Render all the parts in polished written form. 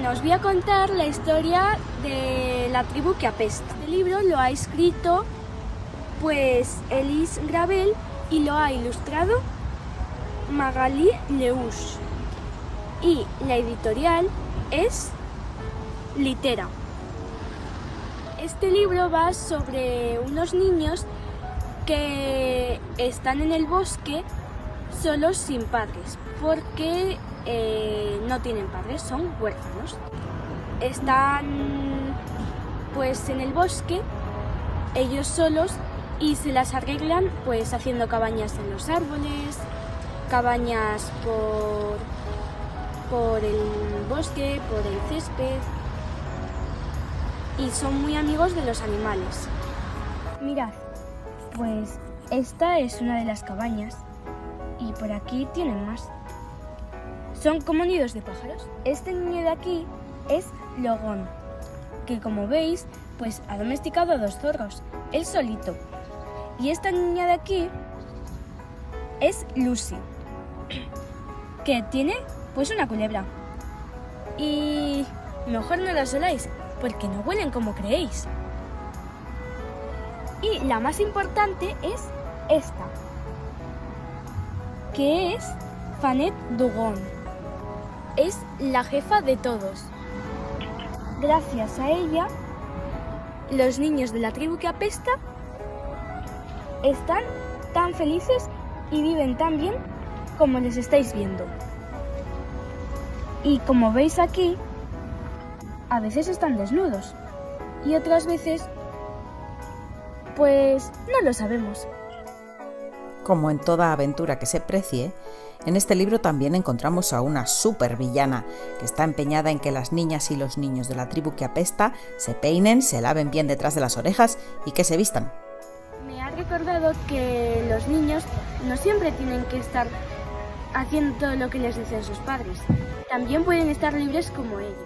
Bueno, os voy a contar la historia de la tribu que apesta. Este libro lo ha escrito pues Elise Gravel y lo ha ilustrado Magali Leusch. Y la editorial es Litera. Este libro va sobre unos niños que están en el bosque solos sin padres, porque no tienen padres, son huérfanos. Están pues en el bosque, ellos solos, y se las arreglan pues haciendo cabañas en los árboles, cabañas por el bosque, por el césped, y son muy amigos de los animales. Mirad, pues esta es una de las cabañas y por aquí tienen más. Son como nidos de pájaros. Este niño de aquí es Logón, que como veis, pues ha domesticado a 2 zorros, él solito. Y esta niña de aquí es Lucy, que tiene pues una culebra. Y mejor no las oláis, porque no huelen como creéis. Y la más importante es esta, que es Fanette Dugon. Es la jefa de todos. Gracias a ella, los niños de la tribu que apesta están tan felices y viven tan bien como les estáis viendo. Y como veis aquí, a veces están desnudos y otras veces, pues no lo sabemos. Como en toda aventura que se precie, en este libro también encontramos a una supervillana que está empeñada en que las niñas y los niños de la tribu que apesta se peinen, se laven bien detrás de las orejas y que se vistan. Me ha recordado que los niños no siempre tienen que estar haciendo todo lo que les dicen sus padres. También pueden estar libres como ellos.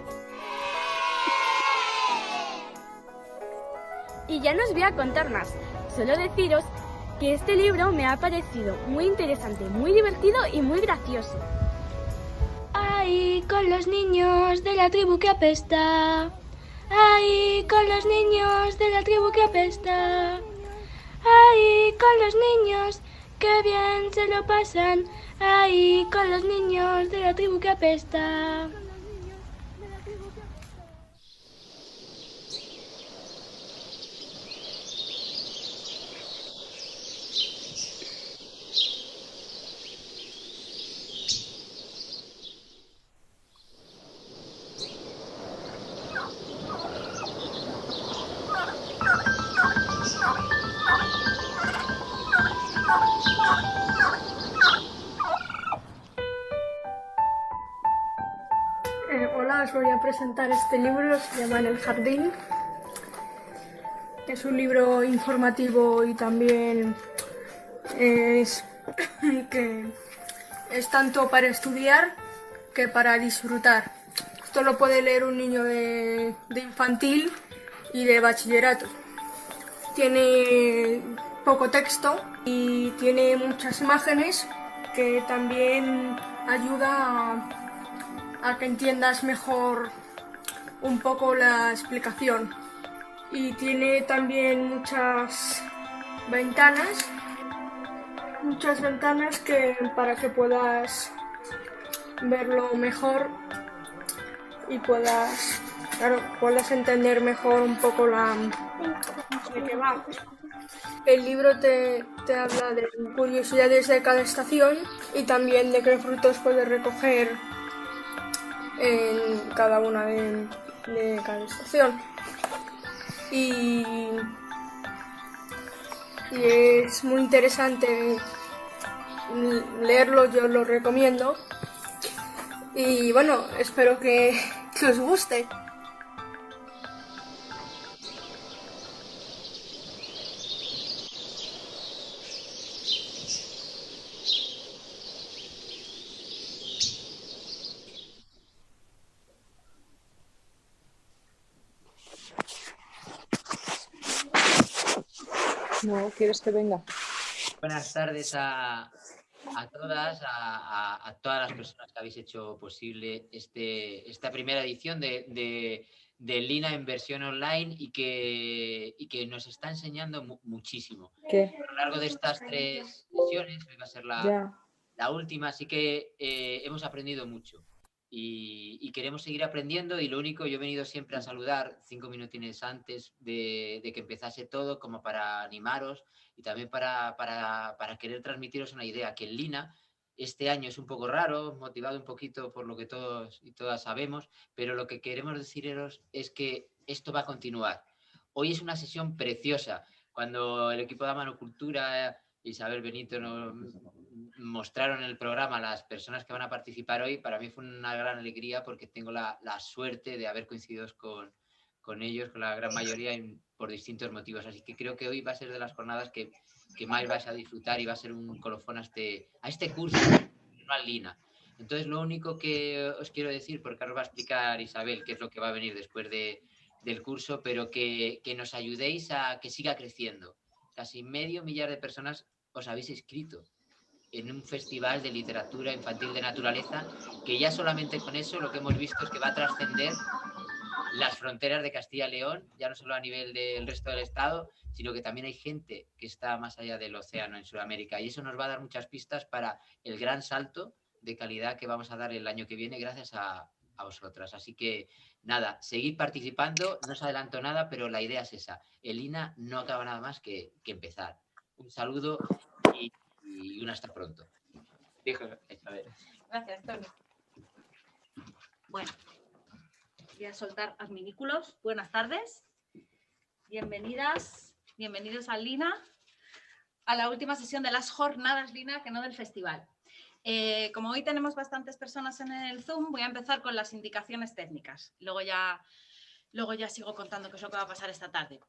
Y ya no os voy a contar más, solo deciros que este libro me ha parecido muy interesante, muy divertido y muy gracioso. ¡Ay, con los niños de la tribu que apesta! ¡Ay, con los niños de la tribu que apesta! ¡Ay, con los niños! ¡Qué bien se lo pasan! ¡Ay, con los niños de la tribu que apesta! Hola, os voy a presentar este libro, se llama En el jardín. Es un libro informativo y también es que es tanto para estudiar que para disfrutar. Esto lo puede leer un niño de infantil y de bachillerato. Tiene poco texto y tiene muchas imágenes que también ayuda a que entiendas mejor un poco la explicación. Y tiene también muchas ventanas para que puedas verlo mejor y puedas entender mejor un poco de qué va. El libro te habla de curiosidades de cada estación y también de qué frutos puedes recoger en cada una de cada estación. Y es muy interesante leerlo, yo lo recomiendo. Y bueno, espero que os guste. No, ¿quieres que venga? Buenas tardes a a todas, a todas las personas que habéis hecho posible esta primera edición de Lina en versión online y que nos está enseñando muchísimo. ¿Qué? A lo largo de estas 3 sesiones, que va a ser la última, así que hemos aprendido mucho. Y queremos seguir aprendiendo y lo único, yo he venido siempre a saludar 5 minutines antes de que empezase todo, como para animaros y también para querer transmitiros una idea, que en Lina este año es un poco raro, motivado un poquito por lo que todos y todas sabemos, pero lo que queremos deciros es que esto va a continuar. Hoy es una sesión preciosa. Cuando el equipo de Manocultura, Isabel Benito, nos mostraron el programa a las personas que van a participar hoy, para mí fue una gran alegría porque tengo la suerte de haber coincidido con ellos, con la gran mayoría, por distintos motivos. Así que creo que hoy va a ser de las jornadas que más vais a disfrutar y va a ser un colofón a este curso, no al Lina. Entonces, lo único que os quiero decir, porque ahora os va a explicar Isabel qué es lo que va a venir después del curso, pero que nos ayudéis a que siga creciendo. Casi 500 millar de personas os habéis inscrito en un festival de literatura infantil de naturaleza, que ya solamente con eso lo que hemos visto es que va a trascender las fronteras de Castilla y León, ya no solo a nivel del resto del estado, sino que también hay gente que está más allá del océano en Sudamérica, y eso nos va a dar muchas pistas para el gran salto de calidad que vamos a dar el año que viene gracias a vosotras. Así que nada, seguid participando, no os adelanto nada, pero la idea es esa. El Lina no acaba nada más que empezar. Un saludo y un hasta pronto. Gracias, Tony. Bueno, voy a soltar adminículos. Buenas tardes. Bienvenidas, bienvenidos al Lina, a la última sesión de las jornadas Lina, que no del festival. Como hoy tenemos bastantes personas en el Zoom, voy a empezar con las indicaciones técnicas. Luego ya sigo contando qué es lo que va a pasar esta tarde.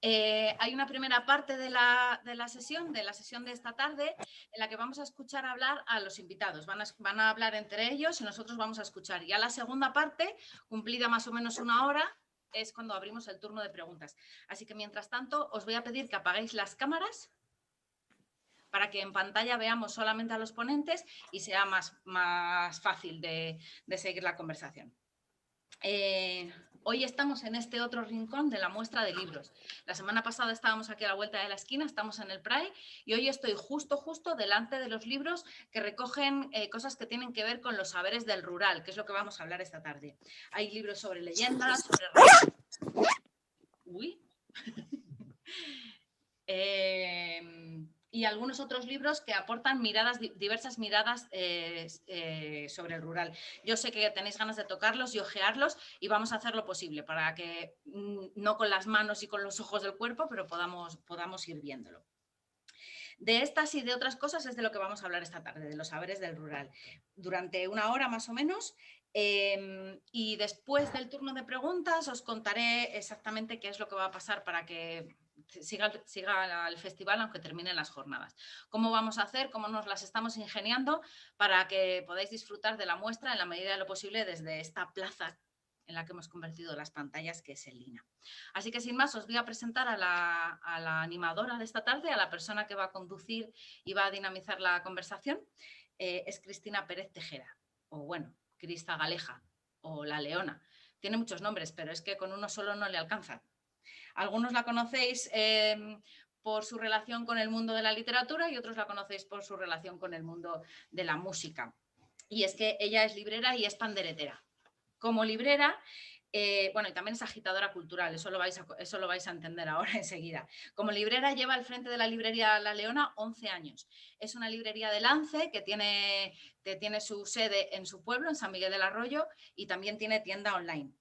Hay una primera parte de la sesión de esta tarde, en la que vamos a escuchar hablar a los invitados. Van a hablar entre ellos y nosotros vamos a escuchar. Ya la segunda parte, cumplida más o menos 1 hora, es cuando abrimos el turno de preguntas. Así que, mientras tanto, os voy a pedir que apaguéis las cámaras para que en pantalla veamos solamente a los ponentes y sea más fácil de seguir la conversación. Hoy estamos en este otro rincón de la muestra de libros. La semana pasada estábamos aquí a la vuelta de la esquina, estamos en el Pride, y hoy estoy justo delante de los libros que recogen cosas que tienen que ver con los saberes del rural, que es lo que vamos a hablar esta tarde. Hay libros sobre leyendas, sobre... Uy. Y algunos otros libros que aportan diversas miradas sobre el rural. Yo sé que tenéis ganas de tocarlos y ojearlos, y vamos a hacer lo posible para que, no con las manos y con los ojos del cuerpo, pero podamos ir viéndolo. De estas y de otras cosas es de lo que vamos a hablar esta tarde, de los saberes del rural, durante 1 hora más o menos. Y después del turno de preguntas os contaré exactamente qué es lo que va a pasar para que siga el festival, aunque terminen las jornadas. Cómo vamos a hacer, cómo nos las estamos ingeniando para que podáis disfrutar de la muestra en la medida de lo posible desde esta plaza en la que hemos convertido las pantallas, que es el Lina. Así que, sin más, os voy a presentar a la animadora de esta tarde, a la persona que va a conducir y va a dinamizar la conversación. Es Cristina Pérez Tejera, o bueno, Crista Galeja, o La Leona. Tiene muchos nombres, pero es que con uno solo no le alcanza. Algunos la conocéis por su relación con el mundo de la literatura y otros la conocéis por su relación con el mundo de la música. Y es que ella es librera y es panderetera. Como librera, bueno, y también es agitadora cultural, eso lo vais a entender ahora enseguida. Como librera lleva al frente de la librería La Leona 11 años. Es una librería de Lance que tiene su sede en su pueblo, en San Miguel del Arroyo, y también tiene tienda online.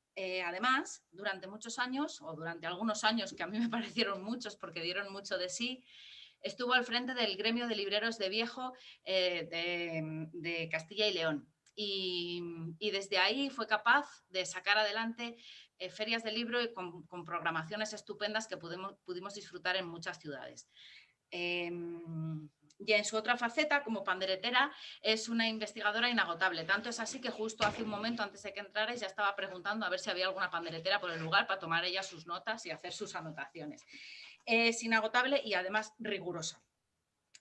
Además, durante muchos años, o durante algunos años, que a mí me parecieron muchos porque dieron mucho de sí, estuvo al frente del gremio de libreros de Viejo de Castilla y León. Y desde ahí fue capaz de sacar adelante ferias de libro y con programaciones estupendas que pudimos disfrutar en muchas ciudades. Y en su otra faceta, como panderetera, es una investigadora inagotable. Tanto es así que justo hace un momento, antes de que entrarais, ya estaba preguntando a ver si había alguna panderetera por el lugar para tomar ella sus notas y hacer sus anotaciones. Es inagotable y además rigurosa.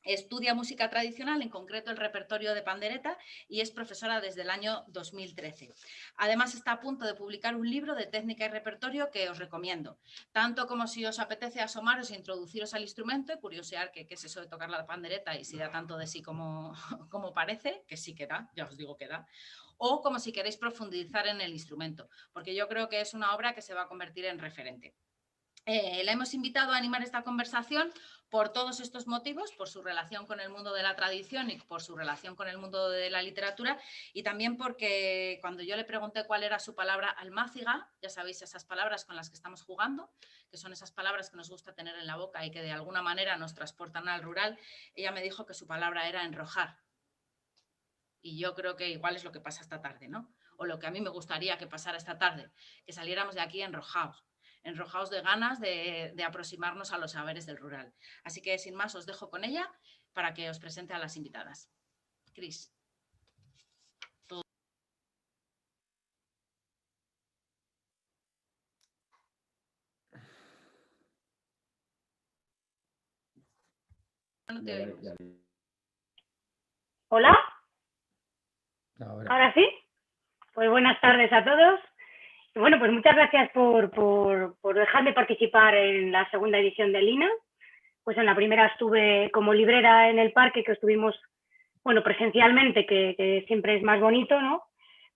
Estudia música tradicional, en concreto el repertorio de pandereta, y es profesora desde el año 2013. Además, está a punto de publicar un libro de técnica y repertorio que os recomiendo, tanto como si os apetece asomaros e introduciros al instrumento y curiosear qué es eso de tocar la pandereta y si da tanto de sí como parece, que sí que da, ya os digo que da, o como si queréis profundizar en el instrumento, porque yo creo que es una obra que se va a convertir en referente. La hemos invitado a animar esta conversación por todos estos motivos, por su relación con el mundo de la tradición y por su relación con el mundo de la literatura, y también porque cuando yo le pregunté cuál era su palabra almáciga, ya sabéis, esas palabras con las que estamos jugando, que son esas palabras que nos gusta tener en la boca y que de alguna manera nos transportan al rural, ella me dijo que su palabra era enrojar. Y yo creo que igual es lo que pasa esta tarde, ¿no? O lo que a mí me gustaría que pasara esta tarde, que saliéramos de aquí enrojados de ganas de aproximarnos a los saberes del rural. Así que, sin más, os dejo con ella para que os presente a las invitadas. Cris. No te oímos. ¿Hola? ¿Ahora sí? Pues buenas tardes a todos. Y bueno, pues muchas gracias por dejarme participar en la segunda edición de Lina. Pues en la primera estuve como librera en el parque, que estuvimos, bueno, presencialmente, que siempre es más bonito, ¿no?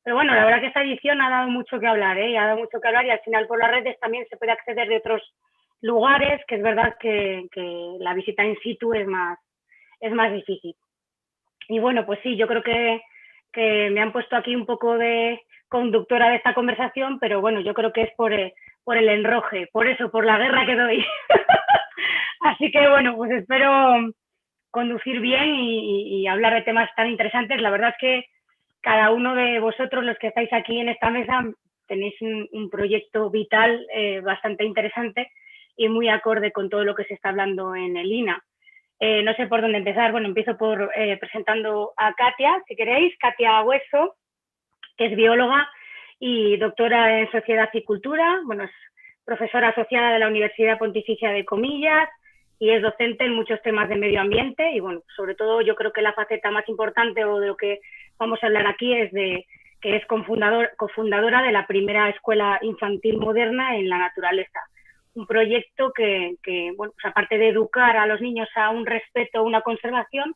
Pero bueno, la verdad que esta edición ha dado mucho que hablar, ¿eh? Ha dado mucho que hablar, y al final por las redes también se puede acceder de otros lugares, que es verdad que la visita in situ es más difícil. Y bueno, pues sí, yo creo que me han puesto aquí un poco de conductora de esta conversación, pero bueno, yo creo que es por el enroje, por eso, por la guerra que doy. Así que bueno, pues espero conducir bien y hablar de temas tan interesantes. La verdad es que cada uno de vosotros, los que estáis aquí en esta mesa, tenéis un proyecto vital bastante interesante y muy acorde con todo lo que se está hablando en el INA. No sé por dónde empezar. Bueno, empiezo por presentando a Katia, si queréis. Katia Hueso, que es bióloga y doctora en Sociedad y Cultura. Bueno, es profesora asociada de la Universidad Pontificia de Comillas y es docente en muchos temas de medio ambiente. Y bueno, sobre todo yo creo que la faceta más importante, o de lo que vamos a hablar aquí, es de que es cofundadora de la primera escuela infantil moderna en la naturaleza. Un proyecto que bueno, pues aparte de educar a los niños a un respeto, una conservación,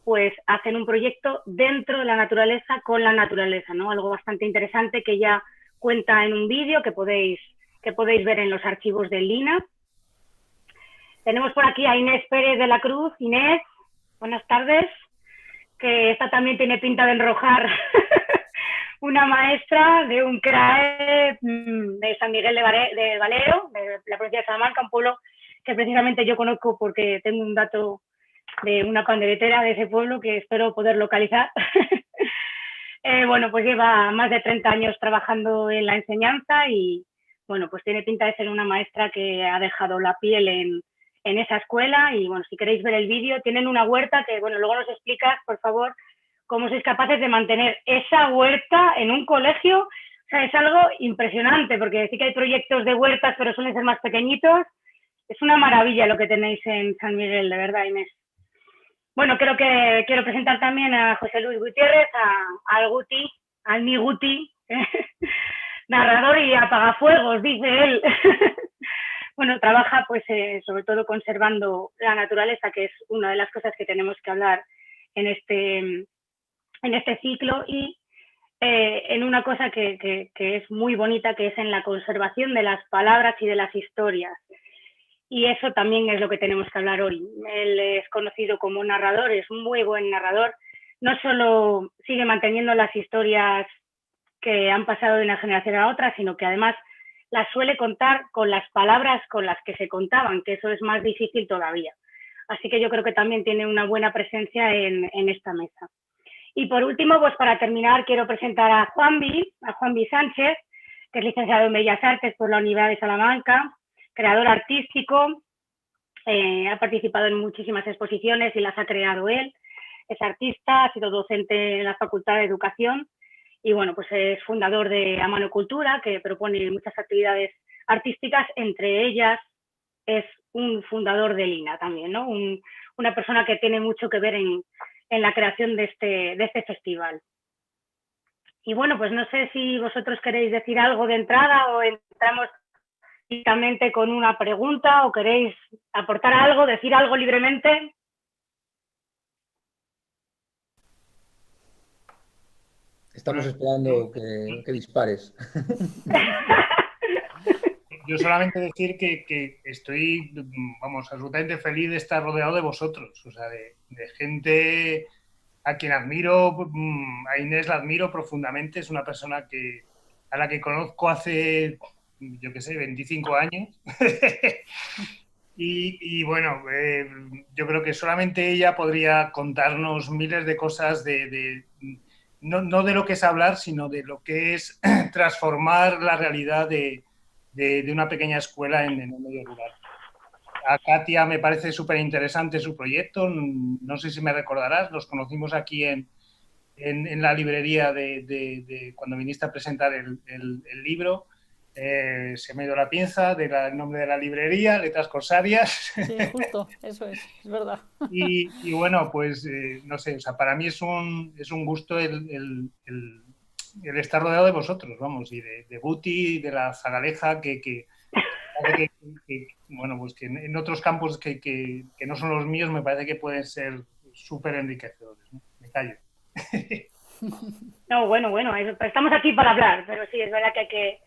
pues hacen un proyecto dentro de la naturaleza, con la naturaleza, ¿no? Algo bastante interesante que ya cuenta en un vídeo que podéis ver en los archivos del Lina. Tenemos por aquí a Inés Pérez de la Cruz. Inés, buenas tardes, que esta también tiene pinta de enrojar. Una maestra de un CRAE de San Miguel de Valero, de la provincia de Salamanca, un pueblo que precisamente yo conozco porque tengo un dato de una panderetera de ese pueblo que espero poder localizar. Bueno, pues lleva más de 30 años trabajando en la enseñanza y, bueno, pues tiene pinta de ser una maestra que ha dejado la piel en esa escuela. Y, bueno, si queréis ver el vídeo, tienen una huerta que, bueno, luego nos explicas, por favor, cómo sois capaces de mantener esa huerta en un colegio. O sea, es algo impresionante, porque sí que hay proyectos de huertas, pero suelen ser más pequeñitos. Es una maravilla lo que tenéis en San Miguel, de verdad, Inés. Bueno, creo que quiero presentar también a José Luis Gutiérrez, al mi Guti, narrador y apagafuegos, dice él. Bueno, trabaja pues sobre todo conservando la naturaleza, que es una de las cosas que tenemos que hablar en este ciclo, y en una cosa que es muy bonita, que es en la conservación de las palabras y de las historias. Y eso también es lo que tenemos que hablar hoy. Él es conocido como narrador, es un muy buen narrador. No solo sigue manteniendo las historias que han pasado de una generación a otra, sino que además las suele contar con las palabras con las que se contaban, que eso es más difícil todavía. Así que yo creo que también tiene una buena presencia en esta mesa. Y por último, pues para terminar, quiero presentar a Juanvi Sánchez, que es licenciado en Bellas Artes por la Universidad de Salamanca, creador artístico, ha participado en muchísimas exposiciones y las ha creado él. Es artista, ha sido docente en la Facultad de Educación y, bueno, pues es fundador de Amano Cultura, que propone muchas actividades artísticas. Entre ellas es un fundador de Lina también, ¿no? Una persona que tiene mucho que ver en la creación de este festival. Y bueno, pues no sé si vosotros queréis decir algo de entrada o entramos directamente con una pregunta o queréis aportar algo, decir algo libremente. Estamos esperando que dispares. Yo solamente decir que estoy, vamos, absolutamente feliz de estar rodeado de vosotros, o sea, de gente a quien admiro, a Inés la admiro profundamente, es una persona a la que conozco hace, yo qué sé, 25 años. Y bueno, yo creo que solamente ella podría contarnos miles de cosas no de lo que es hablar, sino de lo que es transformar la realidad de una pequeña escuela en el medio rural. A Katia me parece súper interesante su proyecto, no sé si me recordarás, los conocimos aquí en la librería de cuando viniste a presentar el libro. Se me dio la pinza del nombre de la librería, Letras Corsarias. Sí, justo, eso es verdad. Y bueno, pues no sé, o sea, para mí es un gusto el estar rodeado de vosotros, vamos, y de Guti, de la Zagaleja, que bueno, pues que en otros campos que no son los míos me parece que pueden ser súper enriquecedores, ¿no? Me callo. No, bueno, estamos aquí para hablar, pero sí, es verdad que hay que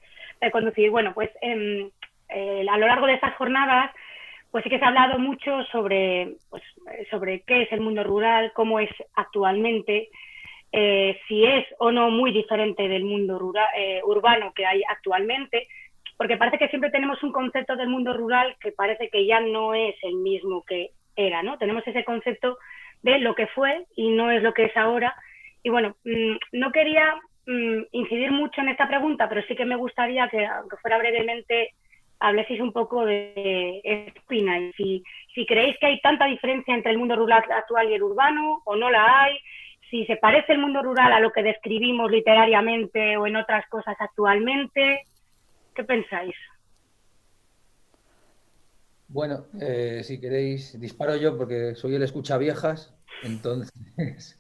conducir. Bueno, pues a lo largo de estas jornadas, pues sí que se ha hablado mucho sobre qué es el mundo rural, cómo es actualmente, si es o no muy diferente del mundo rural, urbano que hay actualmente, porque parece que siempre tenemos un concepto del mundo rural que parece que ya no es el mismo que era, ¿no? Tenemos ese concepto de lo que fue y no es lo que es ahora. Y bueno, no quería incidir mucho en esta pregunta, pero sí que me gustaría que, aunque fuera brevemente, habléis un poco de Espina y si creéis que hay tanta diferencia entre el mundo rural actual y el urbano o no la hay, si se parece el mundo rural a lo que describimos literariamente o en otras cosas actualmente. ¿Qué pensáis? Bueno, si queréis, disparo yo porque soy el escuchaviejas, entonces,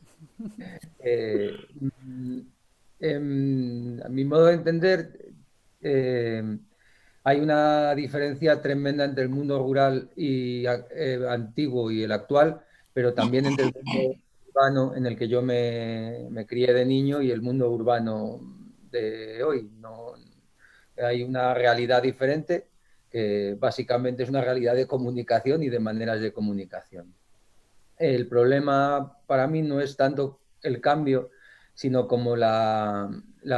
a mi modo de entender, hay una diferencia tremenda entre el mundo rural y antiguo y el actual, pero también entre el mundo urbano en el que yo me crié de niño y el mundo urbano de hoy. No, hay una realidad diferente que básicamente es una realidad de comunicación y de maneras de comunicación. El problema para mí no es tanto el cambio, sino como la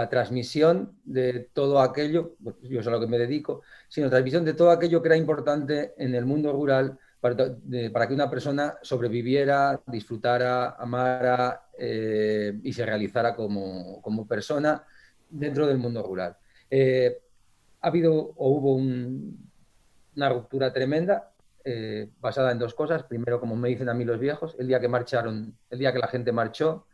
transmisión de todo aquello, yo es a lo que me dedico, sino transmisión de todo aquello que era importante en el mundo rural para que una persona sobreviviera, disfrutara, amara y se realizara como persona dentro del mundo rural. Ha habido o hubo una ruptura tremenda basada en dos cosas. Primero, como me dicen a mí los viejos, el día que la gente marchó,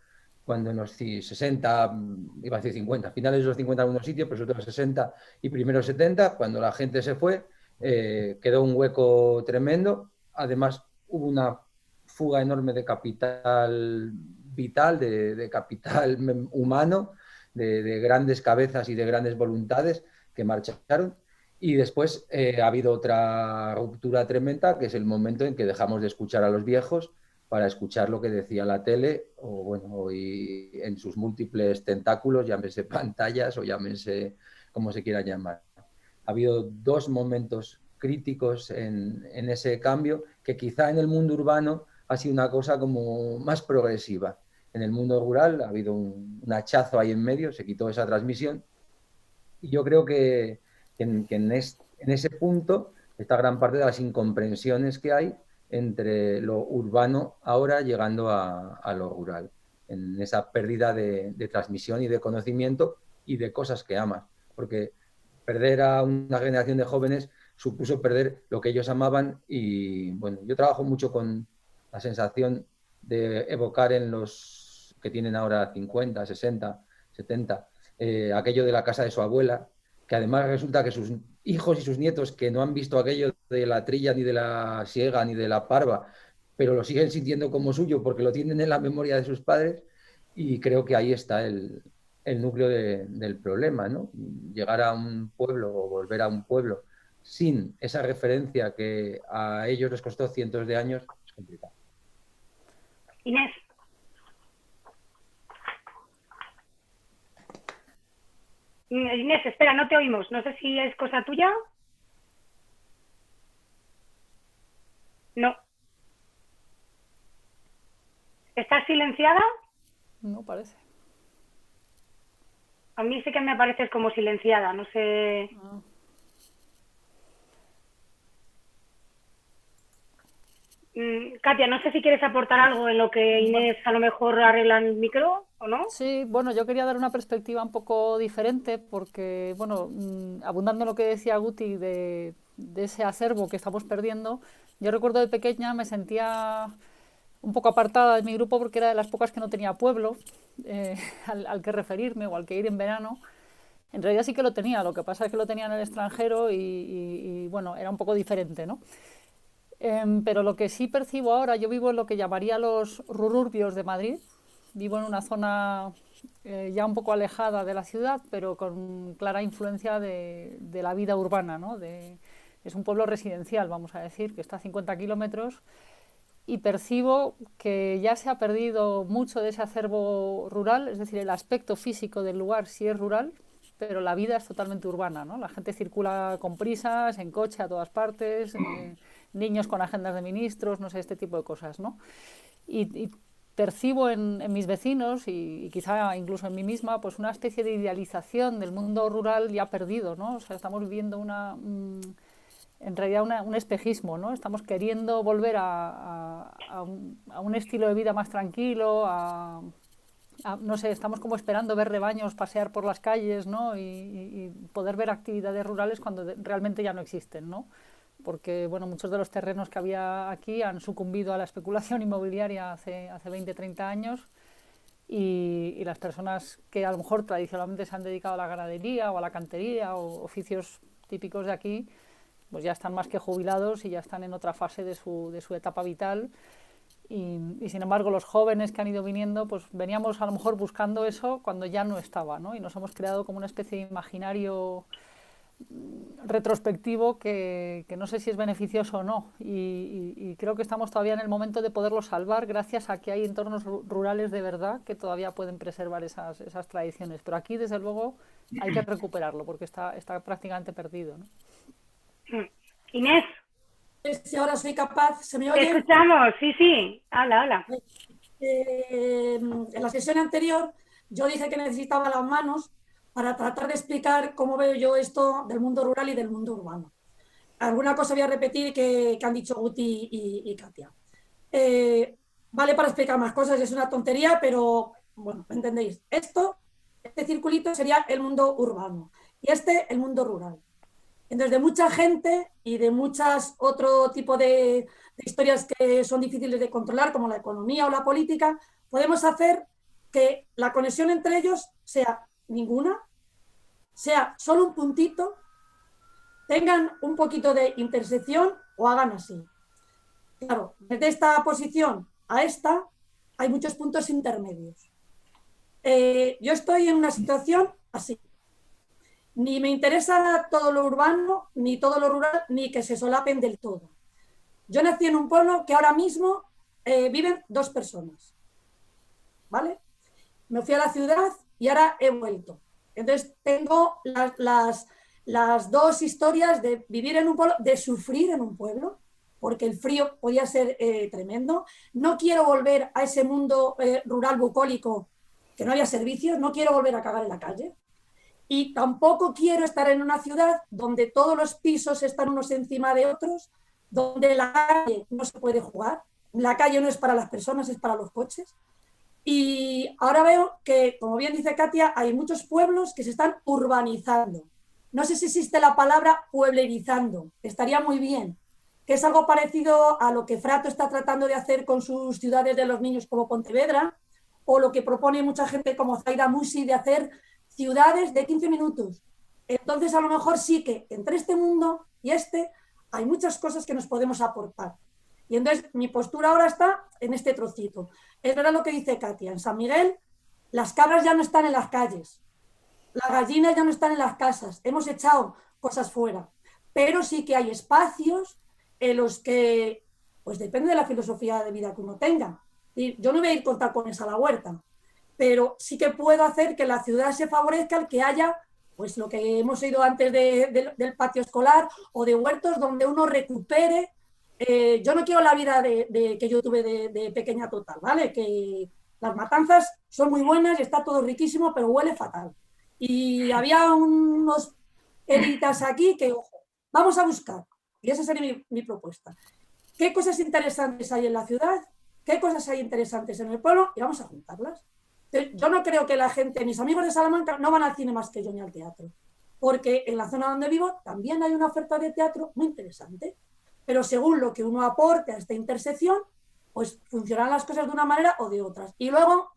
cuando en los 60, iba a decir 50, finales de los 50 en algunos sitios, pero sobre todo los 60 y primeros 70, cuando la gente se fue, quedó un hueco tremendo. Además, hubo una fuga enorme de capital vital, de capital humano, de grandes cabezas y de grandes voluntades que marcharon. Y después ha habido otra ruptura tremenda, que es el momento en que dejamos de escuchar a los viejos para escuchar lo que decía la tele, o bueno, y en sus múltiples tentáculos, llámense pantallas o llámense como se quiera llamar. Ha habido dos momentos críticos en ese cambio, que quizá en el mundo urbano ha sido una cosa como más progresiva. En el mundo rural ha habido un hachazo ahí en medio, se quitó esa transmisión, y yo creo que en ese punto está gran parte de las incomprensiones que hay entre lo urbano ahora llegando a lo rural, en esa pérdida de transmisión y de conocimiento y de cosas que amas, porque perder a una generación de jóvenes supuso perder lo que ellos amaban. Y bueno, yo trabajo mucho con la sensación de evocar en los que tienen ahora 50, 60, 70, aquello de la casa de su abuela, que además resulta que sus hijos y sus nietos que no han visto aquello de la trilla, ni de la siega, ni de la parva, pero lo siguen sintiendo como suyo porque lo tienen en la memoria de sus padres, y creo que ahí está el núcleo del problema, ¿no? Llegar a un pueblo o volver a un pueblo sin esa referencia que a ellos les costó cientos de años es complicado. Inés. Inés, espera, no te oímos. No sé si es cosa tuya. No. ¿Estás silenciada? No parece. A mí sí que me apareces como silenciada, no sé. Ah. Katia, no sé si quieres aportar algo en lo que Inés a lo mejor arregla el micro o no. Sí, bueno, yo quería dar una perspectiva un poco diferente porque, bueno, abundando en lo que decía Guti de ese acervo que estamos perdiendo, yo recuerdo de pequeña me sentía un poco apartada de mi grupo porque era de las pocas que no tenía pueblo al que referirme o al que ir en verano. En realidad sí que lo tenía, lo que pasa es que lo tenía en el extranjero y bueno, era un poco diferente, ¿no? Pero lo que sí percibo ahora, yo vivo en lo que llamaría los rururbios de Madrid. Vivo en una zona ya un poco alejada de la ciudad, pero con clara influencia de la vida urbana, ¿no? Es un pueblo residencial, vamos a decir, que está a 50 kilómetros, y percibo que ya se ha perdido mucho de ese acervo rural, es decir, el aspecto físico del lugar sí es rural, pero la vida es totalmente urbana, ¿no? La gente circula con prisas, en coche a todas partes, niños con agendas de ministros, no sé, este tipo de cosas, ¿no? Y percibo en mis vecinos y quizá incluso en mí misma, pues una especie de idealización del mundo rural ya perdido, ¿no? O sea, estamos viviendo en realidad un espejismo, ¿no? Estamos queriendo volver a un estilo de vida más tranquilo, no sé, estamos como esperando ver rebaños pasear por las calles, ¿no? Y poder ver actividades rurales cuando realmente ya no existen, ¿no? Porque bueno, muchos de los terrenos que había aquí han sucumbido a la especulación inmobiliaria hace 20, 30 años y las personas que a lo mejor tradicionalmente se han dedicado a la ganadería o a la cantería o oficios típicos de aquí, pues ya están más que jubilados y ya están en otra fase de su etapa vital. Y sin embargo los jóvenes que han ido viniendo, pues veníamos a lo mejor buscando eso cuando ya no estaba, ¿no? Y nos hemos creado como una especie de imaginario retrospectivo que no sé si es beneficioso o no, y creo que estamos todavía en el momento de poderlo salvar gracias a que hay entornos rurales de verdad que todavía pueden preservar esas tradiciones, pero aquí desde luego hay que recuperarlo porque está prácticamente perdido, ¿no? Inés. Si ahora soy capaz, ¿se me oye? Te escuchamos, sí. Hola. En la sesión anterior yo dije que necesitaba las manos para tratar de explicar cómo veo yo esto del mundo rural y del mundo urbano. Alguna cosa voy a repetir que han dicho Guti y Katia. Vale para explicar más cosas, es una tontería, pero bueno, ¿entendéis? Este circulito sería el mundo urbano y el mundo rural. Entonces, de mucha gente y de muchas otro tipo de historias que son difíciles de controlar, como la economía o la política, podemos hacer que la conexión entre ellos sea ninguna, sea solo un puntito, tengan un poquito de intersección o hagan así. Claro, desde esta posición a esta hay muchos puntos intermedios. Yo estoy en una situación así. Ni me interesa todo lo urbano, ni todo lo rural, ni que se solapen del todo. Yo nací en un pueblo que ahora mismo viven 2 personas, ¿vale? Me fui a la ciudad y ahora he vuelto. Entonces tengo las 2 historias de vivir en un pueblo, de sufrir en un pueblo, porque el frío podía ser tremendo. No quiero volver a ese mundo rural bucólico, que no había servicios, no quiero volver a cagar en la calle. Y tampoco quiero estar en una ciudad donde todos los pisos están unos encima de otros, donde la calle no se puede jugar. La calle no es para las personas, es para los coches. Y ahora veo que, como bien dice Katia, hay muchos pueblos que se están urbanizando. No sé si existe la palabra pueblerizando, estaría muy bien, que es algo parecido a lo que Frato está tratando de hacer con sus ciudades de los niños como Pontevedra, o lo que propone mucha gente como Zaida Musi de hacer ciudades de 15 minutos. Entonces, a lo mejor sí que entre este mundo y hay muchas cosas que nos podemos aportar. Y entonces mi postura ahora está en este trocito. Es verdad lo que dice Katia, en San Miguel las cabras ya no están en las calles, las gallinas ya no están en las casas, hemos echado cosas fuera, pero sí que hay espacios en los que, pues depende de la filosofía de vida que uno tenga. Y yo no voy a ir con tacones a la huerta, pero sí que puedo hacer que la ciudad se favorezca al que haya, pues lo que hemos oído antes del patio escolar o de huertos donde uno recupere. Yo no quiero la vida que yo tuve de pequeña total, ¿vale? Que las matanzas son muy buenas y está todo riquísimo, pero huele fatal. Y había unos heritas aquí que, ojo, vamos a buscar. Y esa sería mi propuesta. ¿Qué cosas interesantes hay en la ciudad? ¿Qué cosas hay interesantes en el pueblo? Y vamos a juntarlas. Yo no creo que la gente, mis amigos de Salamanca, no van al cine más que yo ni al teatro. Porque en la zona donde vivo también hay una oferta de teatro muy interesante. Pero según lo que uno aporte a esta intersección, pues funcionan las cosas de una manera o de otras. Y luego,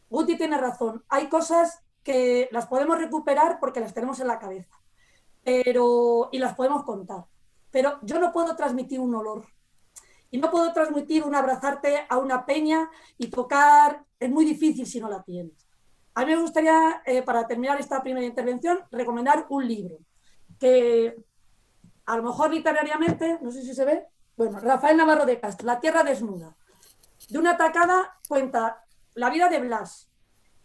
Guti tiene razón, hay cosas que las podemos recuperar porque las tenemos en la cabeza, y las podemos contar. Pero yo no puedo transmitir un olor. Y no puedo transmitir un abrazarte a una peña y tocar, es muy difícil si no la tienes. A mí me gustaría, para terminar esta primera intervención, recomendar un libro que a lo mejor literariamente, no sé si se ve, bueno, Rafael Navarro de Castro, La tierra desnuda. De una tacada cuenta la vida de Blas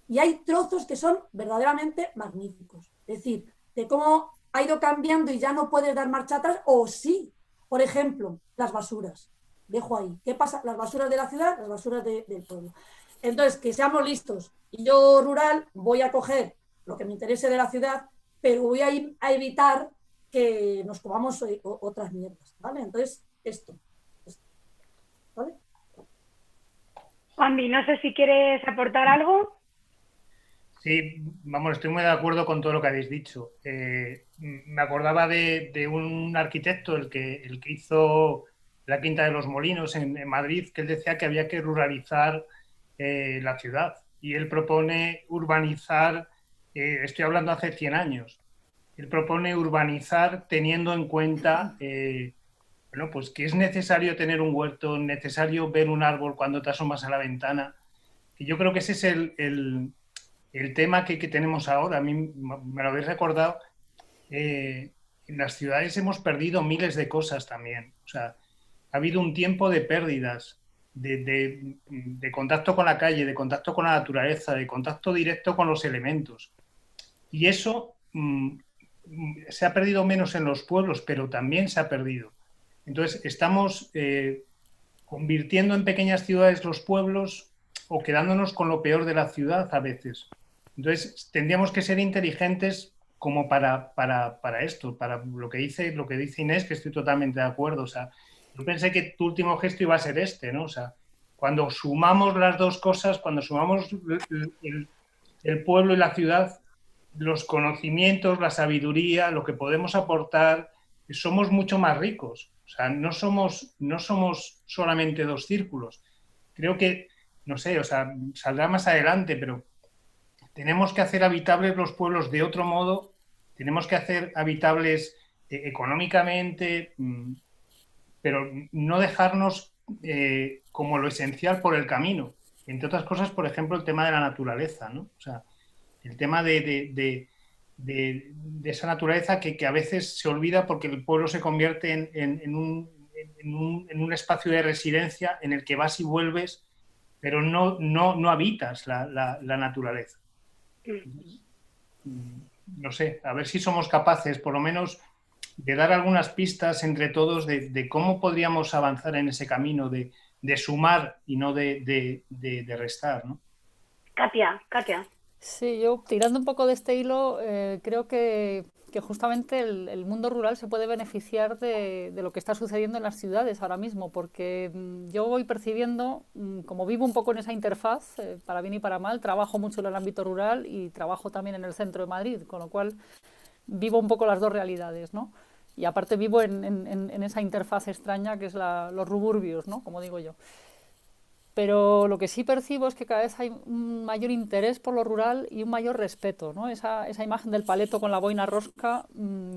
y hay trozos que son verdaderamente magníficos. Es decir, de cómo ha ido cambiando y ya no puedes dar marcha atrás, o sí. Por ejemplo, las basuras. Dejo ahí. ¿Qué pasa? Las basuras de la ciudad, las basuras del pueblo. Entonces, que seamos listos. Y yo, rural, voy a coger lo que me interese de la ciudad, pero voy a evitar que nos comamos otras mierdas, ¿vale? Entonces, esto. ¿Vale? Juanvi, no sé si quieres aportar algo. Sí, vamos, estoy muy de acuerdo con todo lo que habéis dicho. Me acordaba de un arquitecto, el que hizo la Quinta de los Molinos en Madrid, que él decía que había que ruralizar la ciudad. Y él propone urbanizar, estoy hablando hace 100 años, él propone urbanizar teniendo en cuenta bueno, pues que es necesario tener un huerto, necesario ver un árbol cuando te asomas a la ventana. Y yo creo que ese es el tema que tenemos ahora. A mí me lo habéis recordado. En las ciudades hemos perdido miles de cosas también. O sea, ha habido un tiempo de pérdidas, de contacto con la calle, de contacto con la naturaleza, de contacto directo con los elementos. Y eso se ha perdido menos en los pueblos, pero también se ha perdido. Entonces, estamos convirtiendo en pequeñas ciudades los pueblos o quedándonos con lo peor de la ciudad a veces. Entonces, tendríamos que ser inteligentes como para esto, para lo que dice Inés, que estoy totalmente de acuerdo. O sea, yo pensé que tu último gesto iba a ser este, ¿no? O sea, cuando sumamos las dos cosas, cuando sumamos el pueblo y la ciudad, los conocimientos, la sabiduría, lo que podemos aportar, somos mucho más ricos. O sea, no somos solamente dos círculos. Creo que, no sé, o sea, saldrá más adelante, pero tenemos que hacer habitables los pueblos de otro modo, tenemos que hacer habitables económicamente, pero no dejarnos como lo esencial por el camino. Entre otras cosas, por ejemplo, el tema de la naturaleza, ¿no? O sea, el tema de esa naturaleza que a veces se olvida porque el pueblo se convierte en un espacio de residencia en el que vas y vuelves, pero no habitas la naturaleza. No sé, a ver si somos capaces, por lo menos, de dar algunas pistas entre todos de cómo podríamos avanzar en ese camino de sumar y no de restar, ¿no? Katia. Sí, yo tirando un poco de este hilo, creo que justamente el mundo rural se puede beneficiar de lo que está sucediendo en las ciudades ahora mismo, porque yo voy percibiendo, como vivo un poco en esa interfaz, para bien y para mal, trabajo mucho en el ámbito rural y trabajo también en el centro de Madrid, con lo cual vivo un poco las dos realidades, ¿no? Y aparte vivo en esa interfaz extraña que es los ruburbios, ¿no? Como digo yo. Pero lo que sí percibo es que cada vez hay un mayor interés por lo rural y un mayor respeto, ¿no? Esa imagen del paleto con la boina rosca,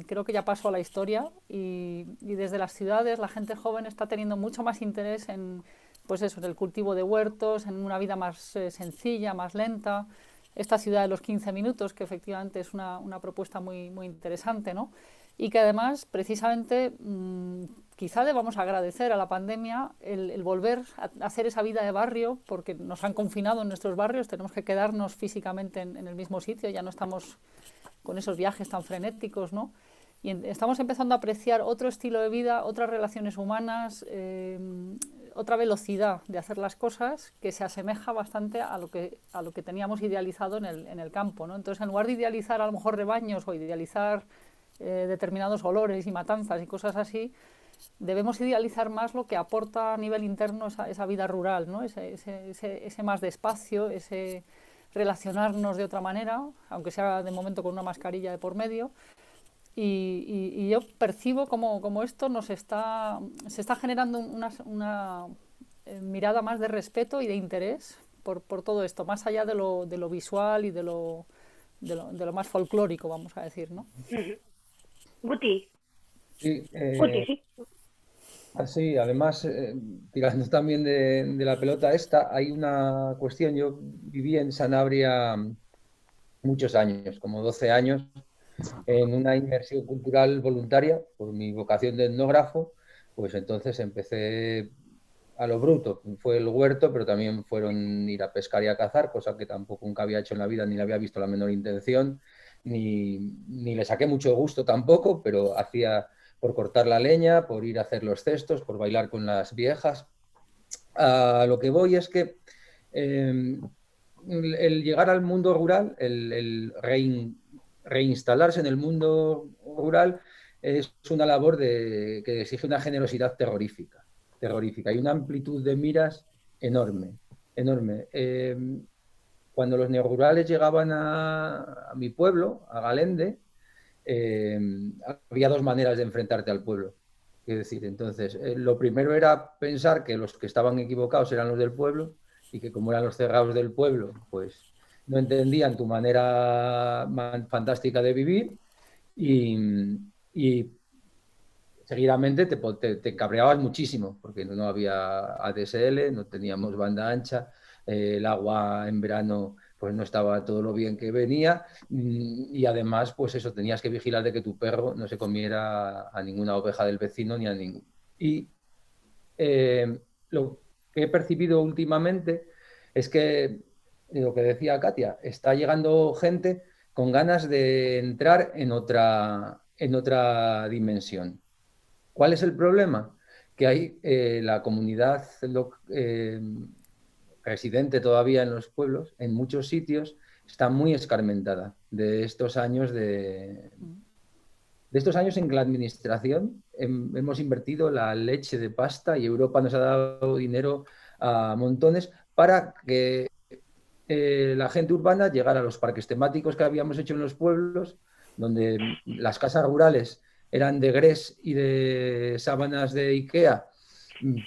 creo que ya pasó a la historia, y desde las ciudades la gente joven está teniendo mucho más interés en, pues eso, en el cultivo de huertos, en una vida más sencilla, más lenta. Esta ciudad de los 15 minutos, que efectivamente es una propuesta muy, muy interesante, ¿no? Y que además, precisamente, quizá debamos agradecer a la pandemia el volver a hacer esa vida de barrio, porque nos han confinado en nuestros barrios, tenemos que quedarnos físicamente en el mismo sitio, ya no estamos con esos viajes tan frenéticos, ¿no? Y estamos empezando a apreciar otro estilo de vida, otras relaciones humanas, otra velocidad de hacer las cosas que se asemeja bastante a lo que teníamos idealizado en el campo, ¿no? Entonces, en lugar de idealizar a lo mejor rebaños o idealizar determinados olores y matanzas y cosas así, debemos idealizar más lo que aporta a nivel interno esa vida rural, ¿no? Ese más despacio, ese relacionarnos de otra manera, aunque sea de momento con una mascarilla de por medio. Y yo percibo como esto se está generando una mirada más de respeto y de interés por todo esto, más allá de lo visual y de lo más folclórico, vamos a decir, ¿no? Guti. Sí, Guti, sí. sí, además, tirando también de la pelota esta, hay una cuestión. Yo viví en Sanabria muchos años, como 12 años, en una inmersión cultural voluntaria por mi vocación de etnógrafo. Pues entonces empecé a lo bruto. Fue el huerto, pero también fueron ir a pescar y a cazar, cosa que tampoco nunca había hecho en la vida, ni le había visto la menor intención, ni le saqué mucho gusto tampoco, pero hacía por cortar la leña, por ir a hacer los cestos, por bailar con las viejas. A lo que voy es que el llegar al mundo rural, el reinstalarse en el mundo rural, es una labor que exige una generosidad terrorífica y una amplitud de miras enorme. Cuando los neorurales llegaban a mi pueblo, a Galende, había dos maneras de enfrentarte al pueblo. Es decir, entonces, lo primero era pensar que los que estaban equivocados eran los del pueblo, y que como eran los cerrados del pueblo, pues no entendían tu manera fantástica de vivir, y seguidamente te cabreabas muchísimo, porque no había ADSL, no teníamos banda ancha, el agua en verano pues no estaba todo lo bien que venía, y además pues eso, tenías que vigilar de que tu perro no se comiera a ninguna oveja del vecino ni a ningún. Y lo que he percibido últimamente es que, lo que decía Katia, está llegando gente con ganas de entrar en otra dimensión. ¿Cuál es el problema? Que hay la comunidad residente todavía en los pueblos, en muchos sitios, está muy escarmentada de estos años en que la administración hemos invertido la leche de pasta, y Europa nos ha dado dinero a montones para que la gente urbana llegara a los parques temáticos que habíamos hecho en los pueblos, donde las casas rurales eran de grés y de sábanas de Ikea,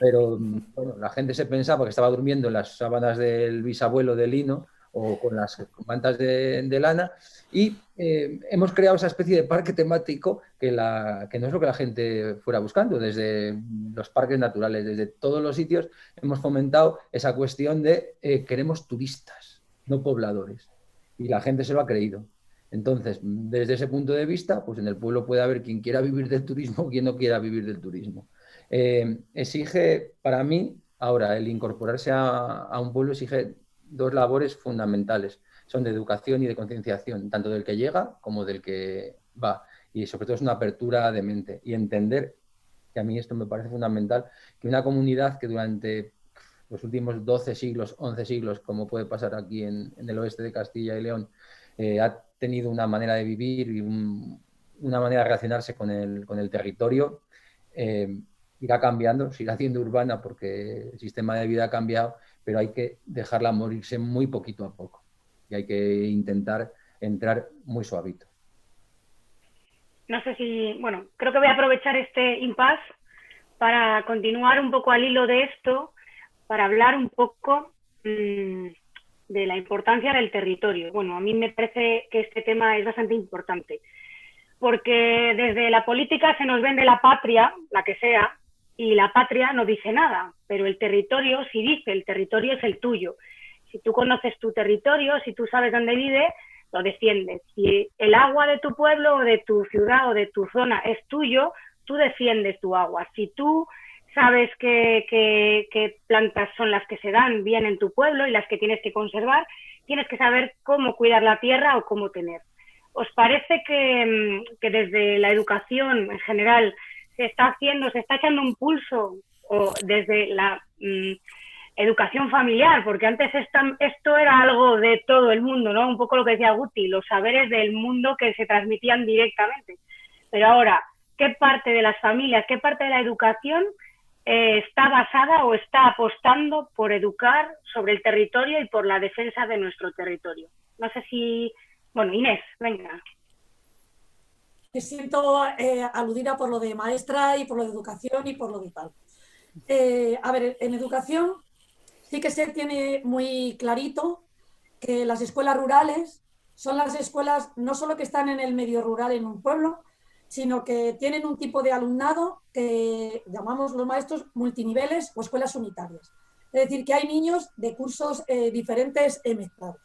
pero bueno, la gente se pensaba que estaba durmiendo en las sábanas del bisabuelo de lino o con las mantas de lana, y hemos creado esa especie de parque temático que no es lo que la gente fuera buscando. Desde los parques naturales, desde todos los sitios, hemos fomentado esa cuestión de queremos turistas, no pobladores, y la gente se lo ha creído. Entonces, desde ese punto de vista, pues en el pueblo puede haber quien quiera vivir del turismo, quien no quiera vivir del turismo. Exige, para mí, ahora, el incorporarse a un pueblo exige dos labores fundamentales. Son de educación y de concienciación, tanto del que llega como del que va. Y sobre todo es una apertura de mente y entender, que a mí esto me parece fundamental, que una comunidad que durante los últimos 12 siglos, 11 siglos, como puede pasar aquí en el oeste de Castilla y León, ha tenido una manera de vivir y una manera de relacionarse con el territorio, irá cambiando, se irá haciendo urbana porque el sistema de vida ha cambiado, pero hay que dejarla morirse muy poquito a poco y hay que intentar entrar muy suavito. No sé si, bueno, creo que voy a aprovechar este impasse para continuar un poco al hilo de esto, para hablar un poco de la importancia del territorio. Bueno, a mí me parece que este tema es bastante importante, porque desde la política se nos vende la patria, la que sea, y la patria no dice nada, pero el territorio sí dice, el territorio es el tuyo. Si tú conoces tu territorio, si tú sabes dónde vives, lo defiendes. Si el agua de tu pueblo o de tu ciudad o de tu zona es tuyo, tú defiendes tu agua. Si tú sabes qué plantas son las que se dan bien en tu pueblo y las que tienes que conservar, tienes que saber cómo cuidar la tierra o cómo tener. ¿Os parece que desde la educación en general se está echando un pulso, o desde la educación familiar? Porque antes esto era algo de todo el mundo, ¿no? Un poco lo que decía Guti, los saberes del mundo que se transmitían directamente. Pero ahora, ¿qué parte de las familias, qué parte de la educación está basada o está apostando por educar sobre el territorio y por la defensa de nuestro territorio? No sé si... Bueno, Inés, venga. Me siento aludida por lo de maestra y por lo de educación y por lo de tal. A ver, en educación sí que se tiene muy clarito que las escuelas rurales son las escuelas no solo que están en el medio rural en un pueblo, sino que tienen un tipo de alumnado que llamamos los maestros multiniveles o escuelas unitarias. Es decir, que hay niños de cursos diferentes mezclados.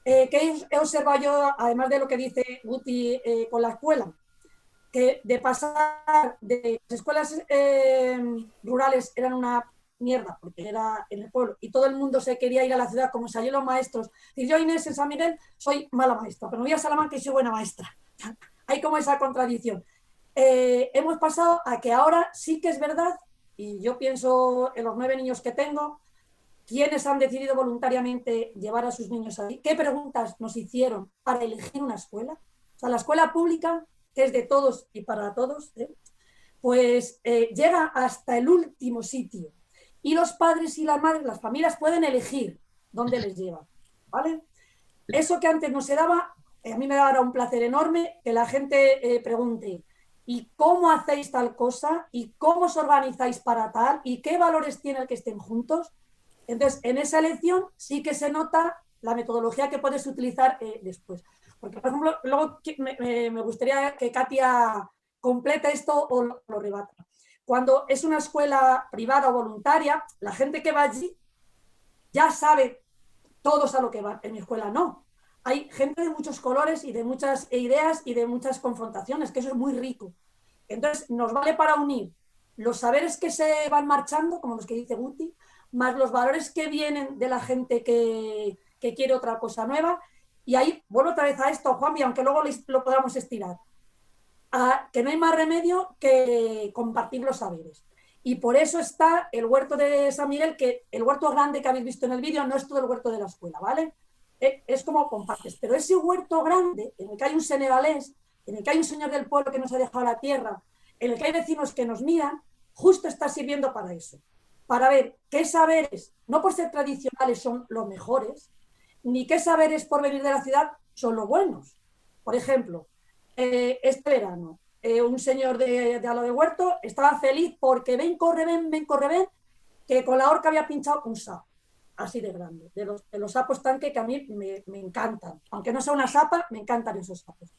¿Qué he observado yo, además de lo que dice Guti con la escuela? Que de pasar de las escuelas rurales eran una mierda, porque era en el pueblo, y todo el mundo se quería ir a la ciudad, como salieron los maestros. Y yo, Inés, en San Miguel, soy mala maestra, pero me voy a Salamanca y soy buena maestra. Hay como esa contradicción. Hemos pasado a que ahora sí que es verdad, y yo pienso en los 9 niños que tengo, quienes han decidido voluntariamente llevar a sus niños ahí, qué preguntas nos hicieron para elegir una escuela. O sea, la escuela pública, que es de todos y para todos, pues llega hasta el último sitio. Y los padres y las madres, las familias pueden elegir dónde les llevan, ¿vale? Eso que antes no se daba, a mí me da ahora un placer enorme que la gente pregunte, ¿y cómo hacéis tal cosa? ¿Y cómo os organizáis para tal? ¿Y qué valores tiene el que estén juntos? Entonces, en esa elección sí que se nota la metodología que puedes utilizar después. Porque, por ejemplo, luego me gustaría que Katia complete esto o lo rebata. Cuando es una escuela privada o voluntaria, la gente que va allí ya sabe todos a lo que van. En mi escuela no. Hay gente de muchos colores y de muchas ideas y de muchas confrontaciones, que eso es muy rico. Entonces, nos vale para unir los saberes que se van marchando, como los que dice Guti, más los valores que vienen de la gente que quiere otra cosa nueva. Y ahí vuelvo otra vez a esto, Juanvi, aunque luego lo podamos estirar, que no hay más remedio que compartir los saberes. Y por eso está el huerto de San Miguel, que el huerto grande que habéis visto en el vídeo no es todo el huerto de la escuela, ¿vale? Es como compartes. Pero ese huerto grande, en el que hay un senegalés, en el que hay un señor del pueblo que nos ha dejado la tierra, en el que hay vecinos que nos miran, justo está sirviendo para eso. Para ver qué saberes, no por ser tradicionales, son los mejores, ni qué saberes por venir de la ciudad son los buenos. Por ejemplo, este verano, un señor de Alo de Huerto estaba feliz porque ven, corre, ven, que con la horca había pinchado un sapo, así de grande, de los sapos tanque que a mí me encantan. Aunque no sea una sapa, me encantan esos sapos.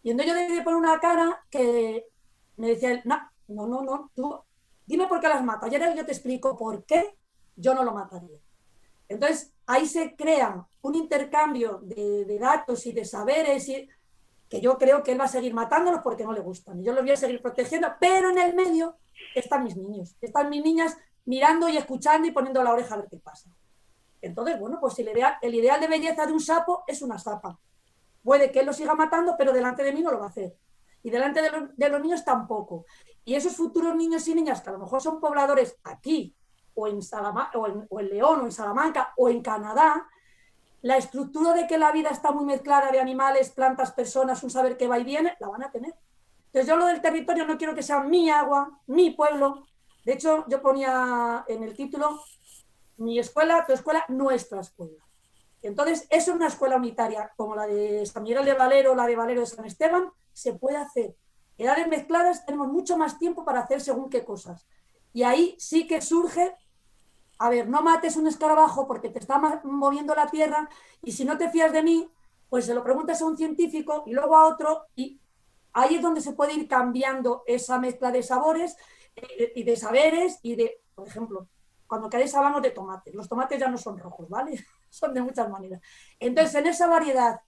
Y entonces yo debí poner una cara que me decía él, no, tú dime por qué las matas. Y ahora yo te explico por qué yo no lo mataría. Entonces, ahí se crea un intercambio de datos y de saberes que yo creo que él va a seguir matándolos porque no le gustan. Y yo los voy a seguir protegiendo, pero en el medio están mis niños, están mis niñas mirando y escuchando y poniendo la oreja a ver qué pasa. Entonces, bueno, pues el ideal de belleza de un sapo es una sapa. Puede que él lo siga matando, pero delante de mí no lo va a hacer. Y delante de los niños tampoco. Y esos futuros niños y niñas que a lo mejor son pobladores aquí, o en León, o en Salamanca, o en Canadá, la estructura de que la vida está muy mezclada de animales, plantas, personas, un saber que va y viene, la van a tener. Entonces yo lo del territorio no quiero que sea mi agua, mi pueblo. De hecho, yo ponía en el título, mi escuela, tu escuela, nuestra escuela. Entonces, eso es una escuela unitaria, como la de San Miguel de Valero, la de Valero de San Esteban, se puede hacer. Edades mezcladas tenemos mucho más tiempo para hacer según qué cosas. Y ahí sí que surge a ver, no mates un escarabajo porque te está moviendo la tierra y si no te fías de mí, pues se lo preguntas a un científico y luego a otro y ahí es donde se puede ir cambiando esa mezcla de sabores y de saberes y de, por ejemplo, cuando queréis hablamos de tomates. Los tomates ya no son rojos, ¿vale? Son de muchas maneras. Entonces, en esa variedad,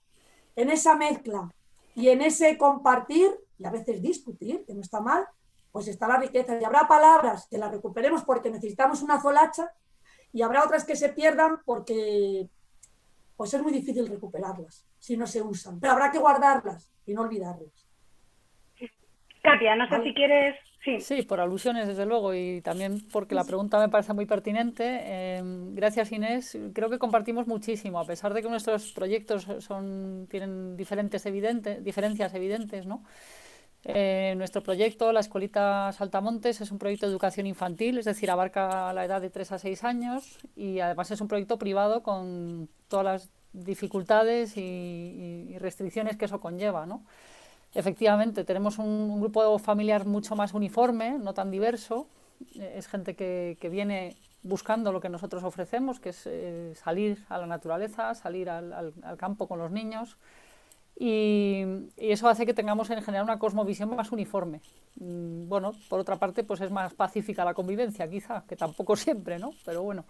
en esa mezcla y en ese compartir, y a veces discutir, que no está mal, pues está la riqueza. Y habrá palabras que las recuperemos porque necesitamos una zolacha y habrá otras que se pierdan porque pues es muy difícil recuperarlas si no se usan. Pero habrá que guardarlas y no olvidarlas. Katia, no sé si quieres... Sí, por alusiones, desde luego, y también porque la pregunta me parece muy pertinente. Gracias, Inés. Creo que compartimos muchísimo, a pesar de que nuestros proyectos tienen diferencias evidentes, ¿no? Nuestro proyecto, la Escuelita Saltamontes, es un proyecto de educación infantil, es decir, abarca la edad de 3 a 6 años y además es un proyecto privado con todas las dificultades y restricciones que eso conlleva, ¿no? Efectivamente, tenemos un grupo familiar mucho más uniforme, no tan diverso. Es gente que viene buscando lo que nosotros ofrecemos, que es salir a la naturaleza, salir al campo con los niños. Y eso hace que tengamos en general una cosmovisión más uniforme. Bueno, por otra parte, pues es más pacífica la convivencia, quizá, que tampoco siempre, ¿no? Pero bueno.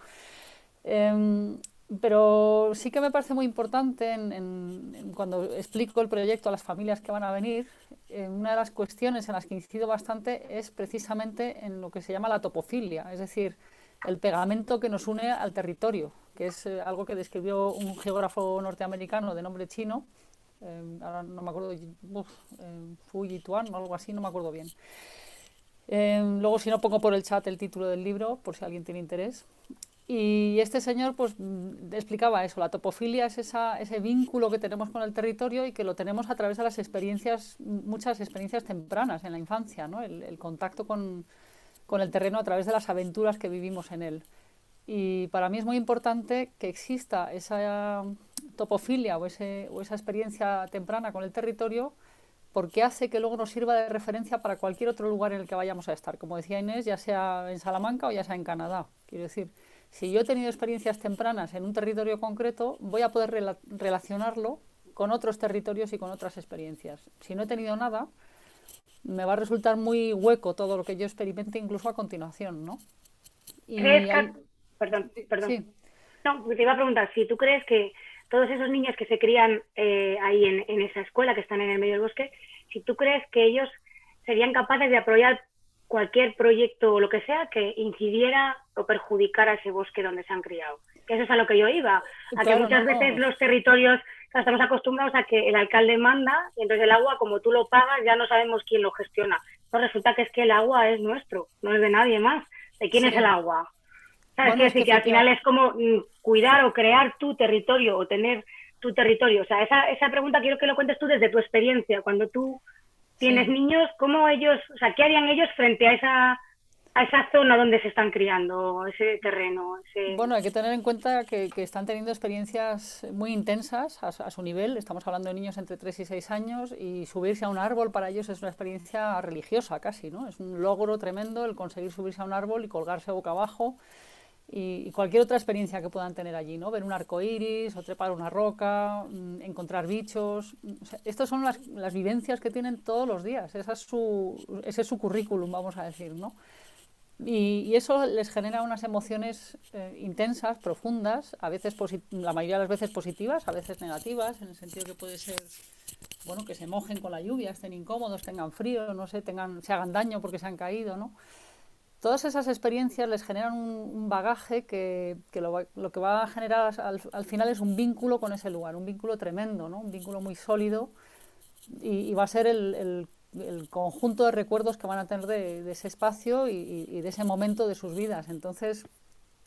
Pero sí que me parece muy importante cuando explico el proyecto a las familias que van a venir, una de las cuestiones en las que incido bastante es precisamente en lo que se llama la topofilia, es decir, el pegamento que nos une al territorio, que es algo que describió un geógrafo norteamericano de nombre chino, ahora no me acuerdo, Fuyi Tuan o algo así, no me acuerdo bien. Luego, si no, pongo por el chat el título del libro, por si alguien tiene interés. Y este señor pues explicaba eso, la topofilia es ese vínculo que tenemos con el territorio y que lo tenemos a través de las experiencias, muchas experiencias tempranas en la infancia, ¿no? El contacto con el terreno a través de las aventuras que vivimos en él. Y para mí es muy importante que exista esa topofilia o esa experiencia temprana con el territorio porque hace que luego nos sirva de referencia para cualquier otro lugar en el que vayamos a estar. Como decía Inés, ya sea en Salamanca o ya sea en Canadá. Quiero decir, si yo he tenido experiencias tempranas en un territorio concreto, voy a poder relacionarlo con otros territorios y con otras experiencias. Si no he tenido nada, me va a resultar muy hueco todo lo que yo experimente incluso a continuación, ¿no? Perdón. Sí. No, te iba a preguntar, si tú crees que todos esos niños que se crían ahí en esa escuela, que están en el medio del bosque, si tú crees que ellos serían capaces de apoyar cualquier proyecto o lo que sea que incidiera o perjudicara ese bosque donde se han criado. Que eso es a lo que yo iba, a que muchas veces los territorios, estamos acostumbrados a que el alcalde manda y entonces el agua, como tú lo pagas, ya no sabemos quién lo gestiona. Pues resulta que es que el agua es nuestro, no es de nadie más. ¿De quién es el agua? ¿Sabes? Bueno, que al final es como cuidar o crear tu territorio o tener tu territorio. O sea, esa pregunta quiero que lo cuentes tú desde tu experiencia. Cuando tú tienes niños, ¿cómo ellos, o sea, qué harían ellos frente a esa zona donde se están criando, ese terreno? Bueno, hay que tener en cuenta que están teniendo experiencias muy intensas a su nivel. Estamos hablando de niños entre 3 y 6 años y subirse a un árbol para ellos es una experiencia religiosa casi, ¿no? Es un logro tremendo el conseguir subirse a un árbol y colgarse boca abajo. Y cualquier otra experiencia que puedan tener allí, ¿no? Ver un arco iris o trepar una roca, encontrar bichos. O sea, estas son las vivencias que tienen todos los días. Ese es su currículum, vamos a decir, ¿no? Y eso les genera unas emociones intensas, profundas, a veces la mayoría de las veces positivas, a veces negativas, en el sentido que puede ser, bueno, que se mojen con la lluvia, estén incómodos, tengan frío, no sé, se hagan daño porque se han caído, ¿no? Todas esas experiencias les generan un bagaje que lo que va a generar al final es un vínculo con ese lugar, un vínculo tremendo, ¿no? Un vínculo muy sólido y va a ser el conjunto de recuerdos que van a tener de ese espacio y de ese momento de sus vidas. Entonces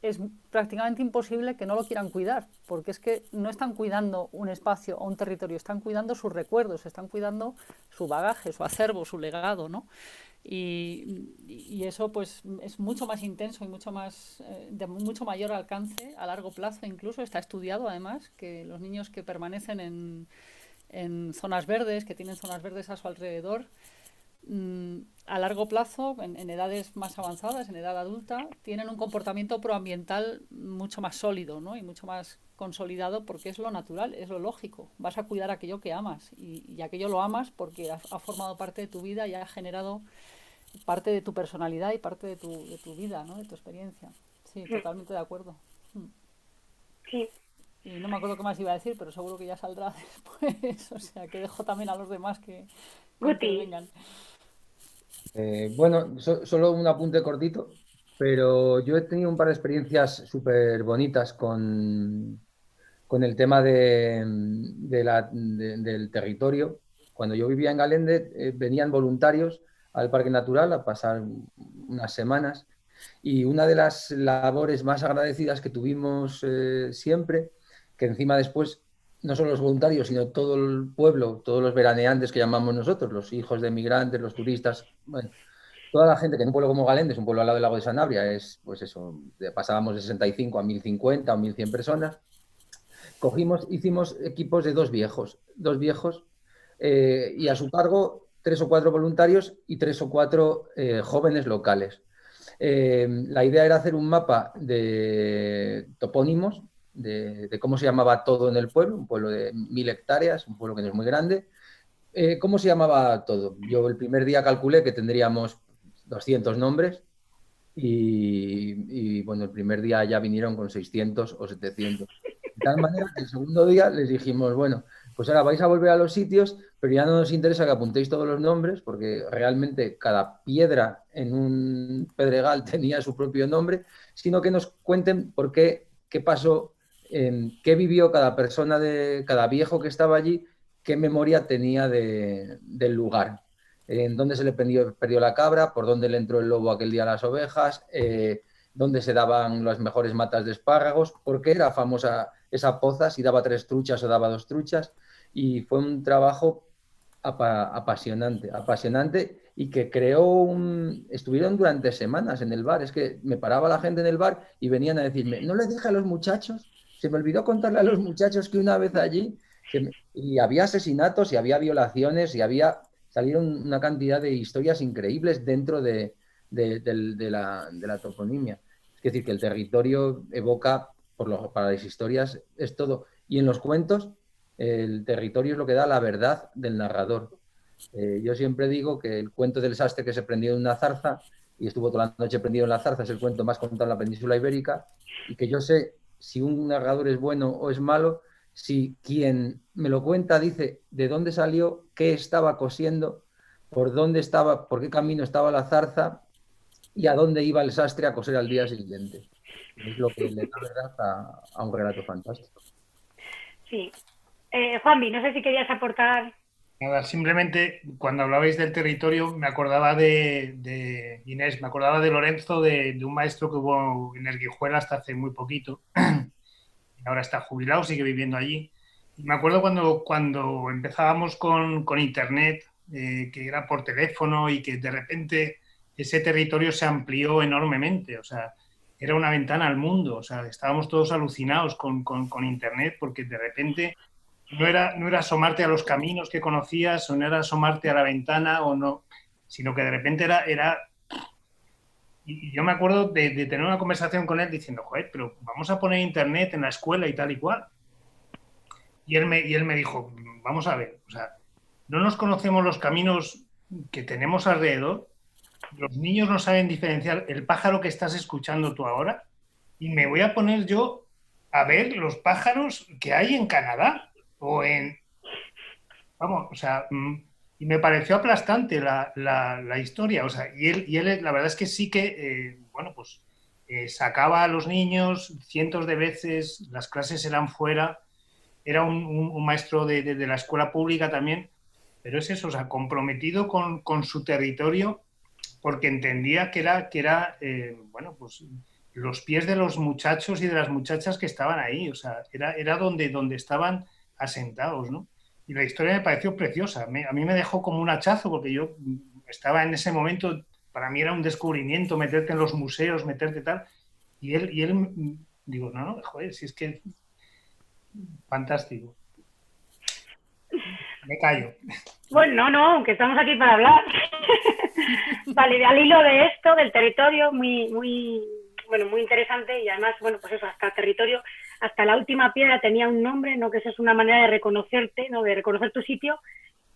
es prácticamente imposible que no lo quieran cuidar, porque es que no están cuidando un espacio o un territorio, están cuidando sus recuerdos, están cuidando su bagaje, su acervo, su legado, ¿no? Y eso pues es mucho más intenso y mucho más de mucho mayor alcance a largo plazo. Incluso está estudiado además que los niños que permanecen en zonas verdes, que tienen zonas verdes a su alrededor, a largo plazo, en edades más avanzadas, en edad adulta, tienen un comportamiento proambiental mucho más sólido, ¿no? Y mucho más consolidado, porque es lo natural, es lo lógico. Vas a cuidar aquello que amas y aquello lo amas porque ha formado parte de tu vida y ha generado parte de tu personalidad y parte de tu vida, ¿no? De tu experiencia. Sí, totalmente de acuerdo. Sí. Y no me acuerdo qué más iba a decir, pero seguro que ya saldrá después. O sea, que dejo también a los demás que intervengan. Bueno, solo un apunte cortito, pero yo he tenido un par de experiencias súper bonitas con el tema del territorio. Cuando yo vivía en Galende, venían voluntarios al Parque Natural a pasar unas semanas, y una de las labores más agradecidas que tuvimos siempre, que encima después no solo los voluntarios, sino todo el pueblo, todos los veraneantes que llamamos nosotros, los hijos de migrantes, los turistas, bueno, toda la gente que en un pueblo como Galende, es un pueblo al lado del lago de Sanabria, es pues eso, pasábamos de 65 a 1050 o 1100 personas. Hicimos equipos de dos viejos y a su cargo 3 o 4 voluntarios y 3 o 4 jóvenes locales. La idea era hacer un mapa de topónimos, de cómo se llamaba todo en el pueblo, un pueblo de 1000 hectáreas, un pueblo que no es muy grande. ¿Cómo se llamaba todo? Yo el primer día calculé que tendríamos 200 nombres y bueno, el primer día ya vinieron con 600 o 700. De tal manera que el segundo día les dijimos, bueno, pues ahora vais a volver a los sitios, pero ya no nos interesa que apuntéis todos los nombres, porque realmente cada piedra en un pedregal tenía su propio nombre, sino que nos cuenten por qué pasó, qué vivió cada persona, cada viejo que estaba allí, qué memoria tenía del lugar. En dónde se le perdió la cabra, por dónde le entró el lobo aquel día a las ovejas, dónde se daban las mejores matas de espárragos, por qué era famosa esa poza, si daba 3 truchas o daba 2 truchas, y fue un trabajo apasionante y que estuvieron durante semanas en el bar. Es que me paraba la gente en el bar y venían a decirme, no le dije a los muchachos, se me olvidó contarle a los muchachos que una vez allí, y había asesinatos y había violaciones y salieron una cantidad de historias increíbles dentro de la toponimia. Es decir, que el territorio evoca, para las historias, es todo. Y en los cuentos, el territorio es lo que da la verdad del narrador. Yo siempre digo que el cuento del sastre que se prendió en una zarza y estuvo toda la noche prendido en la zarza es el cuento más contado en la península ibérica, y que yo sé si un narrador es bueno o es malo si quien me lo cuenta dice de dónde salió, qué estaba cosiendo, por dónde estaba, por qué camino estaba la zarza y a dónde iba el sastre a coser al día siguiente. Es lo que le da verdad a un relato fantástico. Sí. Juanvi, no sé si querías aportar. Nada, simplemente cuando hablabais del territorio me acordaba de Inés, me acordaba de Lorenzo, de un maestro que hubo en el Guijuela hasta hace muy poquito. Ahora está jubilado, sigue viviendo allí. Y me acuerdo cuando empezábamos con internet, que era por teléfono y que de repente ese territorio se amplió enormemente. O sea, era una ventana al mundo. O sea, estábamos todos alucinados con internet, porque de repente no era asomarte a los caminos que conocías, o no era asomarte a la ventana, o no, sino que de repente era... Y yo me acuerdo de tener una conversación con él diciendo, joder, pero vamos a poner internet en la escuela y tal y cual. Y él me dijo, vamos a ver, o sea, no nos conocemos los caminos que tenemos alrededor, los niños no saben diferenciar el pájaro que estás escuchando tú ahora, y me voy a poner yo a ver los pájaros que hay en Canadá o en... Vamos, o sea... Y me pareció aplastante la historia. O sea, y él la verdad es que sí que, bueno, pues sacaba a los niños cientos de veces, las clases eran fuera, era un maestro de la escuela pública también, pero es eso, o sea, comprometido con su territorio, porque entendía que era bueno, pues los pies de los muchachos y de las muchachas que estaban ahí, o sea, era donde estaban asentados, ¿no? Y la historia me pareció preciosa. A mí me dejó como un hachazo, porque yo estaba en ese momento, para mí era un descubrimiento meterte en los museos, meterte tal. Y él digo, no, joder, si es que fantástico. Me callo. Bueno, no, aunque estamos aquí para hablar. Vale, al hilo de esto, del territorio, muy interesante, y además, bueno, pues eso, hasta territorio, hasta la última piedra tenía un nombre, ¿no? Que eso es una manera de reconocerte, ¿no? De reconocer tu sitio,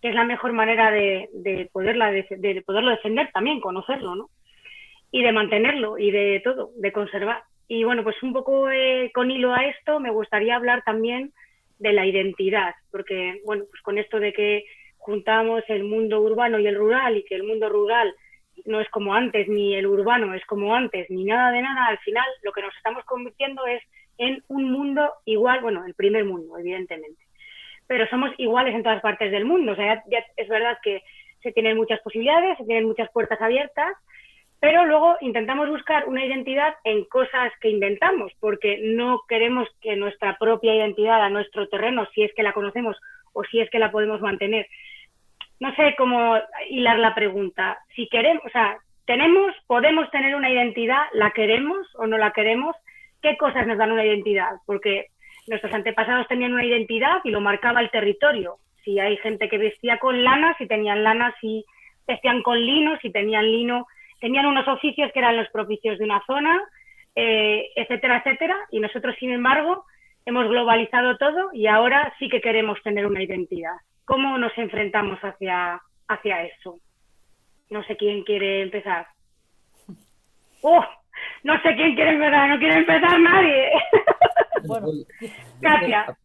que es la mejor manera de poderlo defender también, conocerlo, ¿no? Y de mantenerlo, y de todo, de conservar. Y bueno, pues un poco con hilo a esto, me gustaría hablar también de la identidad, porque, bueno, pues con esto de que juntamos el mundo urbano y el rural, y que el mundo rural no es como antes, ni el urbano es como antes, ni nada de nada, al final lo que nos estamos convirtiendo es en un mundo igual, bueno, el primer mundo, evidentemente, pero somos iguales en todas partes del mundo. O sea, ya es verdad que se tienen muchas posibilidades, se tienen muchas puertas abiertas, pero luego intentamos buscar una identidad en cosas que inventamos, porque no queremos que nuestra propia identidad a nuestro terreno, si es que la conocemos o si es que la podemos mantener. No sé cómo hilar la pregunta. Si queremos, o sea, podemos tener una identidad, ¿la queremos o no la queremos? ¿Qué cosas nos dan una identidad? Porque nuestros antepasados tenían una identidad y lo marcaba el territorio. Si hay gente que vestía con lana, si tenían lana, si vestían con lino, si tenían lino, tenían unos oficios que eran los propicios de una zona, etcétera, etcétera. Y nosotros, sin embargo, hemos globalizado todo y ahora sí que queremos tener una identidad. ¿Cómo nos enfrentamos hacia eso? No sé quién quiere empezar. No sé quién quiere empezar, no quiere empezar nadie. Bueno, Katia.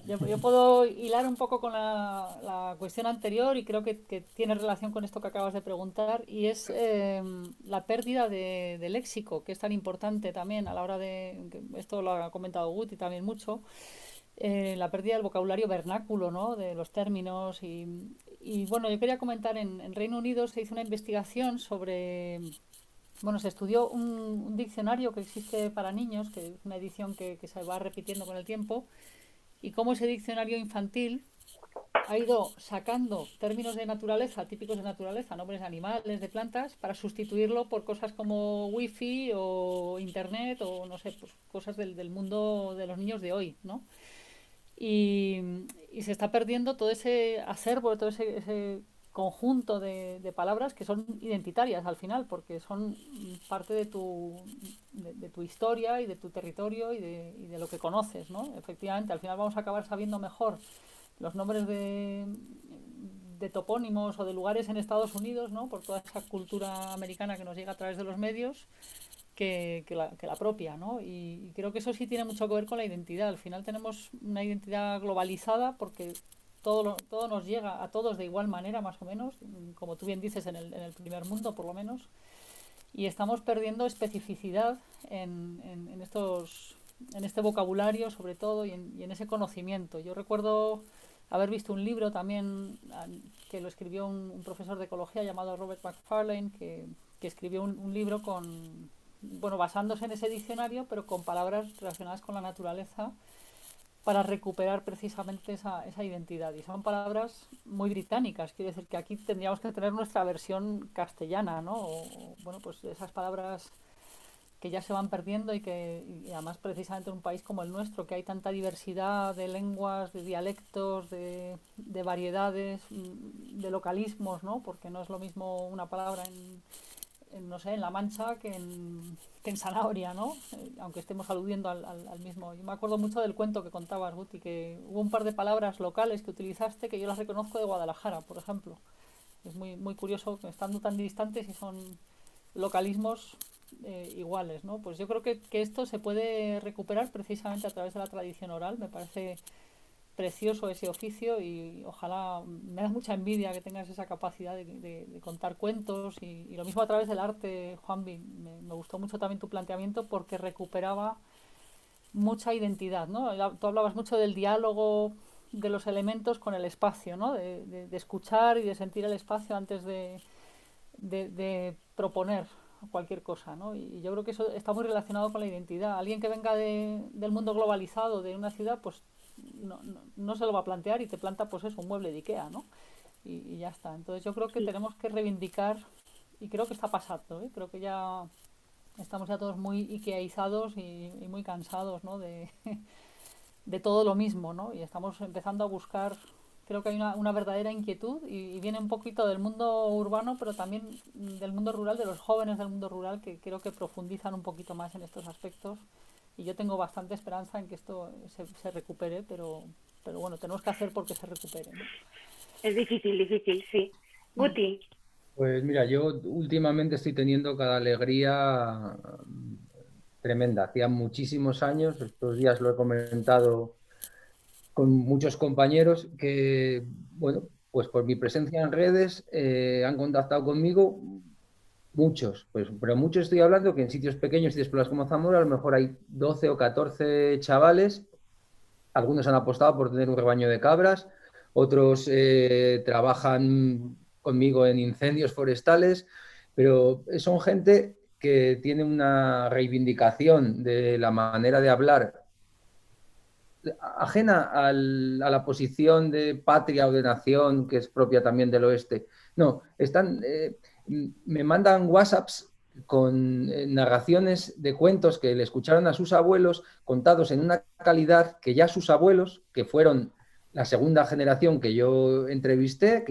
Yo puedo hilar un poco con la cuestión anterior, y creo que tiene relación con esto que acabas de preguntar, y es la pérdida de léxico, que es tan importante también a la hora de, esto lo ha comentado Guti también mucho, la pérdida del vocabulario vernáculo, ¿no? De los términos. Y bueno, yo quería comentar, en Reino Unido se hizo una investigación sobre... Bueno, se estudió un diccionario que existe para niños, que es una edición que se va repitiendo con el tiempo, y cómo ese diccionario infantil ha ido sacando términos de naturaleza, típicos de naturaleza, nombres de animales, de plantas, para sustituirlo por cosas como wifi o internet o, no sé, pues cosas del mundo de los niños de hoy, ¿no? Y se está perdiendo todo ese acervo, todo ese conjunto de palabras que son identitarias al final, porque son parte de tu historia y de tu territorio y de lo que conoces, ¿no? Efectivamente, al final vamos a acabar sabiendo mejor los nombres de topónimos o de lugares en Estados Unidos, ¿no? Por toda esa cultura americana que nos llega a través de los medios, que la propia, ¿no? Y creo que eso sí tiene mucho que ver con la identidad. Al final tenemos una identidad globalizada porque todo nos llega a todos de igual manera, más o menos, como tú bien dices, en el primer mundo, por lo menos, y estamos perdiendo especificidad en este vocabulario, sobre todo, y en ese conocimiento. Yo recuerdo haber visto un libro también que lo escribió un profesor de ecología llamado Robert Macfarlane, que escribió un libro basándose en ese diccionario, pero con palabras relacionadas con la naturaleza, para recuperar precisamente esa identidad. Y son palabras muy británicas, quiere decir que aquí tendríamos que tener nuestra versión castellana, ¿no? Bueno, pues esas palabras que ya se van perdiendo y además precisamente en un país como el nuestro, que hay tanta diversidad de lenguas, de dialectos, de variedades, de localismos, ¿no? Porque no es lo mismo una palabra no sé, en La Mancha que en zanahoria, ¿no? Aunque estemos aludiendo al mismo. Yo me acuerdo mucho del cuento que contabas, Guti, que hubo un par de palabras locales que utilizaste que yo las reconozco de Guadalajara, por ejemplo. Es muy, muy curioso que estando tan distantes y son localismos iguales, ¿no? Pues yo creo que esto se puede recuperar precisamente a través de la tradición oral. Me parece precioso ese oficio y ojalá, me da mucha envidia que tengas esa capacidad de contar cuentos y lo mismo a través del arte, Juanvi. Me gustó mucho también tu planteamiento porque recuperaba mucha identidad, ¿no? Tú hablabas mucho del diálogo de los elementos con el espacio, ¿no? De escuchar y de sentir el espacio antes de proponer cualquier cosa, ¿no? Y yo creo que eso está muy relacionado con la identidad. Alguien que venga del mundo globalizado, de una ciudad, pues no se lo va a plantear y te planta, pues eso, un mueble de Ikea, ¿no? Y ya está. Entonces yo creo que tenemos que reivindicar, y creo que está pasando, ¿eh? Creo que ya estamos ya todos muy ikeaizados y muy cansados, ¿no? de todo lo mismo, ¿no? Y estamos empezando a buscar creo que hay una verdadera inquietud y viene un poquito del mundo urbano, pero también del mundo rural, de los jóvenes del mundo rural, que creo que profundizan un poquito más en estos aspectos. Y yo tengo bastante esperanza en que esto se recupere, pero bueno, tenemos que hacer porque se recupere, ¿no? Es difícil, sí. Guti. Pues mira, yo últimamente estoy teniendo cada alegría tremenda. Hacía muchísimos años, estos días lo he comentado con muchos compañeros que, bueno, pues por mi presencia en redes han contactado conmigo muchos, pues, pero muchos estoy hablando que en sitios pequeños, sitios por las como Zamora, a lo mejor hay 12 o 14 chavales, algunos han apostado por tener un rebaño de cabras, otros trabajan conmigo en incendios forestales, pero son gente que tiene una reivindicación de la manera de hablar ajena a la posición de patria o de nación que es propia también del oeste. No, me mandan WhatsApps con narraciones de cuentos que le escucharon a sus abuelos contados en una calidad que ya sus abuelos, que fueron la segunda generación que yo entrevisté,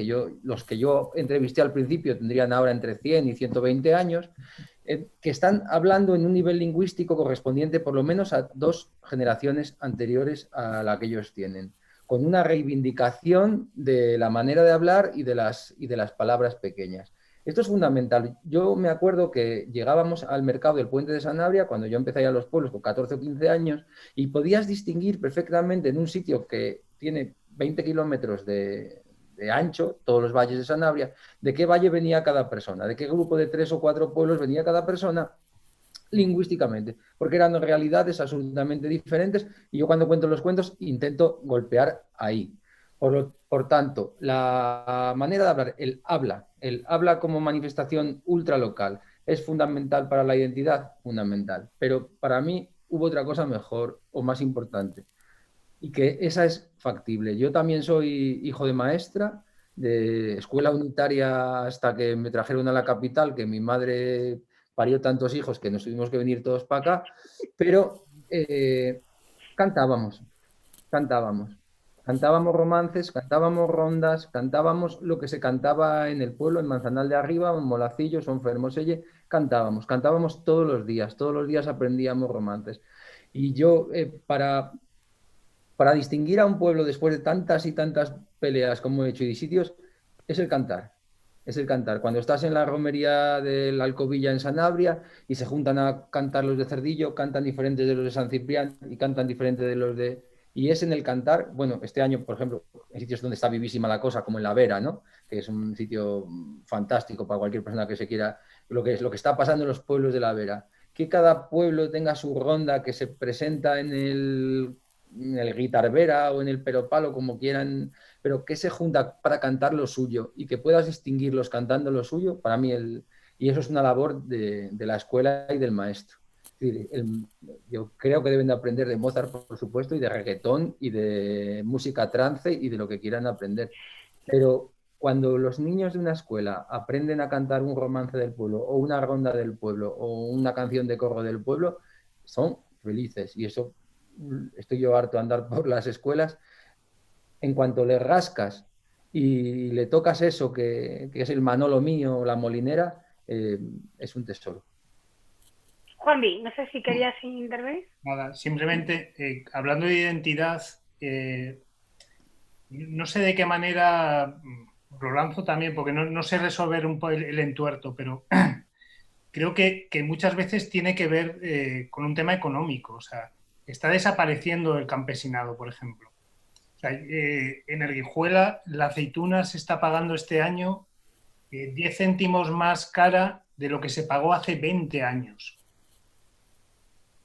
los que yo entrevisté al principio tendrían ahora entre 100 y 120 años, que están hablando en un nivel lingüístico correspondiente por lo menos a 2 generaciones anteriores a la que ellos tienen, con una reivindicación de la manera de hablar y de las palabras pequeñas. Esto es fundamental. Yo me acuerdo que llegábamos al mercado del Puente de Sanabria cuando yo empecé a ir a los pueblos con 14 o 15 años y podías distinguir perfectamente en un sitio que tiene 20 kilómetros de ancho, todos los valles de Sanabria, de qué valle venía cada persona, de qué grupo de 3 o 4 pueblos venía cada persona lingüísticamente, porque eran realidades absolutamente diferentes y yo cuando cuento los cuentos intento golpear ahí. Por tanto, la manera de hablar, el habla como manifestación ultralocal, ¿es fundamental para la identidad? Fundamental. Pero para mí hubo otra cosa mejor o más importante, y que esa es factible. Yo también soy hijo de maestra, de escuela unitaria hasta que me trajeron a la capital, que mi madre parió tantos hijos que nos tuvimos que venir todos para acá, pero cantábamos romances, cantábamos rondas, cantábamos lo que se cantaba en el pueblo, en Manzanal de Arriba, en Molacillos o en Fermoselle, cantábamos todos los días aprendíamos romances. Y yo, para distinguir a un pueblo después de tantas y tantas peleas como he hecho y sitios, es el cantar. Es el cantar. Cuando estás en la romería de la Alcobilla en Sanabria y se juntan a cantar los de Cerdillo, cantan diferentes de los de San Ciprián y cantan diferentes de los de... Y es en el cantar, bueno, este año, por ejemplo, en sitios donde está vivísima la cosa, como en La Vera, ¿no? Que es un sitio fantástico para cualquier persona que se quiera... Lo que está pasando en los pueblos de La Vera. Que cada pueblo tenga su ronda que se presenta en el guitarbera o en el peropalo, como quieran, pero que se junta para cantar lo suyo y que puedas distinguirlos cantando lo suyo, para mí y eso es una labor de la escuela y del maestro. Es decir, yo creo que deben de aprender de Mozart, por supuesto, y de reggaetón y de música trance y de lo que quieran aprender, pero cuando los niños de una escuela aprenden a cantar un romance del pueblo o una ronda del pueblo o una canción de corro del pueblo, son felices, y eso estoy yo harto de andar por las escuelas. En cuanto le rascas y le tocas eso que es el Manolo mío, la molinera, es un tesoro. Juanvi, no sé si querías intervenir. Nada, simplemente hablando de identidad, no sé de qué manera, lo lanzo también porque no sé resolver un poco el entuerto, pero creo que muchas veces tiene que ver con un tema económico. O sea, está desapareciendo el campesinado, por ejemplo. O sea, en el Guijuela la aceituna se está pagando este año 10 céntimos más cara de lo que se pagó hace 20 años.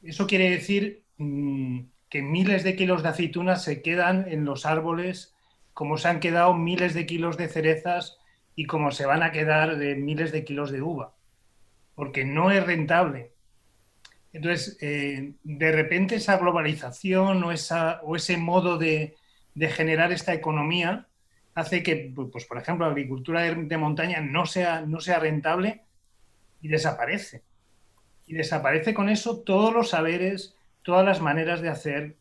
Eso quiere decir que miles de kilos de aceitunas se quedan en los árboles, como se han quedado miles de kilos de cerezas y como se van a quedar miles de kilos de uva, porque no es rentable. Entonces, de repente esa globalización o ese modo de generar esta economía hace que, pues, por ejemplo, la agricultura de montaña no sea rentable y desaparece. Y desaparece con eso todos los saberes, todas las maneras de hacer,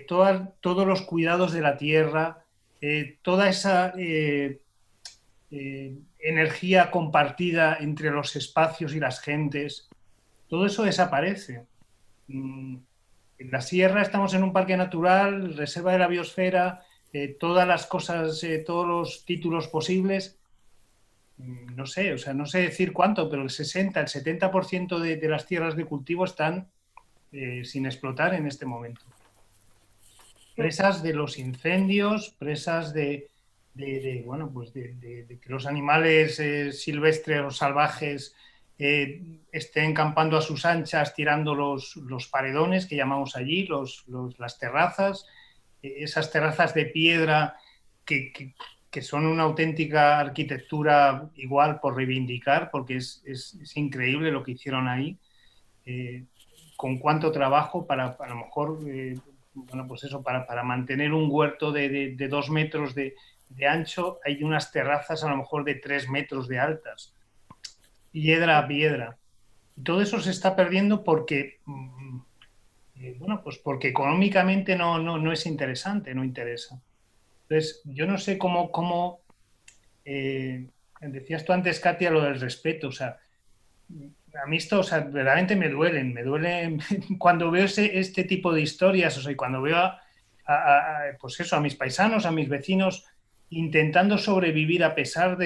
todos los cuidados de la tierra, toda esa energía compartida entre los espacios y las gentes, todo eso desaparece. En la sierra estamos en un parque natural, reserva de la biosfera, todas las cosas, todos los títulos posibles. No sé, o sea, no sé decir cuánto, pero el 60, el 70% de las tierras de cultivo están sin explotar en este momento. Presas de los incendios, presas bueno, pues de que los animales silvestres o salvajes estén campando a sus anchas, tirando los paredones que llamamos allí, las terrazas, esas terrazas de piedra que son una auténtica arquitectura igual por reivindicar, porque es increíble lo que hicieron ahí, con cuánto trabajo para a lo mejor, bueno, pues eso, para mantener un huerto de 2 metros de ancho, hay unas terrazas a lo mejor de 3 metros de altas, piedra a piedra. Y todo eso se está perdiendo porque, bueno, pues porque económicamente no es interesante, no interesa. Entonces, yo no sé cómo decías tú antes, Katia, lo del respeto. O sea, a mí esto, o sea, verdaderamente me duelen cuando veo este tipo de historias, o sea, y cuando veo pues eso, a mis paisanos, a mis vecinos, intentando sobrevivir a pesar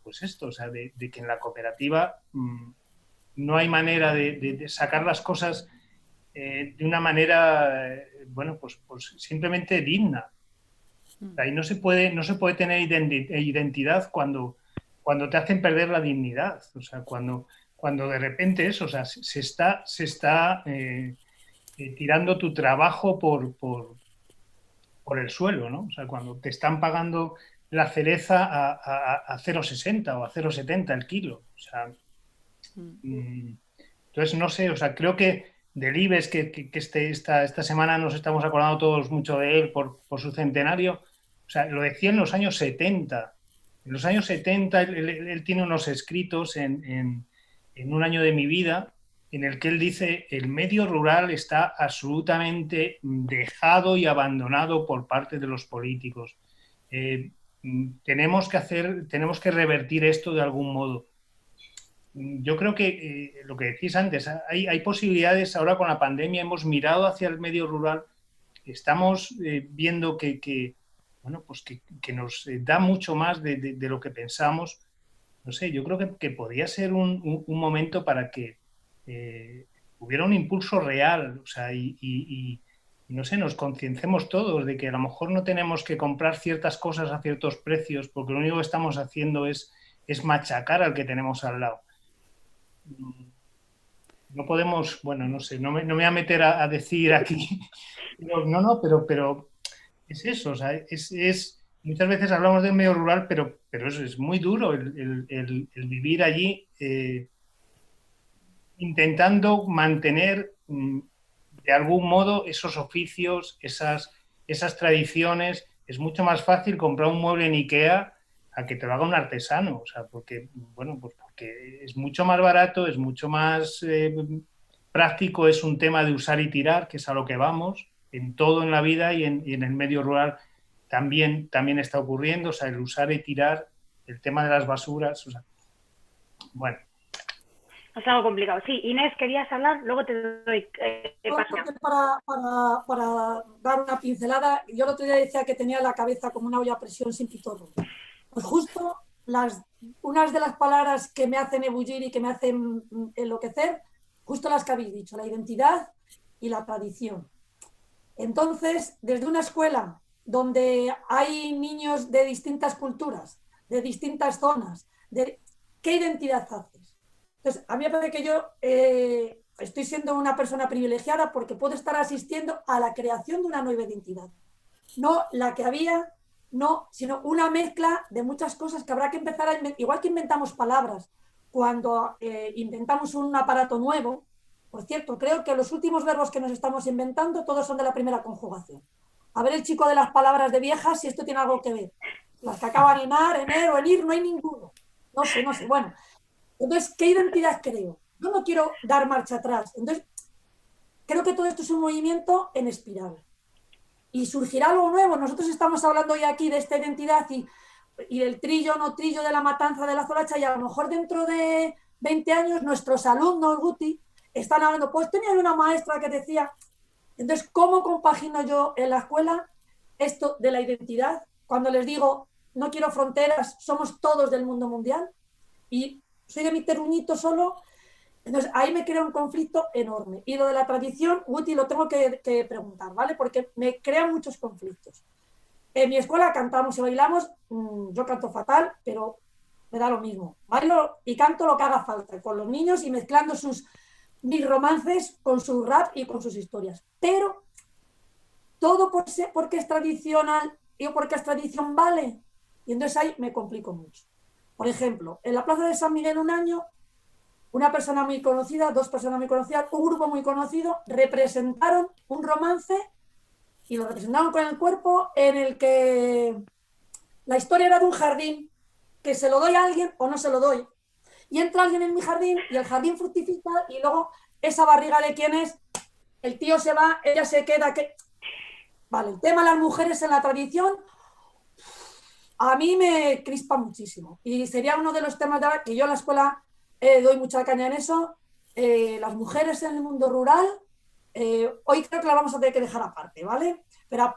pues esto, o sea, de que en la cooperativa no hay manera de sacar las cosas de una manera, bueno, pues simplemente digna. Y no se puede tener identidad cuando te hacen perder la dignidad. O sea, cuando de repente eso, o sea, se está tirando tu trabajo por el suelo, ¿no? O sea, cuando te están pagando la cereza a 0,60 o a 0,70 el kilo. O sea, entonces, no sé, o sea, creo que Delibes, que esta semana nos estamos acordando todos mucho de él por su centenario, o sea, lo decía en los años 70. En los años 70 él tiene unos escritos en Un año de mi vida, en el que él dice: el medio rural está absolutamente dejado y abandonado por parte de los políticos. Tenemos que revertir esto de algún modo. Yo creo que lo que decís antes, hay posibilidades. Ahora con la pandemia hemos mirado hacia el medio rural, estamos viendo bueno, pues que nos da mucho más de lo que pensamos. No sé, yo creo que podría ser un momento para que hubiera un impulso real, o sea, y no sé, nos concienciemos todos de que a lo mejor no tenemos que comprar ciertas cosas a ciertos precios, porque lo único que estamos haciendo es machacar al que tenemos al lado. No podemos, bueno, no sé, no me voy a meter a decir aquí, pero es eso, o sea, muchas veces hablamos del medio rural, pero es muy duro el vivir allí intentando mantener de algún modo esos oficios, esas tradiciones. Es mucho más fácil comprar un mueble en IKEA a que te lo haga un artesano, o sea, porque, bueno, pues porque es mucho más barato, es mucho más práctico, es un tema de usar y tirar, que es a lo que vamos, en todo en la vida y en el medio rural también está ocurriendo, o sea, el usar y tirar, el tema de las basuras, o sea, bueno. Es algo complicado. Sí, Inés, ¿querías hablar? Luego te doy paso. Para dar una pincelada, yo el otro día decía que tenía la cabeza como una olla a presión sin pitorro. Pues justo unas de las palabras que me hacen ebullir y que me hacen enloquecer, justo las que habéis dicho, la identidad y la tradición. Entonces, desde una escuela donde hay niños de distintas culturas, de distintas zonas, ¿qué identidad haces? Entonces, a mí me parece que yo estoy siendo una persona privilegiada porque puedo estar asistiendo a la creación de una nueva identidad. No la que había, no, sino una mezcla de muchas cosas que habrá que empezar a inventar. Igual que inventamos palabras cuando inventamos un aparato nuevo. Por cierto, creo que los últimos verbos que nos estamos inventando todos son de la primera conjugación. A ver el chico de las palabras de viejas si esto tiene algo que ver. Las que acaban en ar, en er o en ir, no hay ninguno. No sé. Bueno, entonces, ¿qué identidad creo? Yo no quiero dar marcha atrás. Entonces, creo que todo esto es un movimiento en espiral. y surgirá algo nuevo. Nosotros estamos hablando hoy aquí de esta identidad y del trillo, no trillo, de la matanza de la Zolacha, y a lo mejor dentro de 20 años nuestros alumnos, Guti, están hablando, pues tenía una maestra que decía. Entonces, ¿cómo compagino yo en la escuela esto de la identidad? Cuando les digo, no quiero fronteras, somos todos del mundo mundial y soy de mi terruñito solo. Entonces, ahí me crea un conflicto enorme. Y lo de la tradición, Guti, lo tengo que preguntar, ¿vale? Porque me crean muchos conflictos. En mi escuela cantamos y bailamos, yo canto fatal, pero me da lo mismo. Bailo y canto lo que haga falta con los niños y mezclando mis romances con su rap y con sus historias. Pero todo porque es tradicional y porque es tradición vale. Y entonces ahí me complico mucho. Por ejemplo, en la Plaza de San Miguel un año, una persona muy conocida, 2 personas muy conocidas, un grupo muy conocido, representaron un romance y lo representaron con el cuerpo en el que la historia era de un jardín, que se lo doy a alguien o no se lo doy. Y entra alguien en mi jardín y el jardín fructifica y luego esa barriga de quién es, el tío se va, ella se queda. Vale, el tema de las mujeres en la tradición a mí me crispa muchísimo y sería uno de los temas de ahora que yo en la escuela doy mucha caña en eso. Las mujeres en el mundo rural, hoy creo que la vamos a tener que dejar aparte, ¿vale? Pero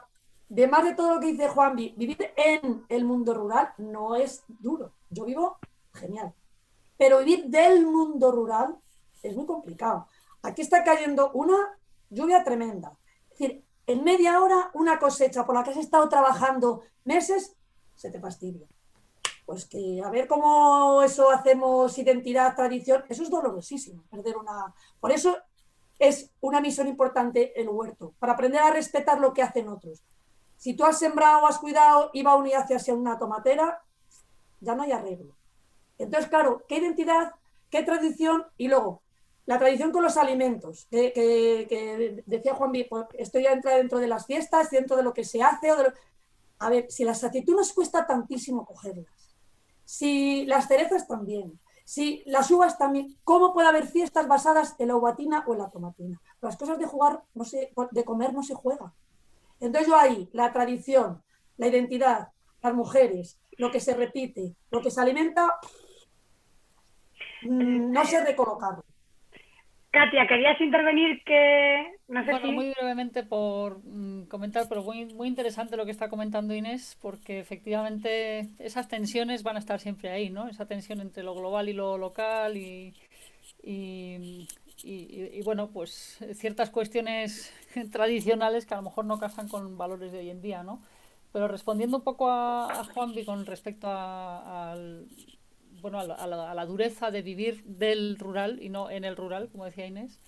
además de todo lo que dice Juanvi, vivir en el mundo rural no es duro. Yo vivo genial. Pero vivir del mundo rural es muy complicado. Aquí está cayendo una lluvia tremenda. Es decir, en media hora una cosecha por la que has estado trabajando meses, se te fastidia. Pues que a ver cómo eso hacemos identidad, tradición, eso es dolorosísimo, perder una... Por eso es una misión importante el huerto, para aprender a respetar lo que hacen otros. Si tú has sembrado, has cuidado y va uno y hace hacia una tomatera, ya no hay arreglo. Entonces, claro, ¿qué identidad, qué tradición? Y luego, la tradición con los alimentos, que decía Juan, pues esto ya entra dentro de las fiestas, dentro de lo que se hace. A ver, si las aceitunas cuesta tantísimo cogerlas, si las cerezas también, si las uvas también, ¿cómo puede haber fiestas basadas en la uvatina o en la tomatina? Las cosas de jugar, de comer no se juega. Entonces yo ahí, la tradición, la identidad, las mujeres, lo que se repite, lo que se alimenta, no sé recolocarlo. Katia, ¿querías intervenir? Que no sé Bueno, si... muy brevemente por comentar, pero muy interesante lo que está comentando Inés, porque efectivamente esas tensiones van a estar siempre ahí, ¿no? Esa tensión entre lo global y lo local y bueno, pues ciertas cuestiones tradicionales que a lo mejor no casan con valores de hoy en día, ¿no? Pero respondiendo un poco a Juanvi con respecto al bueno, a la dureza de vivir del rural y no en el rural, como decía Inés.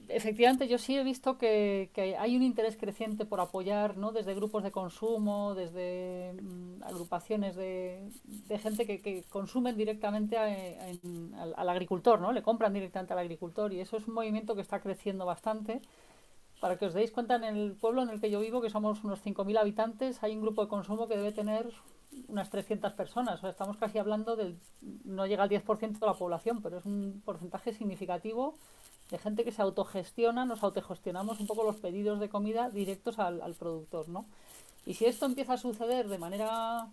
Efectivamente, yo sí he visto que hay un interés creciente por apoyar, ¿no? Desde grupos de consumo, desde agrupaciones de gente que consumen directamente al agricultor, ¿no? Le compran directamente al agricultor y eso es un movimiento que está creciendo bastante. Para que os deis cuenta, en el pueblo en el que yo vivo, que somos unos 5.000 habitantes, hay un grupo de consumo que debe tener unas 300 personas. O sea, estamos casi hablando del... No llega al 10% de la población, pero es un porcentaje significativo de gente que se autogestiona, nos autogestionamos un poco los pedidos de comida directos al productor, ¿no? Y si esto empieza a suceder de manera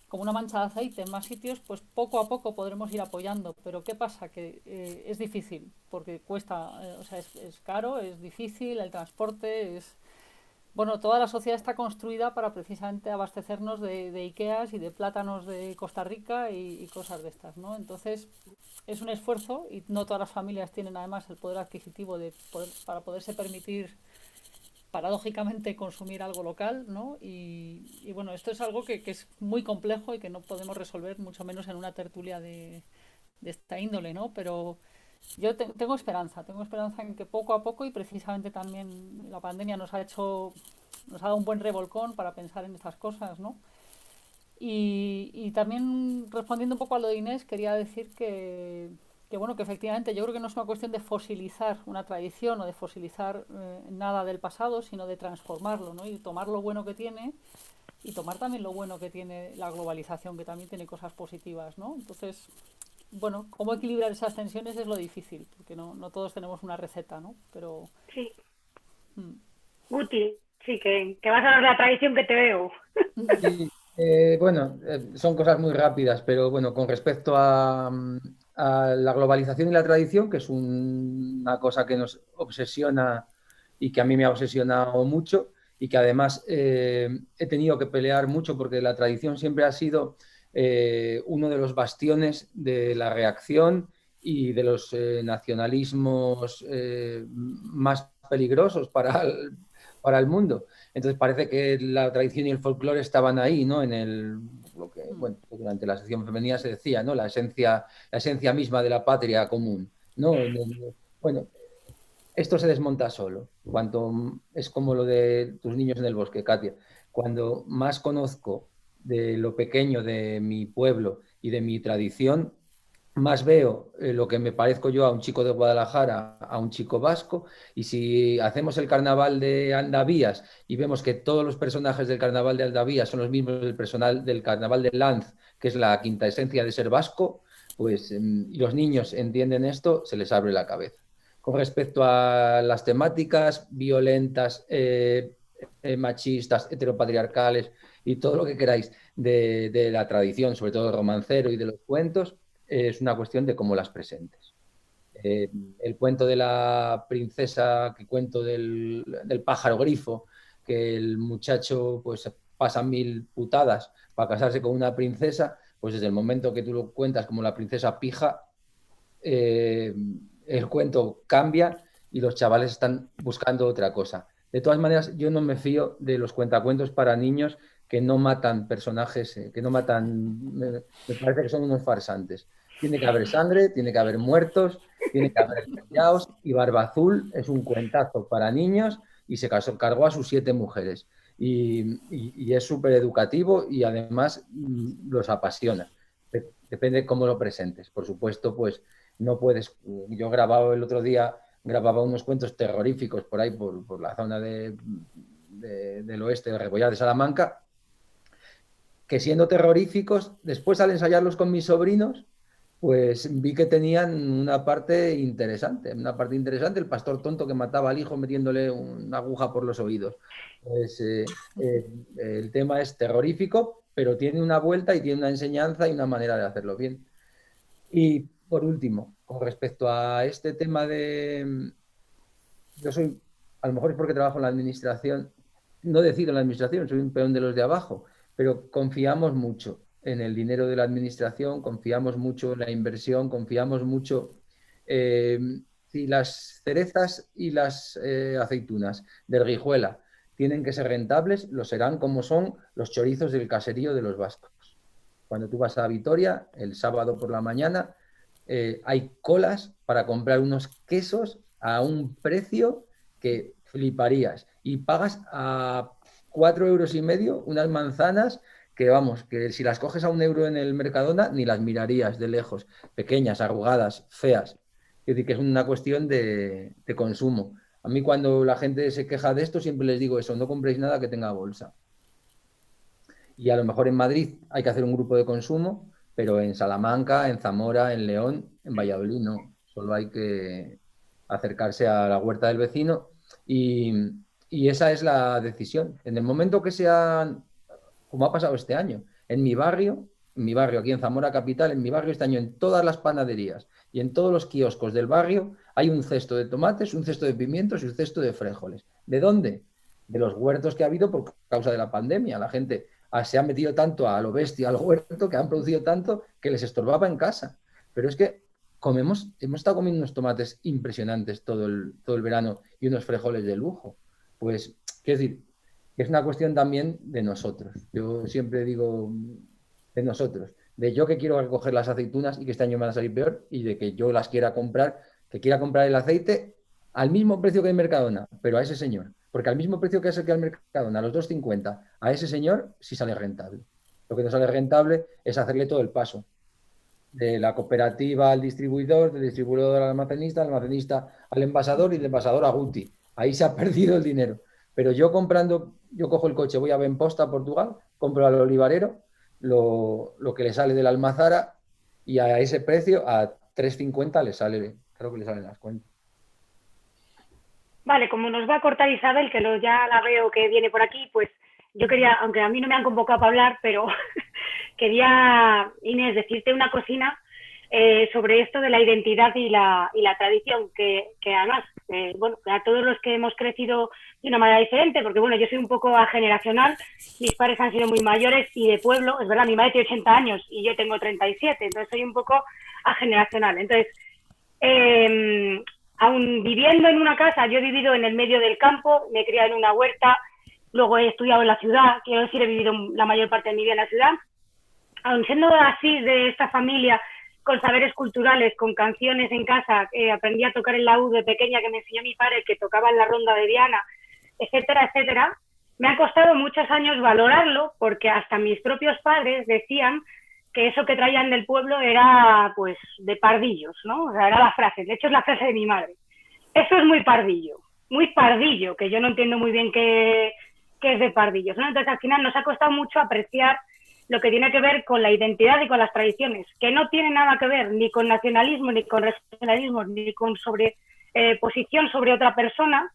como una mancha de aceite en más sitios, pues poco a poco podremos ir apoyando. Pero ¿qué pasa? Que es difícil, porque cuesta, o sea, es caro, es difícil, el transporte es... Bueno, toda la sociedad está construida para precisamente abastecernos de Ikeas y de plátanos de Costa Rica y cosas de estas, ¿no? Entonces, es un esfuerzo y no todas las familias tienen además el poder adquisitivo para poderse permitir paradójicamente consumir algo local, ¿no? Y bueno, esto es algo que es muy complejo y que no podemos resolver, mucho menos en una tertulia de esta índole, ¿no? Pero yo tengo esperanza en que poco a poco, y precisamente también la pandemia nos ha dado un buen revolcón para pensar en estas cosas, ¿no? Y también respondiendo un poco a lo de Inés, quería decir que bueno, que efectivamente yo creo que no es una cuestión de fosilizar una tradición o de fosilizar nada del pasado, sino de transformarlo, ¿no? Y tomar lo bueno que tiene y tomar también lo bueno que tiene la globalización, que también tiene cosas positivas, ¿no? Entonces, bueno, cómo equilibrar esas tensiones es lo difícil, porque no todos tenemos una receta, ¿no? Pero... Sí. Guti, sí, que vas a hablar de la tradición que te veo. Sí, bueno, son cosas muy rápidas, pero bueno, con respecto a la globalización y la tradición, que es una cosa que nos obsesiona y que a mí me ha obsesionado mucho y que además he tenido que pelear mucho porque la tradición siempre ha sido uno de los bastiones de la reacción y de los nacionalismos más peligrosos para el mundo. Entonces parece que la tradición y el folclore estaban ahí, ¿no? Lo que, bueno, durante la sección femenina se decía, ¿no? La esencia misma de la patria común, ¿no? Bueno, esto se desmonta solo. Es como lo de tus niños en el bosque, Katia. Cuando más conozco de lo pequeño de mi pueblo y de mi tradición, más veo lo que me parezco yo a un chico de Guadalajara, a un chico vasco, y si hacemos el carnaval de Andavías y vemos que todos los personajes del carnaval de Andavías son los mismos del personal del carnaval de Lanz, que es la quinta esencia de ser vasco, pues y los niños entienden esto, se les abre la cabeza. Con respecto a las temáticas violentas, machistas, heteropatriarcales y todo lo que queráis de la tradición, sobre todo el romancero y de los cuentos, es una cuestión de cómo las presentes. El cuento de la princesa, que cuento del pájaro grifo, que el muchacho pues pasa 1000 putadas para casarse con una princesa, pues desde el momento que tú lo cuentas como la princesa pija, el cuento cambia y los chavales están buscando otra cosa. De todas maneras, yo no me fío de los cuentacuentos para niños que no matan personajes, que no matan, me parece que son unos farsantes. Tiene que haber sangre, tiene que haber muertos, tiene que haber callaos, y Barba Azul es un cuentazo para niños y se cargó a sus 7 mujeres. Y es súper educativo y además los apasiona. Depende de cómo lo presentes. Por supuesto, pues no puedes. Yo grababa el otro día, grababa unos cuentos terroríficos por ahí, por la zona del oeste, de Rebollar de Salamanca, que siendo terroríficos, después al ensayarlos con mis sobrinos, pues vi que tenían una parte interesante, el pastor tonto que mataba al hijo metiéndole una aguja por los oídos. Pues el tema es terrorífico, pero tiene una vuelta y tiene una enseñanza y una manera de hacerlo bien. Y por último, con respecto a este tema yo soy, a lo mejor es porque trabajo en la administración, no decido en la administración, soy un peón de los de abajo, pero confiamos mucho en el dinero de la administración, confiamos mucho en la inversión, confiamos mucho. Si las cerezas y las aceitunas de Guijuela tienen que ser rentables, lo serán como son los chorizos del caserío de los vascos. Cuando tú vas a Vitoria, el sábado por la mañana, hay colas para comprar unos quesos a un precio que fliparías. Y pagas a 4,5 € unas manzanas que, vamos, que si las coges a 1 € en el Mercadona, ni las mirarías de lejos. Pequeñas, arrugadas, feas. Es decir, que es una cuestión de consumo. A mí cuando la gente se queja de esto, siempre les digo eso, no compréis nada que tenga bolsa. Y a lo mejor en Madrid hay que hacer un grupo de consumo, pero en Salamanca, en Zamora, en León, en Valladolid no. Solo hay que acercarse a la huerta del vecino y esa es la decisión. En el momento que sean, como ha pasado este año, en mi barrio aquí en Zamora Capital, en mi barrio este año, en todas las panaderías y en todos los kioscos del barrio hay un cesto de tomates, un cesto de pimientos y un cesto de frijoles. ¿De dónde? De los huertos que ha habido por causa de la pandemia. La gente se ha metido tanto a lo bestia al huerto, que han producido tanto que les estorbaba en casa. Pero es que hemos estado comiendo unos tomates impresionantes todo el verano y unos frijoles de lujo. Pues, quiero decir, es una cuestión también de nosotros. Yo siempre digo de nosotros, de yo que quiero recoger las aceitunas y que este año me van a salir peor, y de que yo las quiera comprar, que quiera comprar el aceite al mismo precio que en Mercadona, pero a ese señor. Porque al mismo precio que es el que al Mercadona, a los 2,50, a ese señor sí sale rentable. Lo que no sale rentable es hacerle todo el paso. De la cooperativa al distribuidor, del distribuidor al almacenista al envasador y del envasador a Guti. Ahí se ha perdido el dinero. Pero yo cojo el coche, voy a Benposta, Portugal, compro al olivarero lo que le sale de la almazara y a ese precio, a 3,50 le sale, creo que le salen las cuentas. Vale, como nos va a cortar Isabel, que ya la veo que viene por aquí, pues yo quería, aunque a mí no me han convocado para hablar, pero quería, Inés, decirte una cocina sobre esto de la identidad y la tradición, que además, bueno, a todos los que hemos crecido de una manera diferente, porque bueno, yo soy un poco ageneracional, mis padres han sido muy mayores y de pueblo, es verdad, mi madre tiene 80 años y yo tengo 37, entonces soy un poco ageneracional. Entonces, aún viviendo en una casa, yo he vivido en el medio del campo, me he criado en una huerta, luego he estudiado en la ciudad, quiero decir, he vivido la mayor parte de mi vida en la ciudad, aun siendo así de esta familia, con saberes culturales, con canciones en casa, aprendí a tocar el laúd de pequeña que me enseñó mi padre, que tocaba en la ronda de Diana, etcétera, etcétera, me ha costado muchos años valorarlo, porque hasta mis propios padres decían que eso que traían del pueblo era, pues, de pardillos, ¿no? O sea, era la frase, de hecho es la frase de mi madre. Eso es muy pardillo, que yo no entiendo muy bien qué es de pardillos, ¿no? Entonces, al final nos ha costado mucho apreciar lo que tiene que ver con la identidad y con las tradiciones, que no tiene nada que ver ni con nacionalismo, ni con regionalismo, ni con posición sobre otra persona,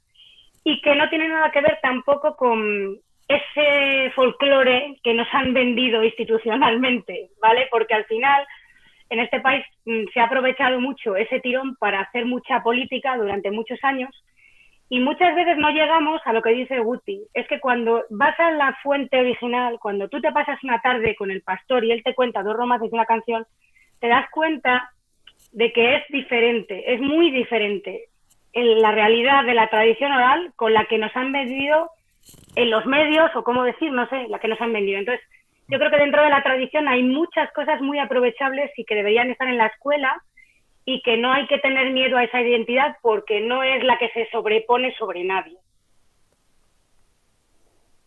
y que no tiene nada que ver tampoco con ese folclore que nos han vendido institucionalmente, ¿vale? Porque al final, en este país se ha aprovechado mucho ese tirón para hacer mucha política durante muchos años, y muchas veces no llegamos a lo que dice Guti. Es que cuando vas a la fuente original, cuando tú te pasas una tarde con el pastor y él te cuenta 2 romances y una canción, te das cuenta de que es diferente, es muy diferente en la realidad de la tradición oral con la que nos han vendido en los medios, o cómo decir, no sé, la que nos han vendido. Entonces, yo creo que dentro de la tradición hay muchas cosas muy aprovechables y que deberían estar en la escuela, y que no hay que tener miedo a esa identidad porque no es la que se sobrepone sobre nadie.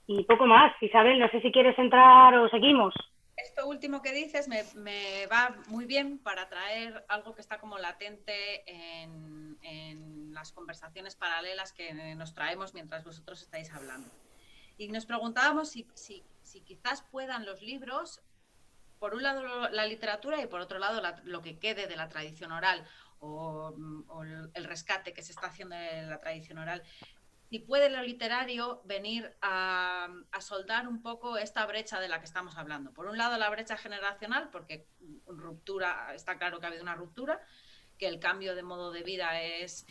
Y poco más. Isabel, no sé si quieres entrar o seguimos. Esto último que dices me va muy bien para traer algo que está como latente en las conversaciones paralelas que nos traemos mientras vosotros estáis hablando. Y nos preguntábamos si quizás puedan los libros, por un lado la literatura y por otro lado lo que quede de la tradición oral o el rescate que se está haciendo de la tradición oral, si puede lo literario venir a soldar un poco esta brecha de la que estamos hablando. Por un lado la brecha generacional, porque ruptura, está claro que ha habido una ruptura, que el cambio de modo de vida es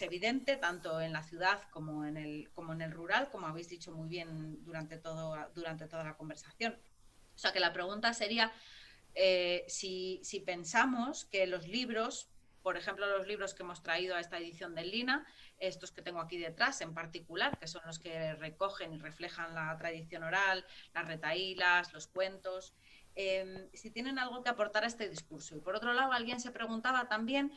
evidente tanto en la ciudad como en el rural, como habéis dicho muy bien durante toda la conversación. O sea que la pregunta sería si pensamos que los libros, por ejemplo los libros que hemos traído a esta edición del Lina, estos que tengo aquí detrás en particular, que son los que recogen y reflejan la tradición oral, las retahílas, los cuentos, si tienen algo que aportar a este discurso. Y por otro lado, alguien se preguntaba también,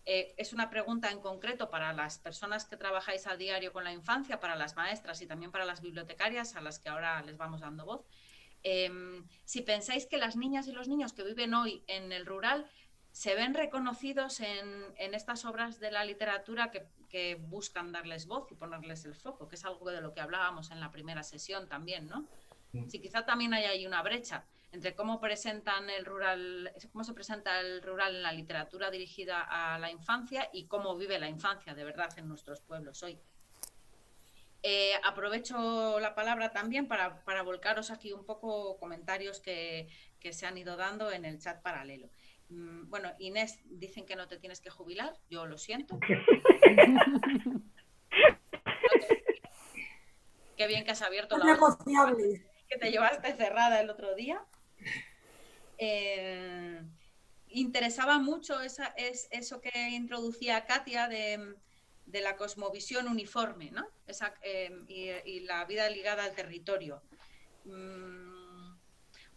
es una pregunta en concreto para las personas que trabajáis a diario con la infancia, para las maestras y también para las bibliotecarias, a las que ahora les vamos dando voz. Si pensáis que las niñas y los niños que viven hoy en el rural se ven reconocidos en estas obras de la literatura que buscan darles voz y ponerles el foco, que es algo de lo que hablábamos en la primera sesión también, ¿no? Si quizá también hay ahí una brecha entre cómo presentan cómo se presenta el rural en la literatura dirigida a la infancia y cómo vive la infancia de verdad en nuestros pueblos hoy. Aprovecho la palabra también para volcaros aquí un poco comentarios que se han ido dando en el chat paralelo. Bueno, Inés, dicen que no te tienes que jubilar, yo lo siento. Qué bien que has abierto la hoja, que te llevaste cerrada el otro día. Interesaba mucho eso que introducía Katia de la cosmovisión uniforme, ¿no? Y la vida ligada al territorio.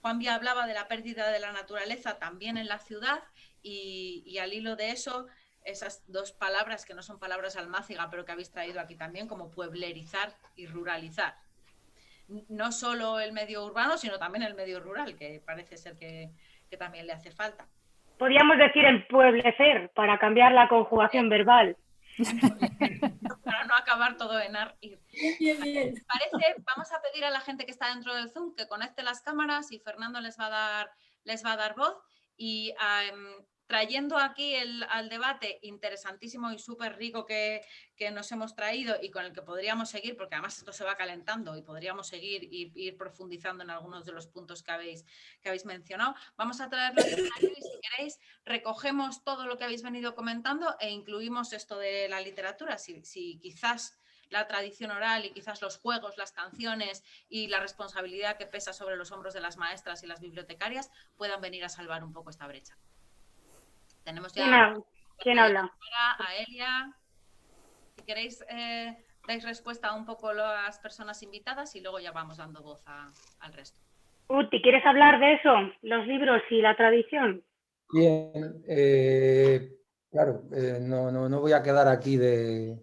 Juan Vía hablaba de la pérdida de la naturaleza también en la ciudad y al hilo de eso, esas 2 palabras que no son palabras almáciga, pero que habéis traído aquí también, como pueblerizar y ruralizar. No solo el medio urbano, sino también el medio rural, que parece ser que también le hace falta. Podríamos decir empueblecer, para cambiar la conjugación verbal. Para no acabar todo en ar-ir. Parece, vamos a pedir a la gente que está dentro del Zoom que conecte las cámaras y Fernando les va a dar voz. Y trayendo aquí al debate interesantísimo y súper rico que nos hemos traído y con el que podríamos seguir, porque además esto se va calentando y podríamos seguir y ir profundizando en algunos de los puntos que habéis mencionado. Vamos a traerlo al escenario y si queréis recogemos todo lo que habéis venido comentando e incluimos esto de la literatura. Si quizás la tradición oral y quizás los juegos, las canciones y la responsabilidad que pesa sobre los hombros de las maestras y las bibliotecarias puedan venir a salvar un poco esta brecha. Tenemos ya ¿Quién habla? A Elia. Si queréis, dais respuesta a un poco las personas invitadas y luego ya vamos dando voz al resto. Uti, ¿quieres hablar de eso? Los libros y la tradición. Bien, claro, no voy a quedar aquí de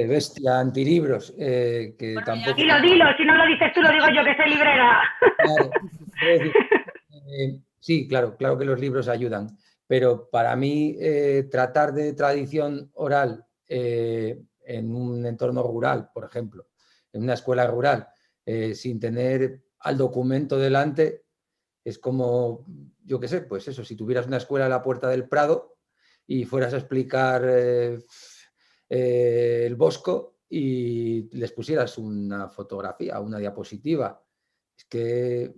bestia antilibros, que Bueno, tampoco... Dilo, si no lo dices tú, lo digo yo, que soy librera. Claro, sí, claro que los libros ayudan, pero para mí tratar de tradición oral en un entorno rural, por ejemplo, en una escuela rural, sin tener al documento delante, es como, yo qué sé, pues eso, si tuvieras una escuela a la Puerta del Prado y fueras a explicar el Bosco y les pusieras una fotografía, una diapositiva. Es que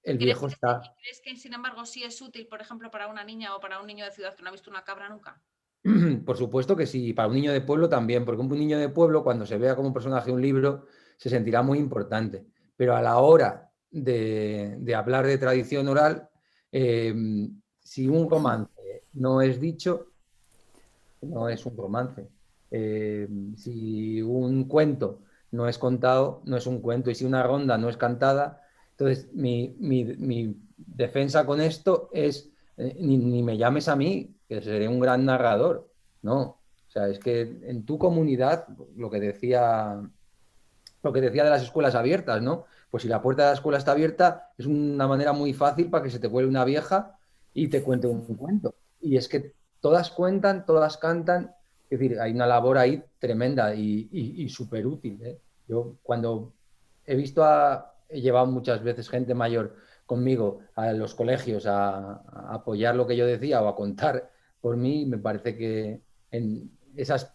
el viejo está... ¿Crees que, sin embargo, sí es útil, por ejemplo, para una niña o para un niño de ciudad que no ha visto una cabra nunca? Por supuesto que sí, para un niño de pueblo también, porque un niño de pueblo, cuando se vea como personaje un libro, se sentirá muy importante. Pero a la hora de hablar de tradición oral, si un romance no es dicho, no es un romance. Si un cuento no es contado, no es un cuento. Y si una ronda no es cantada, entonces mi defensa con esto es ni me llames a mí, que seré un gran narrador. No, o sea, es que en tu comunidad, lo que decía de las escuelas abiertas, ¿no? Pues si la puerta de la escuela está abierta, es una manera muy fácil para que se te cuele una vieja y te cuente un cuento. Y es que todas cuentan, todas cantan, es decir, hay una labor ahí tremenda y súper útil, ¿eh? Yo cuando he llevado muchas veces gente mayor conmigo a los colegios a apoyar lo que yo decía o a contar por mí, me parece que esas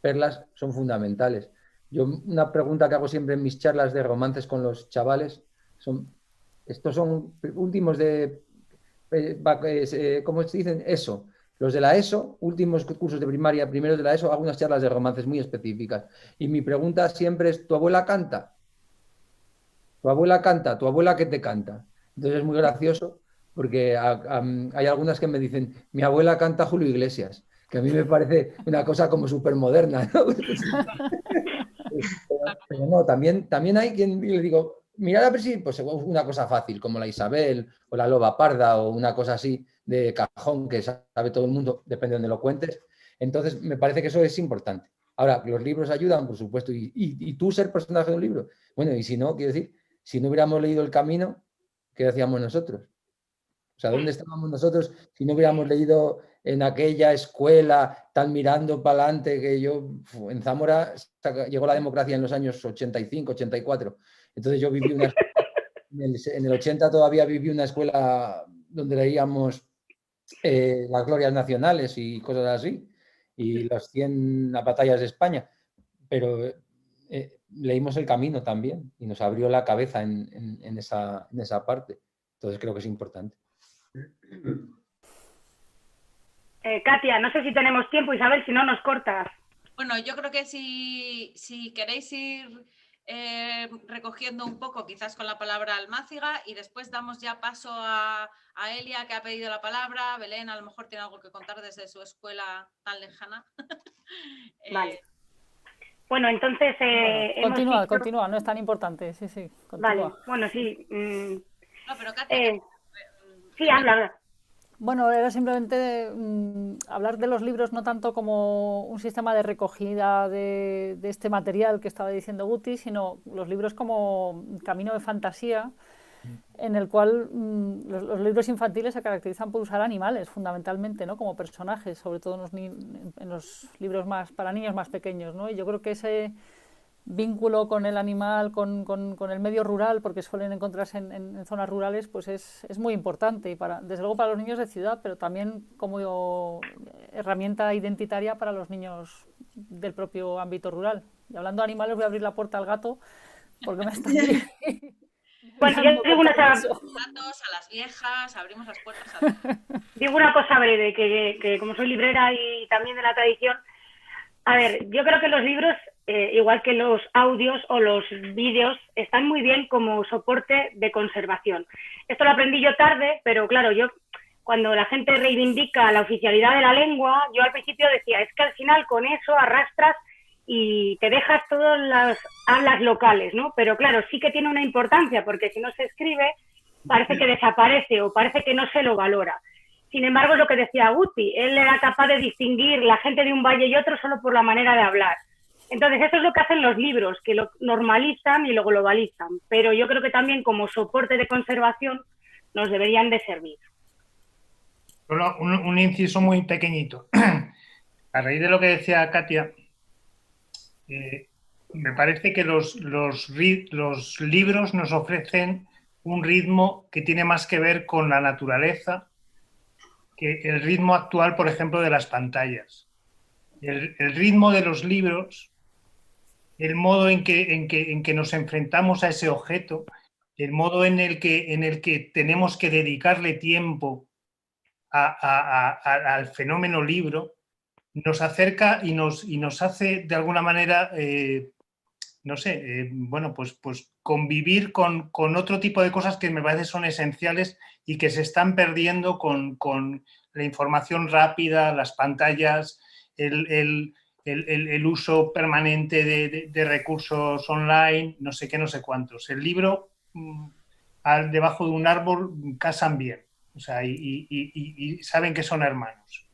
perlas son fundamentales. Yo una pregunta que hago siempre en mis charlas de romances con los chavales estos son últimos ¿cómo se dicen? ESO. Los de la ESO, últimos cursos de primaria, primeros de la ESO, hago unas charlas de romances muy específicas. Y mi pregunta siempre es, ¿tu abuela canta? ¿Tu abuela canta? ¿Tu abuela qué te canta? Entonces es muy gracioso porque hay algunas que me dicen, mi abuela canta Julio Iglesias, que a mí me parece una cosa como súper moderna, ¿no? Pero no, también hay quien le digo, mirad a ver si pues, una cosa fácil, como la Isabel o la Loba Parda o una cosa así de cajón que sabe todo el mundo, depende de donde lo cuentes. Entonces, me parece que eso es importante. Ahora, los libros ayudan, por supuesto, y tú ser personaje de un libro. Bueno, y si no, quiero decir, si no hubiéramos leído El Camino, ¿qué hacíamos nosotros? O sea, ¿dónde estábamos nosotros si no hubiéramos leído en aquella escuela tan mirando para adelante que yo, en Zamora llegó la democracia en los años 85, 84. Entonces yo viví en el 80 todavía viví una escuela donde leíamos las glorias nacionales y cosas así, y las 100 batallas de España. Pero leímos El Camino también y nos abrió la cabeza en esa parte. Entonces creo que es importante. Katia, no sé si tenemos tiempo, Isabel, si no nos cortas. Bueno, yo creo que si queréis ir recogiendo un poco, quizás con la palabra Almáciga, y después damos ya paso a Elia, que ha pedido la palabra. Belén a lo mejor tiene algo que contar desde su escuela tan lejana. Vale. Bueno, entonces... Continúa, no es tan importante. Sí, continúa. Vale, bueno, sí. No, pero Katia... sí, habla. Bueno, era simplemente hablar de los libros no tanto como un sistema de recogida de este material que estaba diciendo Guti, sino los libros como un camino de fantasía en el cual los libros infantiles se caracterizan por usar animales fundamentalmente, ¿no? Como personajes, sobre todo en los libros más para niños más pequeños, ¿no? Y yo creo que vínculo con el animal, con el medio rural, porque suelen encontrarse en zonas rurales, pues es muy importante, y desde luego para los niños de ciudad, pero también como herramienta identitaria para los niños del propio ámbito rural. Y hablando de animales, voy a abrir la puerta al gato, porque me está aquí. Bueno, yo digo una cosa, a las viejas, abrimos las puertas a... digo una cosa breve, que como soy librera y también de la tradición, a ver, yo creo que los libros, igual que los audios o los vídeos, están muy bien como soporte de conservación. Esto lo aprendí yo tarde, pero claro, yo cuando la gente reivindica la oficialidad de la lengua, yo al principio decía, es que al final con eso arrastras y te dejas todas las hablas locales, ¿no? Pero claro, sí que tiene una importancia, porque si no se escribe, parece que desaparece o parece que no se lo valora. Sin embargo, es lo que decía Guti, él era capaz de distinguir la gente de un valle y otro solo por la manera de hablar. Entonces, eso es lo que hacen los libros, que lo normalizan y lo globalizan. Pero yo creo que también como soporte de conservación nos deberían de servir. Solo un inciso muy pequeñito. A raíz de lo que decía Katia, me parece que los libros nos ofrecen un ritmo que tiene más que ver con la naturaleza que el ritmo actual, por ejemplo, de las pantallas. El ritmo de los libros, el modo en que nos enfrentamos a ese objeto, el modo en el que tenemos que dedicarle tiempo al fenómeno libro, nos acerca y nos hace de alguna manera, no sé, bueno, pues convivir con otro tipo de cosas que me parece son esenciales y que se están perdiendo con la información rápida, las pantallas, el uso permanente de recursos online, no sé qué, no sé cuántos. El libro, debajo de un árbol, casan bien, o sea, y saben que son hermanos.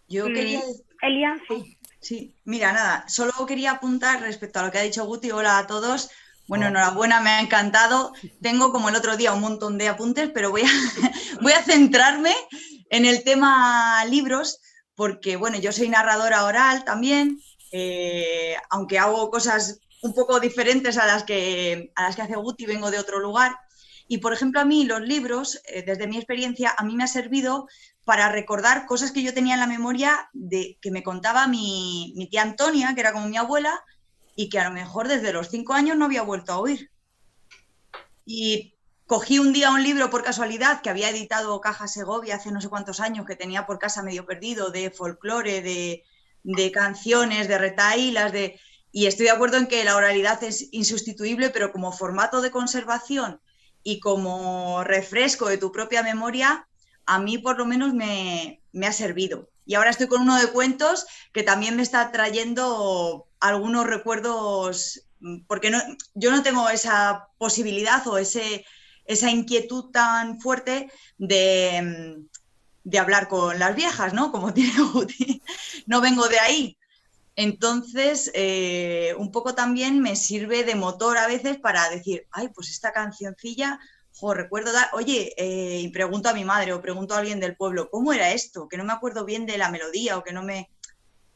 Yo quería... Elia, sí. Sí, mira, nada, solo quería apuntar respecto a lo que ha dicho Guti. Hola a todos. Bueno, enhorabuena, me ha encantado. Tengo como el otro día un montón de apuntes, pero voy a centrarme en el tema libros, porque bueno, yo soy narradora oral también, aunque hago cosas un poco diferentes a las que hace Guti, vengo de otro lugar. Y por ejemplo, a mí los libros, desde mi experiencia, a mí me ha servido para recordar cosas que yo tenía en la memoria que me contaba mi tía Antonia, que era como mi abuela, y que a lo mejor desde los 5 años no había vuelto a oír. Y cogí un día un libro por casualidad que había editado Caja Segovia hace no sé cuántos años, que tenía por casa medio perdido, de folclore, de canciones, de retahílas, y estoy de acuerdo en que la oralidad es insustituible, pero como formato de conservación y como refresco de tu propia memoria, a mí por lo menos me ha servido. Y ahora estoy con uno de cuentos que también me está trayendo algunos recuerdos, porque yo no tengo esa posibilidad o esa inquietud tan fuerte de hablar con las viejas, ¿no? Como tiene Guti. No vengo de ahí. Entonces, un poco también me sirve de motor a veces para decir, ay, pues esta cancioncilla, recuerdo oye, y pregunto a mi madre o pregunto a alguien del pueblo, ¿cómo era esto? Que no me acuerdo bien de la melodía o que no me...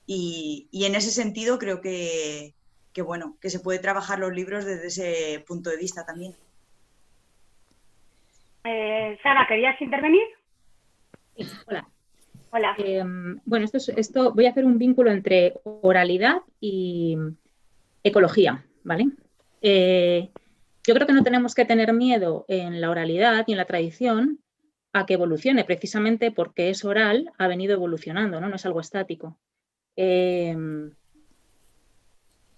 Y en ese sentido creo que bueno, que se puede trabajar los libros desde ese punto de vista también. Sara, ¿querías intervenir? Sí, hola. Hola. Bueno, esto voy a hacer un vínculo entre oralidad y ecología, ¿vale? Yo creo que no tenemos que tener miedo en la oralidad y en la tradición a que evolucione, precisamente porque es oral, ha venido evolucionando, ¿no? No es algo estático.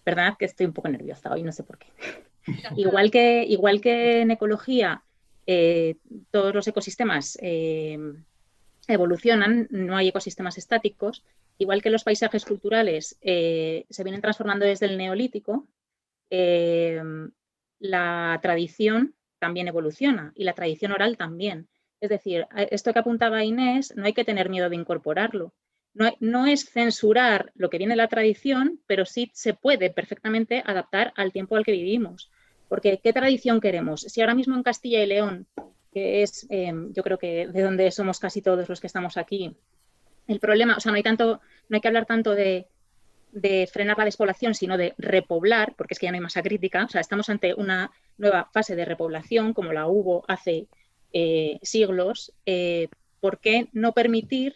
Perdonad que estoy un poco nerviosa hoy, no sé por qué. igual que en ecología, todos los ecosistemas evolucionan, no hay ecosistemas estáticos, igual que los paisajes culturales se vienen transformando desde el Neolítico, la tradición también evoluciona y la tradición oral también. Es decir, esto que apuntaba Inés, no hay que tener miedo de incorporarlo. No es censurar lo que viene de la tradición, pero sí se puede perfectamente adaptar al tiempo al que vivimos. Porque ¿qué tradición queremos? Si ahora mismo en Castilla y León, que es yo creo que de donde somos casi todos los que estamos aquí, el problema, o sea, no hay que hablar tanto de de frenar la despoblación, sino de repoblar, porque es que ya no hay masa crítica, o sea, estamos ante una nueva fase de repoblación, como la hubo hace siglos, ¿por qué no permitir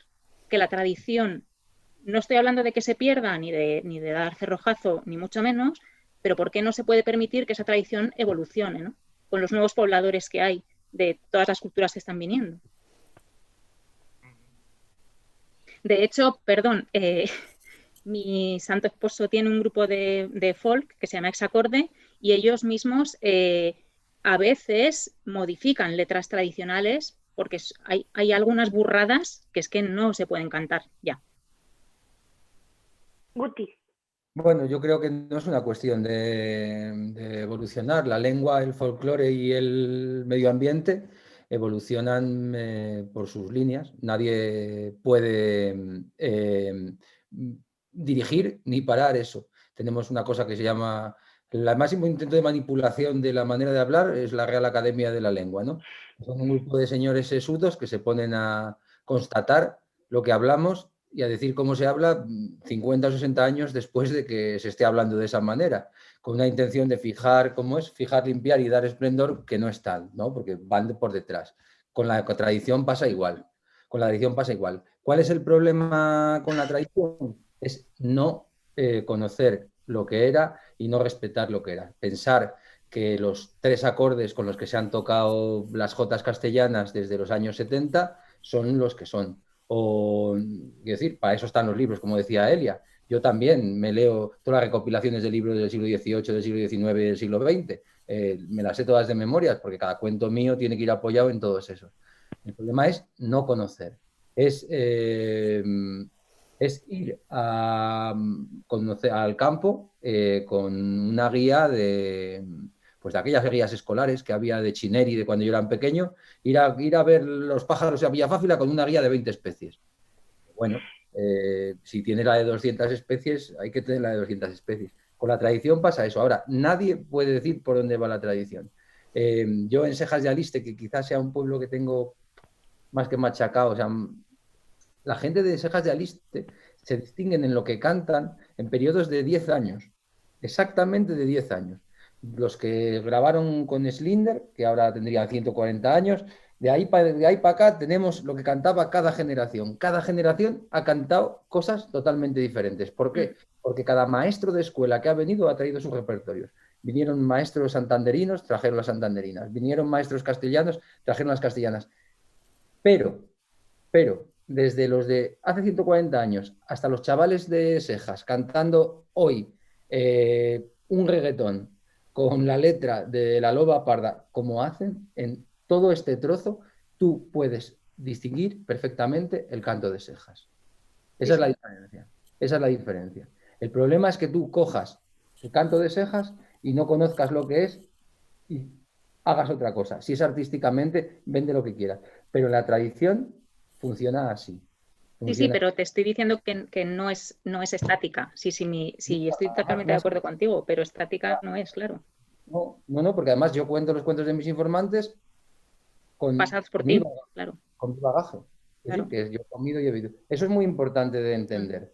que la tradición, no estoy hablando de que se pierda ni de dar cerrojazo, ni mucho menos, pero por qué no se puede permitir que esa tradición evolucione, ¿no? Con los nuevos pobladores que hay de todas las culturas que están viniendo? De hecho, perdón, mi santo esposo tiene un grupo de folk que se llama Hexacorde y ellos mismos a veces modifican letras tradicionales porque hay algunas burradas que es que no se pueden cantar ya. Guti. Bueno, yo creo que no es una cuestión de evolucionar. La lengua, el folclore y el medio ambiente evolucionan por sus líneas. Nadie puede dirigir ni parar eso. Tenemos una cosa que se llama... El máximo intento de manipulación de la manera de hablar es la Real Academia de la Lengua, ¿no? Son un grupo de señores sesudos que se ponen a constatar lo que hablamos y a decir cómo se habla 50 o 60 años después de que se esté hablando de esa manera, con una intención de fijar, ¿cómo es? Fijar, limpiar y dar esplendor que no es tal, ¿no? Porque van por detrás. Con la tradición pasa igual. Con la tradición pasa igual. ¿Cuál es el problema con la tradición? Es no conocer lo que era y no respetar lo que era. Pensar que los 3 acordes con los que se han tocado las jotas castellanas desde los años 70 son los que son. O, quiero decir, para eso están los libros, como decía Elia. Yo también me leo todas las recopilaciones de libros del siglo XVIII, del siglo XIX y del siglo XX. Me las sé todas de memorias porque cada cuento mío tiene que ir apoyado en todos esos. El problema es no conocer. Es ir a conocer al campo con una guía de aquellas guías escolares que había de Chineri de cuando yo era pequeño, ir a ver los pájaros a Villafáfila con una guía de 20 especies. Bueno, si tienes la de 200 especies, hay que tener la de 200 especies. Con la tradición pasa eso. Ahora, nadie puede decir por dónde va la tradición. Yo en Sejas de Aliste, que quizás sea un pueblo que tengo más que machacado, o sea, la gente de Sejas de Aliste se distinguen en lo que cantan en periodos de 10 años, exactamente de 10 años. Los que grabaron con Slinder, que ahora tendrían 140 años, de ahí para acá tenemos lo que cantaba cada generación. Cada generación ha cantado cosas totalmente diferentes. ¿Por qué? Porque cada maestro de escuela que ha venido ha traído sus repertorios. Vinieron maestros santanderinos, trajeron las santanderinas. Vinieron maestros castellanos, trajeron las castellanas. Pero, desde los de hace 140 años hasta los chavales de Sejas cantando hoy un reggaetón con la letra de La Loba Parda, como hacen en todo este trozo, tú puedes distinguir perfectamente el canto de Sejas. Esa es la diferencia. Esa es la diferencia. El problema es que tú cojas el canto de Sejas y no conozcas lo que es y hagas otra cosa. Si es artísticamente, vende lo que quieras. Pero la tradición funciona así. Sí, pero te estoy diciendo que no es estática. Sí, estoy totalmente de acuerdo contigo, pero estática no es, claro. No, porque además yo cuento los cuentos de mis informantes pasados por ti, claro. Con mi bagaje. Es decir, que yo he comido y he vivido. Eso es muy importante de entender.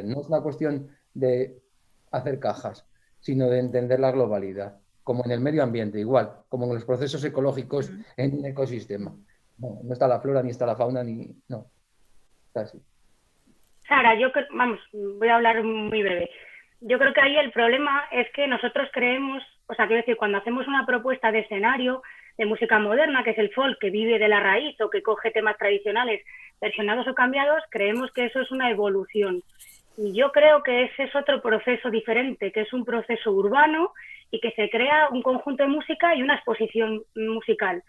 No es una cuestión de hacer cajas, sino de entender la globalidad, como en el medio ambiente, igual, como en los procesos ecológicos en un ecosistema. No está la flora, ni está la fauna, no. Está así. Sara, voy a hablar muy breve. Yo creo que ahí el problema es que nosotros creemos, quiero decir, cuando hacemos una propuesta de escenario de música moderna, que es el folk, que vive de la raíz o que coge temas tradicionales versionados o cambiados, creemos que eso es una evolución. Y yo creo que ese es otro proceso diferente, que es un proceso urbano y que se crea un conjunto de música y una exposición musical.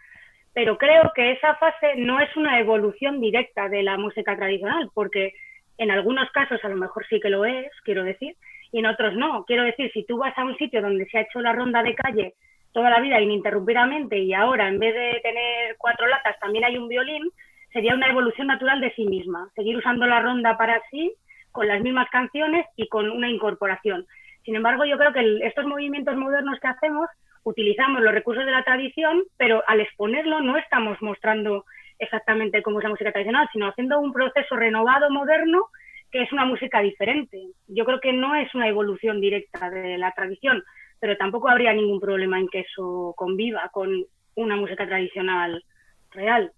Pero creo que esa fase no es una evolución directa de la música tradicional, porque en algunos casos a lo mejor sí que lo es, quiero decir, y en otros no. Quiero decir, si tú vas a un sitio donde se ha hecho la ronda de calle toda la vida ininterrumpidamente y ahora en vez de tener 4 latas también hay un violín, sería una evolución natural de sí misma. Seguir usando la ronda para sí, con las mismas canciones y con una incorporación. Sin embargo, yo creo que estos movimientos modernos que hacemos, utilizamos los recursos de la tradición, pero al exponerlo no estamos mostrando exactamente cómo es la música tradicional, sino haciendo un proceso renovado, moderno, que es una música diferente. Yo creo que no es una evolución directa de la tradición, pero tampoco habría ningún problema en que eso conviva con una música tradicional real.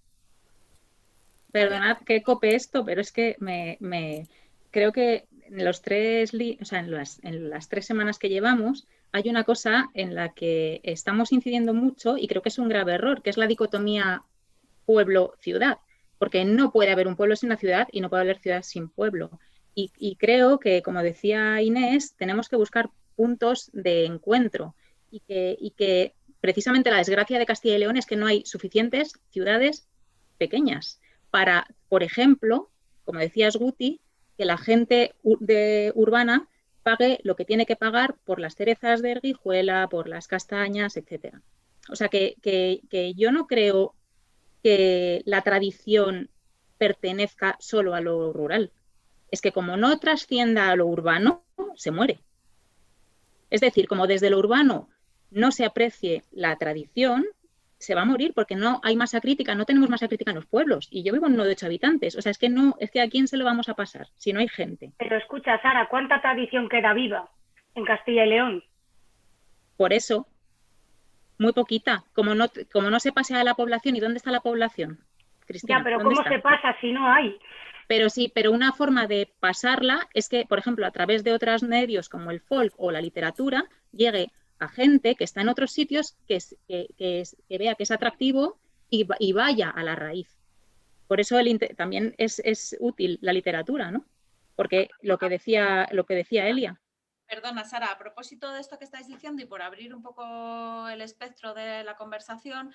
Perdonad que cope esto, pero es que creo que en los en las 3 semanas que llevamos hay una cosa en la que estamos incidiendo mucho y creo que es un grave error, que es la dicotomía pueblo-ciudad, porque no puede haber un pueblo sin una ciudad y no puede haber ciudad sin pueblo. Y creo que, como decía Inés, tenemos que buscar puntos de encuentro y que precisamente la desgracia de Castilla y León es que no hay suficientes ciudades pequeñas para, por ejemplo, como decías Guti, que la gente urbana pague lo que tiene que pagar por las cerezas de Erguijuela, por las castañas, etcétera. O sea que yo no creo que la tradición pertenezca solo a lo rural. Es que como no trascienda a lo urbano, se muere. Es decir, como desde lo urbano no se aprecie la tradición, se va a morir porque no hay masa crítica, no tenemos masa crítica en los pueblos. Y yo vivo en uno de 8 habitantes. O sea, es que a quién se lo vamos a pasar si no hay gente. Pero escucha, Sara, ¿cuánta tradición queda viva en Castilla y León? Por eso, muy poquita. Como no se pase a la población, ¿y dónde está la población, Cristina? Ya, pero ¿cómo se pasa si no hay? Pero sí, pero una forma de pasarla es que, por ejemplo, a través de otros medios como el folk o la literatura, llegue a gente que está en otros sitios que vea que es atractivo y vaya a la raíz. Por eso también es útil la literatura, ¿no? Porque lo que decía Elia. Perdona, Sara, a propósito de esto que estáis diciendo y por abrir un poco el espectro de la conversación,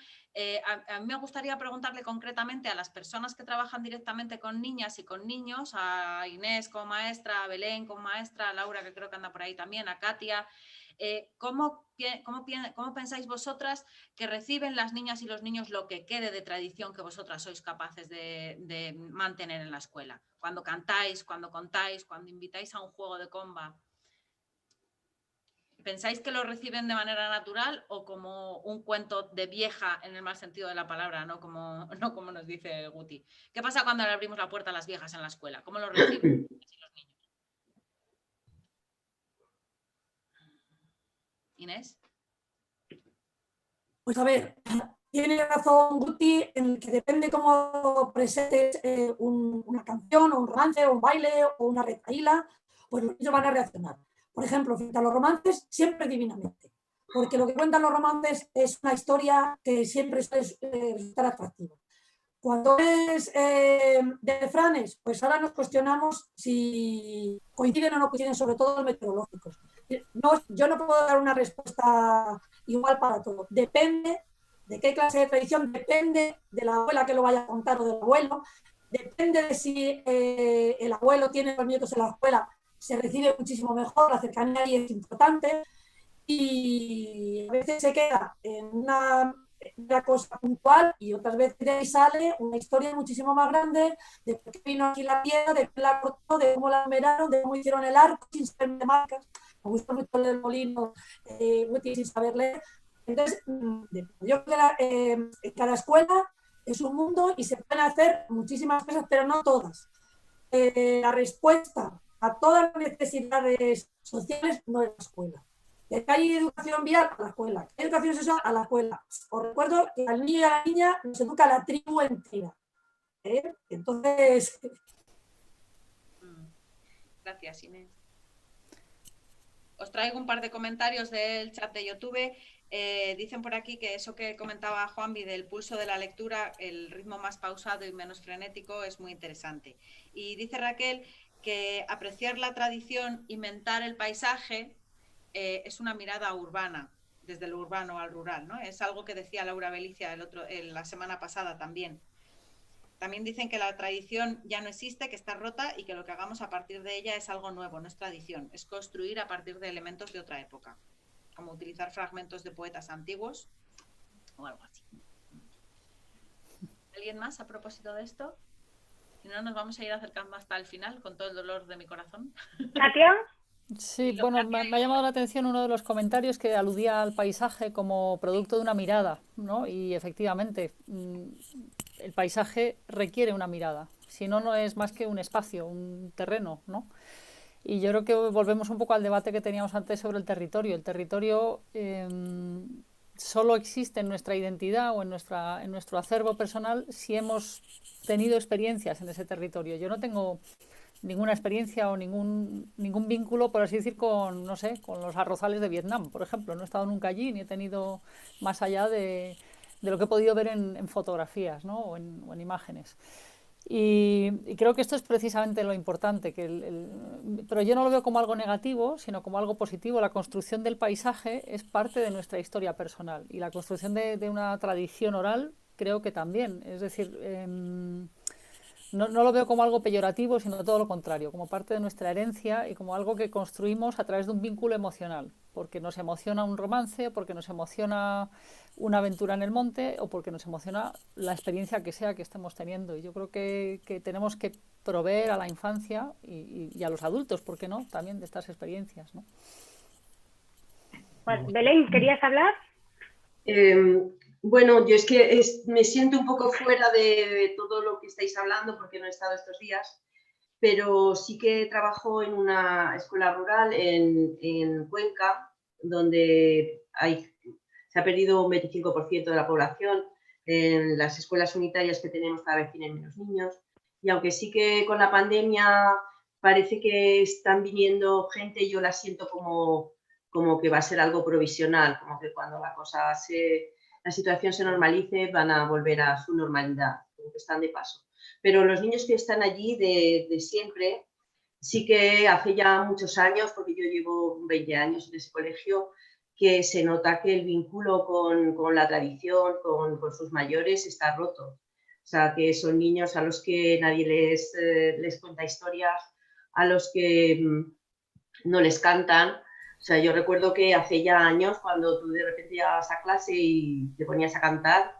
a mí me gustaría preguntarle concretamente a las personas que trabajan directamente con niñas y con niños, a Inés como maestra, a Belén como maestra, a Laura, que creo que anda por ahí también, a Katia, ¿cómo pensáis vosotras que reciben las niñas y los niños lo que quede de tradición que vosotras sois capaces de mantener en la escuela? Cuando cantáis, cuando contáis, cuando invitáis a un juego de comba. ¿Pensáis que lo reciben de manera natural o como un cuento de vieja en el mal sentido de la palabra, no como nos dice Guti? ¿Qué pasa cuando le abrimos la puerta a las viejas en la escuela? ¿Cómo lo reciben los niños? Inés. Pues a ver, tiene razón Guti en que depende cómo presentes una canción o un romance o un baile o una retahíla, pues los niños van a reaccionar. Por ejemplo, frente a los romances, siempre divinamente, porque lo que cuentan los romances es una historia que siempre suele resultar atractiva. Cuando es de refranes, pues ahora nos cuestionamos si coinciden o no coinciden, sobre todo los meteorológicos. Yo no puedo dar una respuesta igual para todo. Depende de qué clase de tradición, depende de la abuela que lo vaya a contar o del abuelo, depende de si el abuelo tiene los nietos en la escuela, se recibe muchísimo mejor, la cercanía ahí es importante y a veces se queda en una cosa puntual y otras veces de ahí sale una historia muchísimo más grande de por qué vino aquí la piedra, de qué la cortó, de cómo la meraron, de cómo hicieron el arco sin saber de marcas. Me gusta mucho el del molino, sin saber leer. Entonces, yo creo que cada escuela es un mundo y se pueden hacer muchísimas cosas, pero no todas. La respuesta a todas las necesidades sociales no es la escuela. Que hay educación vial a la escuela, que hay educación sexual a la escuela. Os recuerdo que al niño y a la niña nos educa la tribu entera. Entonces... Gracias, Inés. Os traigo un par de comentarios del chat de YouTube. Dicen por aquí que eso que comentaba Juanvi del pulso de la lectura, el ritmo más pausado y menos frenético es muy interesante. Y dice Raquel que apreciar la tradición, inventar el paisaje, es una mirada urbana, desde lo urbano al rural, ¿no? Es algo que decía Laura Belicia la semana pasada también. También dicen que la tradición ya no existe, que está rota y que lo que hagamos a partir de ella es algo nuevo, no es tradición, es construir a partir de elementos de otra época, como utilizar fragmentos de poetas antiguos o algo así. ¿Alguien más a propósito de esto? Si no, nos vamos a ir acercando hasta el final con todo el dolor de mi corazón. ¿Katia? Sí, bueno, me ha llamado la atención uno de los comentarios que aludía al paisaje como producto de una mirada, ¿no? Y efectivamente, el paisaje requiere una mirada, si no, no es más que un espacio, un terreno, ¿no? Y yo creo que volvemos un poco al debate que teníamos antes sobre el territorio. El territorio solo existe en nuestra identidad o en nuestro acervo personal si hemos tenido experiencias en ese territorio. Yo no tengo ninguna experiencia o ningún vínculo, por así decir, con, no sé, con los arrozales de Vietnam, por ejemplo. No he estado nunca allí ni he tenido más allá de lo que he podido ver en fotografías, ¿no? o en imágenes. Y creo que esto es precisamente lo importante, pero yo no lo veo como algo negativo, sino como algo positivo. La construcción del paisaje es parte de nuestra historia personal y la construcción de una tradición oral creo que también. Es decir, no lo veo como algo peyorativo, sino todo lo contrario, como parte de nuestra herencia y como algo que construimos a través de un vínculo emocional, porque nos emociona un romance, porque nos emociona una aventura en el monte o porque nos emociona la experiencia que sea que estemos teniendo. Y yo creo que tenemos que proveer a la infancia y a los adultos, ¿por qué no?, también de estas experiencias, ¿no? Belén, ¿querías hablar? Bueno, yo es que me siento un poco fuera de todo lo que estáis hablando porque no he estado estos días, pero sí que trabajo en una escuela rural en Cuenca, donde se ha perdido un 25% de la población. En las escuelas unitarias que tenemos cada vez tienen menos niños. Y aunque sí que con la pandemia parece que están viniendo gente, yo la siento como que va a ser algo provisional, como que cuando la situación se normalice van a volver a su normalidad, como que están de paso. Pero los niños que están allí de siempre, sí que hace ya muchos años, porque yo llevo 20 años en ese colegio, que se nota que el vínculo con la tradición, con sus mayores, está roto. O sea, que son niños a los que nadie les cuenta historias, a los que no les cantan. O sea, yo recuerdo que hace ya años, cuando tú de repente llegabas a clase y te ponías a cantar,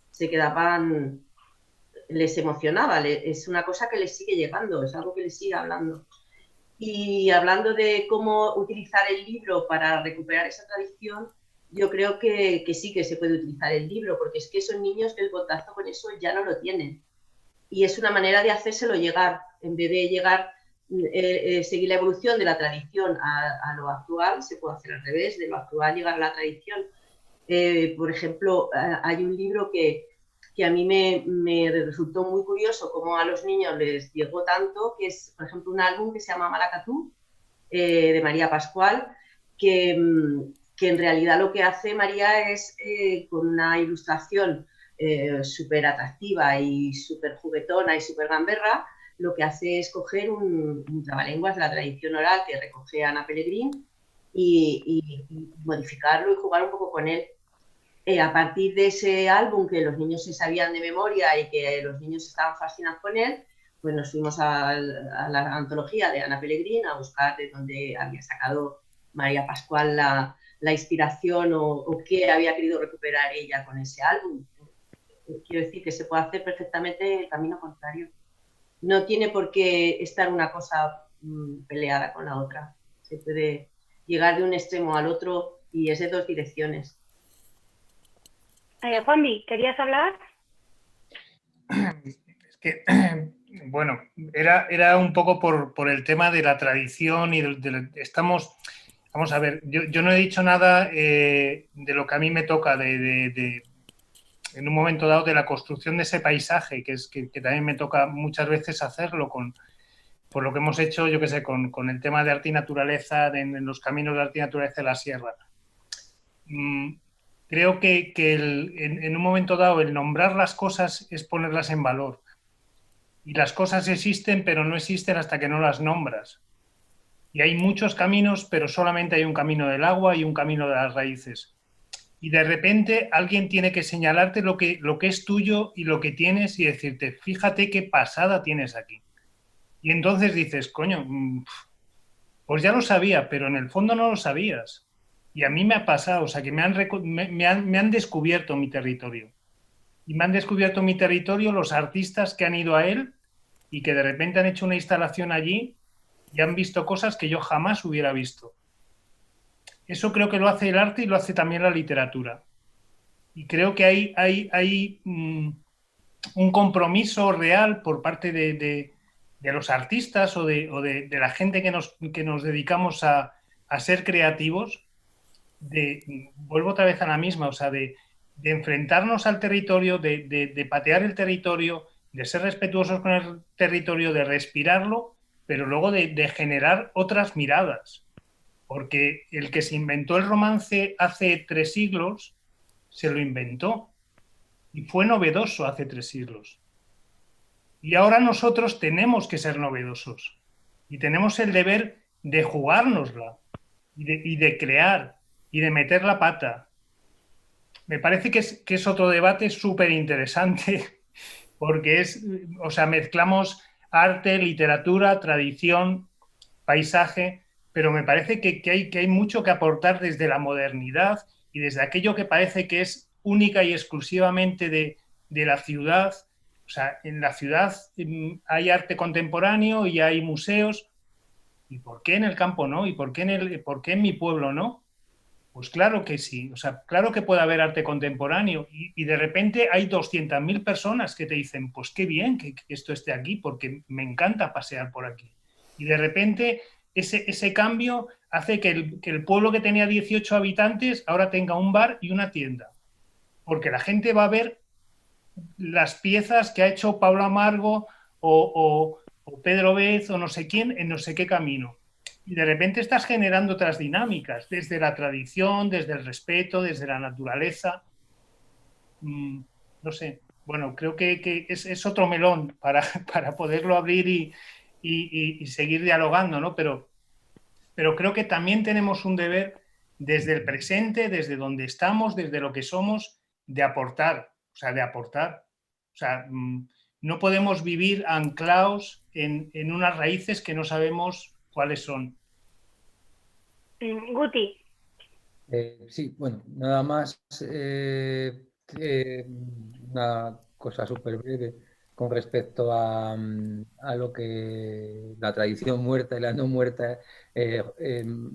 se quedaban, les emocionaba, es una cosa que les sigue llegando, es algo que les sigue hablando. Y hablando de cómo utilizar el libro para recuperar esa tradición, yo creo que sí que se puede utilizar el libro, porque es que son niños que el contacto con eso ya no lo tienen. Y es una manera de hacérselo llegar, en vez de llegar... seguir la evolución de la tradición a lo actual, se puede hacer al revés, de lo actual llegar a la tradición. Por ejemplo, hay un libro que a mí me resultó muy curioso, como a los niños les llegó tanto, que es, por ejemplo, un álbum que se llama Malacatú, de María Pascual, que en realidad lo que hace María es, con una ilustración súper atractiva y súper juguetona y súper gamberra, lo que hace es coger un trabalenguas de la tradición oral que recoge Ana Pellegrín y modificarlo y jugar un poco con él. A partir de ese álbum que los niños se sabían de memoria y que los niños estaban fascinados con él, pues nos fuimos a la antología de Ana Pellegrín a buscar de dónde había sacado María Pascual la inspiración o qué había querido recuperar ella con ese álbum. Quiero decir que se puede hacer perfectamente el camino contrario. No tiene por qué estar una cosa peleada con la otra. Se puede llegar de un extremo al otro y es de dos direcciones. Juanmi, ¿querías hablar? Es que, bueno, era un poco por el tema de la tradición y estamos... Vamos a ver, yo no he dicho nada de lo que a mí me toca en un momento dado de la construcción de ese paisaje, que también me toca muchas veces hacerlo por lo que hemos hecho, yo qué sé, con el tema de arte y naturaleza, en los caminos de arte y naturaleza de la sierra. Creo que en un momento dado el nombrar las cosas es ponerlas en valor. Y las cosas existen, pero no existen hasta que no las nombras. Y hay muchos caminos, pero solamente hay un camino del agua y un camino de las raíces. Y de repente alguien tiene que señalarte lo que es tuyo y lo que tienes y decirte, fíjate qué pasada tienes aquí. Y entonces dices, coño, pues ya lo sabía, pero en el fondo no lo sabías. Y a mí me ha pasado, o sea, que me han descubierto mi territorio. Y me han descubierto mi territorio los artistas que han ido a él y que de repente han hecho una instalación allí y han visto cosas que yo jamás hubiera visto. Eso creo que lo hace el arte y lo hace también la literatura. Y creo que hay un compromiso real por parte de los artistas o de la gente que nos dedicamos a ser creativos, vuelvo otra vez a la misma, o sea, de enfrentarnos al territorio, de patear el territorio, de ser respetuosos con el territorio, de respirarlo, pero luego de generar otras miradas. Porque el que se inventó el romance hace 3 siglos, se lo inventó. Y fue novedoso hace 3 siglos. Y ahora nosotros tenemos que ser novedosos. Y tenemos el deber de jugárnosla. Y de crear. Y de meter la pata. Me parece que es otro debate súper interesante. Porque o sea, mezclamos arte, literatura, tradición, paisaje. Pero me parece que hay mucho que aportar desde la modernidad y desde aquello que parece que es única y exclusivamente de la ciudad. O sea, en la ciudad hay arte contemporáneo y hay museos. ¿Y por qué en el campo no? ¿Y por qué en mi pueblo no? Pues claro que sí. O sea, claro que puede haber arte contemporáneo. Y de repente hay 200.000 personas que te dicen, pues qué bien que esto esté aquí, porque me encanta pasear por aquí. Y de repente ese cambio hace que el pueblo que tenía 18 habitantes ahora tenga un bar y una tienda. Porque la gente va a ver las piezas que ha hecho Pablo Amargo o Pedro Bez o no sé quién en no sé qué camino. Y de repente estás generando otras dinámicas, desde la tradición, desde el respeto, desde la naturaleza. No sé, bueno, creo que es otro melón para poderlo abrir y seguir dialogando, ¿no? Pero creo que también tenemos un deber desde el presente, desde donde estamos, desde lo que somos, de aportar. O sea, no podemos vivir anclados en unas raíces que no sabemos cuáles son. Guti. Sí, bueno, nada más una cosa súper breve con respecto a lo que la tradición muerta y la no muerta.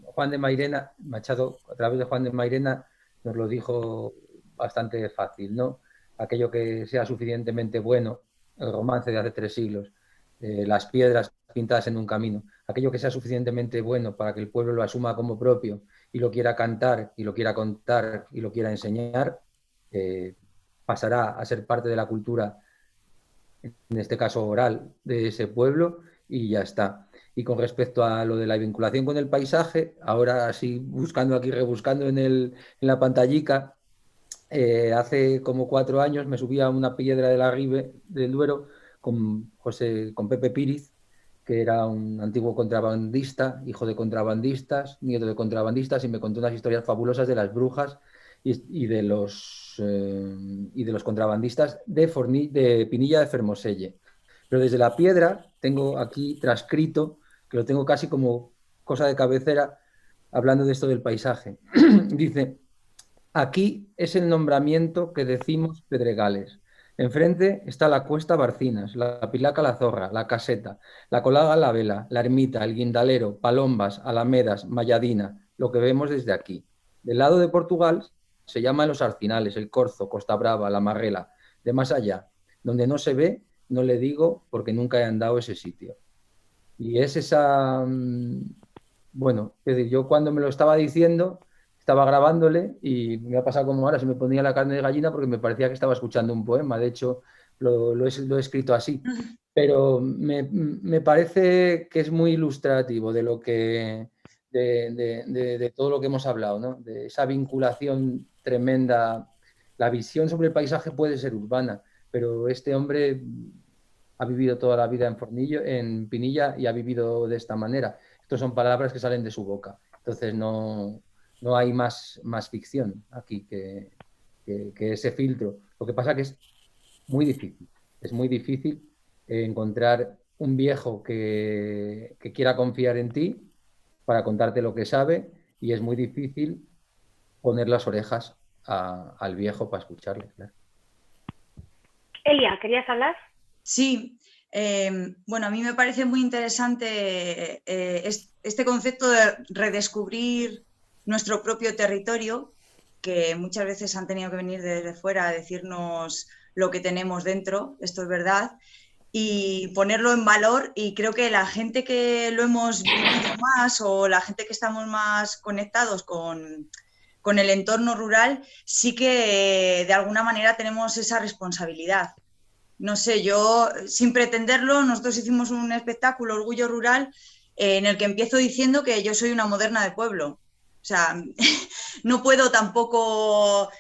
Juan de Mairena, Machado, a través de Juan de Mairena, nos lo dijo bastante fácil, ¿no? Aquello que sea suficientemente bueno, el romance de hace 3 siglos, las piedras pintadas en un camino, aquello que sea suficientemente bueno para que el pueblo lo asuma como propio y lo quiera cantar y lo quiera contar y lo quiera enseñar, pasará a ser parte de la cultura, en este caso oral, de ese pueblo y ya está. Y con respecto a lo de la vinculación con el paisaje, ahora sí, buscando aquí, rebuscando en la pantallica, hace como 4 años me subí a una piedra de la Ribe del Duero con Pepe Píriz, que era un antiguo contrabandista, hijo de contrabandistas, nieto de contrabandistas, y me contó unas historias fabulosas de las brujas y de los contrabandistas de Pinilla de Fermoselle. Pero desde la piedra tengo aquí transcrito, que lo tengo casi como cosa de cabecera, hablando de esto del paisaje. Dice: aquí es el nombramiento que decimos Pedregales. Enfrente está la Cuesta Barcinas, la Pilaca la Zorra, la Caseta, la Colaga la Vela, la Ermita, el Guindalero, Palombas, Alamedas, Mayadina, lo que vemos desde aquí. Del lado de Portugal se llaman los Arcinales, el Corzo, Costa Brava, la Marrela. De más allá, donde no se ve, no le digo porque nunca he andado a ese sitio. Y es esa... Bueno, es decir, yo cuando me lo estaba diciendo, estaba grabándole y me ha pasado como ahora, se me ponía la carne de gallina porque me parecía que estaba escuchando un poema. De hecho, lo he escrito así. Pero me parece que es muy ilustrativo de lo que... De todo lo que hemos hablado, ¿no? De esa vinculación tremenda. La visión sobre el paisaje puede ser urbana, pero este hombre ha vivido toda la vida en Pinilla y ha vivido de esta manera. Estas son palabras que salen de su boca. Entonces no hay más ficción aquí que ese filtro. Lo que pasa que es muy difícil encontrar un viejo que quiera confiar en ti para contarte lo que sabe, y es muy difícil poner las orejas al viejo para escucharle. Claro. Elia, ¿querías hablar? Sí, bueno, a mí me parece muy interesante este concepto de redescubrir nuestro propio territorio, que muchas veces han tenido que venir desde fuera a decirnos lo que tenemos dentro, esto es verdad, y ponerlo en valor, y creo que la gente que lo hemos vivido más o la gente que estamos más conectados con el entorno rural, sí que de alguna manera tenemos esa responsabilidad. No sé, yo sin pretenderlo, nosotros hicimos un espectáculo, Orgullo Rural, en el que empiezo diciendo que yo soy una moderna de pueblo. O sea, no puedo tampoco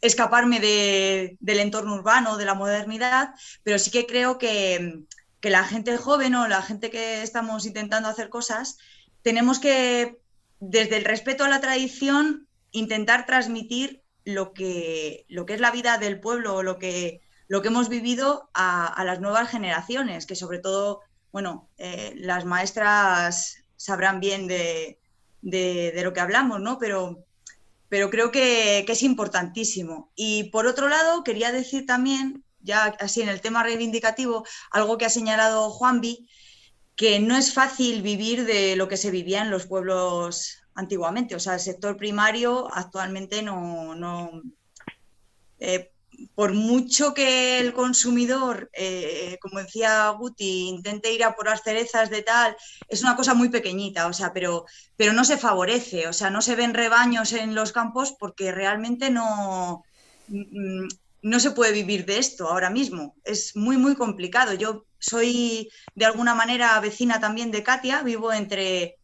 escaparme del entorno urbano, de la modernidad, pero sí que creo que la gente joven o la gente que estamos intentando hacer cosas, tenemos que, desde el respeto a la tradición, intentar transmitir lo que es la vida del pueblo o lo que hemos vivido a las nuevas generaciones, que sobre todo, bueno, las maestras sabrán bien de lo que hablamos, ¿no? Pero creo que es importantísimo. Y por otro lado, quería decir también, ya así en el tema reivindicativo, algo que ha señalado Juanvi, que no es fácil vivir de lo que se vivía en los pueblos antiguamente. O sea, el sector primario actualmente no por mucho que el consumidor, como decía Guti, intente ir a por las cerezas de tal, es una cosa muy pequeñita, o sea, pero no se favorece, o sea, no se ven rebaños en los campos porque realmente no se puede vivir de esto ahora mismo. Es muy, muy complicado. Yo soy de alguna manera vecina también de Catia, vivo entre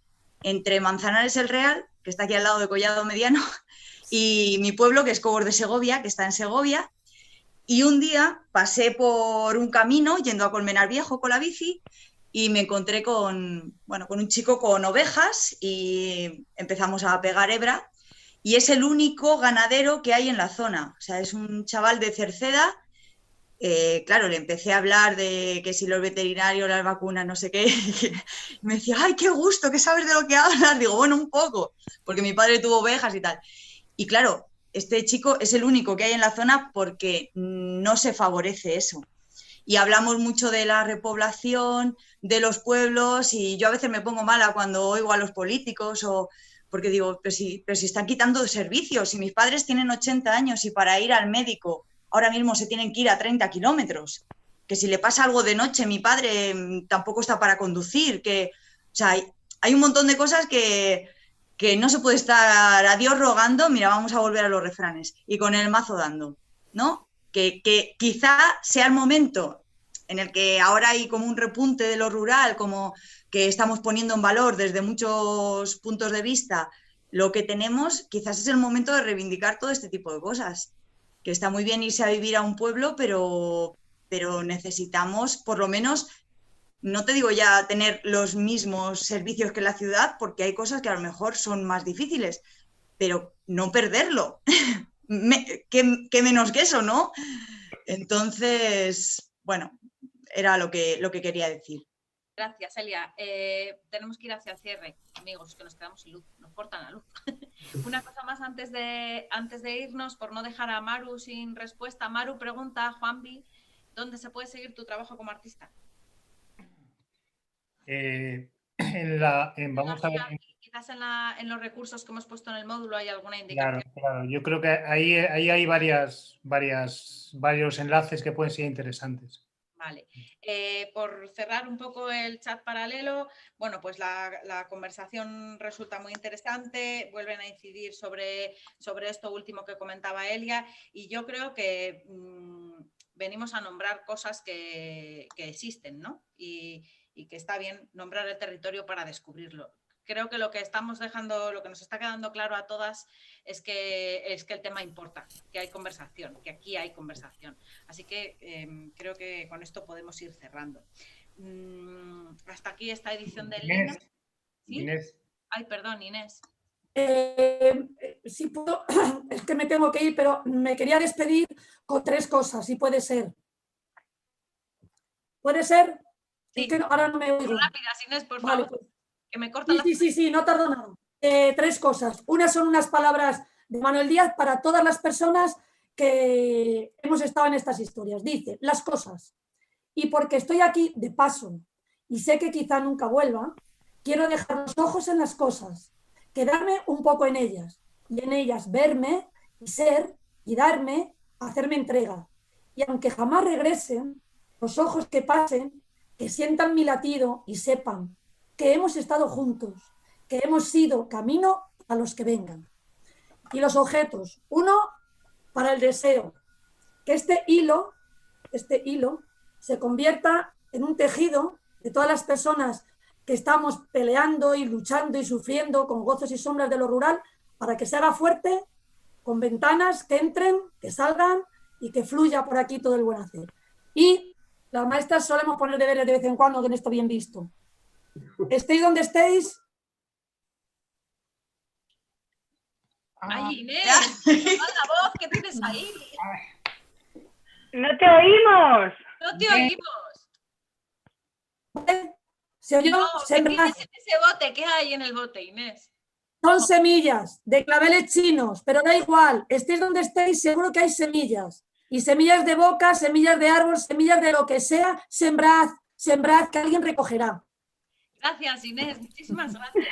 Manzanares el Real, que está aquí al lado de Collado Mediano, y mi pueblo, que es Cobos de Segovia, que está en Segovia. Y un día pasé por un camino yendo a Colmenar Viejo con la bici y me encontré con un chico con ovejas y empezamos a pegar hebra. Y es el único ganadero que hay en la zona. O sea, es un chaval de Cerceda. Claro, le empecé a hablar de que si los veterinarios, las vacunas, no sé qué. Y me decía, ¡ay, qué gusto! ¿Qué sabes de lo que hablas? Digo, bueno, un poco, porque mi padre tuvo ovejas y tal. Y claro, este chico es el único que hay en la zona porque no se favorece eso. Y hablamos mucho de la repoblación, de los pueblos, y yo a veces me pongo mala cuando oigo a los políticos, porque digo, pero si están quitando servicios, si mis padres tienen 80 años y para ir al médico ahora mismo se tienen que ir a 30 kilómetros, que si le pasa algo de noche mi padre tampoco está para conducir, o sea, hay un montón de cosas que no se puede estar a Dios rogando, mira, vamos a volver a los refranes, y con el mazo dando, ¿no? Que quizá sea el momento en el que ahora hay como un repunte de lo rural, como que estamos poniendo en valor desde muchos puntos de vista lo que tenemos, quizás es el momento de reivindicar todo este tipo de cosas. Que está muy bien irse a vivir a un pueblo, pero necesitamos por lo menos, no te digo ya tener los mismos servicios que la ciudad, porque hay cosas que a lo mejor son más difíciles, pero no perderlo. ¿Qué menos que eso, ¿no? Entonces, bueno, era lo que quería decir. Gracias, Elia. Tenemos que ir hacia el cierre, amigos, que nos quedamos sin luz, nos cortan la luz. Una cosa más antes de irnos, por no dejar a Maru sin respuesta. Maru pregunta, Juanvi, ¿dónde se puede seguir tu trabajo como artista? Vamos a ver. Quizás en los recursos que hemos puesto en el módulo hay alguna indicación. Claro. Yo creo que ahí hay varios enlaces que pueden ser interesantes. Vale. Por cerrar un poco el chat paralelo, bueno, pues la conversación resulta muy interesante, vuelven a incidir sobre esto último que comentaba Elia, y yo creo que venimos a nombrar cosas que existen, ¿no? Y que está bien nombrar el territorio para descubrirlo. Creo que lo que estamos dejando, lo que nos está quedando claro a todas es que el tema importa, que hay conversación, que aquí hay conversación. Así que creo que con esto podemos ir cerrando. Hasta aquí esta edición de Elena. ¿Sí? Inés. Ay, perdón, Inés. Si puedo, es que me tengo que ir, pero me quería despedir con 3 cosas, si puede ser. ¿Puede ser? Sí. Es que ahora no me oigo. Rápidas, Inés, por vale, favor. Pues, que me corta sí, no tardo nada. 3 cosas. Una son unas palabras de Manuel Díaz para todas las personas que hemos estado en estas historias. Dice, las cosas. Y porque estoy aquí de paso y sé que quizá nunca vuelva, quiero dejar los ojos en las cosas, quedarme un poco en ellas y en ellas verme y ser y darme a hacerme entrega. Y aunque jamás regresen, los ojos que pasen, que sientan mi latido y sepan que hemos estado juntos, que hemos sido camino a los que vengan. Y los objetos, uno para el deseo, que este hilo se convierta en un tejido de todas las personas que estamos peleando y luchando y sufriendo con gozos y sombras de lo rural, para que se haga fuerte, con ventanas que entren, que salgan y que fluya por aquí todo el buen hacer. Y las maestras solemos poner deberes de vez en cuando, que no está bien visto. Estéis donde estéis. ¡Ay, Inés! ¡La voz que tienes ahí! ¡No te oímos! ¡No te oímos! ¿Se oyó? No, ¿qué tienes en ese bote? ¿Qué hay en el bote, Inés? Son semillas de claveles chinos, pero da igual, estéis donde estéis, seguro que hay semillas. Y semillas de boca, semillas de árbol, semillas de lo que sea, sembrad, sembrad, que alguien recogerá. Gracias, Inés, muchísimas gracias.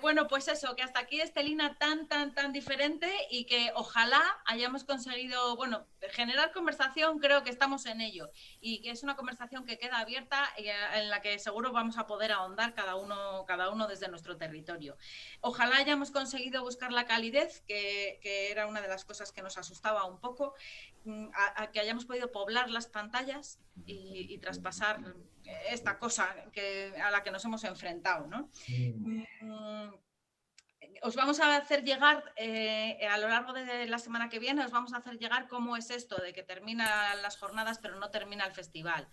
Bueno, pues eso, que hasta aquí este Lina tan diferente y que ojalá hayamos conseguido, bueno, generar conversación, creo que estamos en ello y que es una conversación que queda abierta y en la que seguro vamos a poder ahondar cada uno desde nuestro territorio. Ojalá hayamos conseguido buscar la calidez, que era una de las cosas que nos asustaba un poco, a que hayamos podido poblar las pantallas y traspasar esta cosa a la que nos hemos enfrentado, ¿no? Os vamos a hacer llegar, a lo largo de la semana que viene, os vamos a hacer llegar cómo es esto de que terminan las jornadas pero no termina el festival.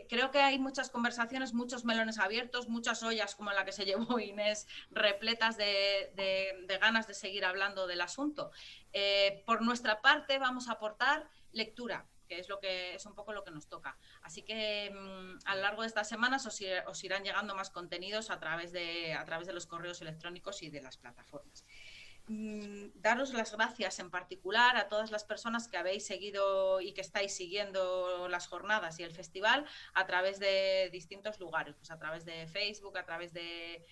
Creo que hay muchas conversaciones, muchos melones abiertos, muchas ollas como la que se llevó Inés, repletas de ganas de seguir hablando del asunto. Por nuestra parte vamos a aportar lectura, que es un poco lo que nos toca. Así que a lo largo de estas semanas os irán llegando más contenidos a través de los correos electrónicos y de las plataformas. Daros las gracias en particular a todas las personas que habéis seguido y que estáis siguiendo las jornadas y el festival a través de distintos lugares, pues a través de Facebook, a través de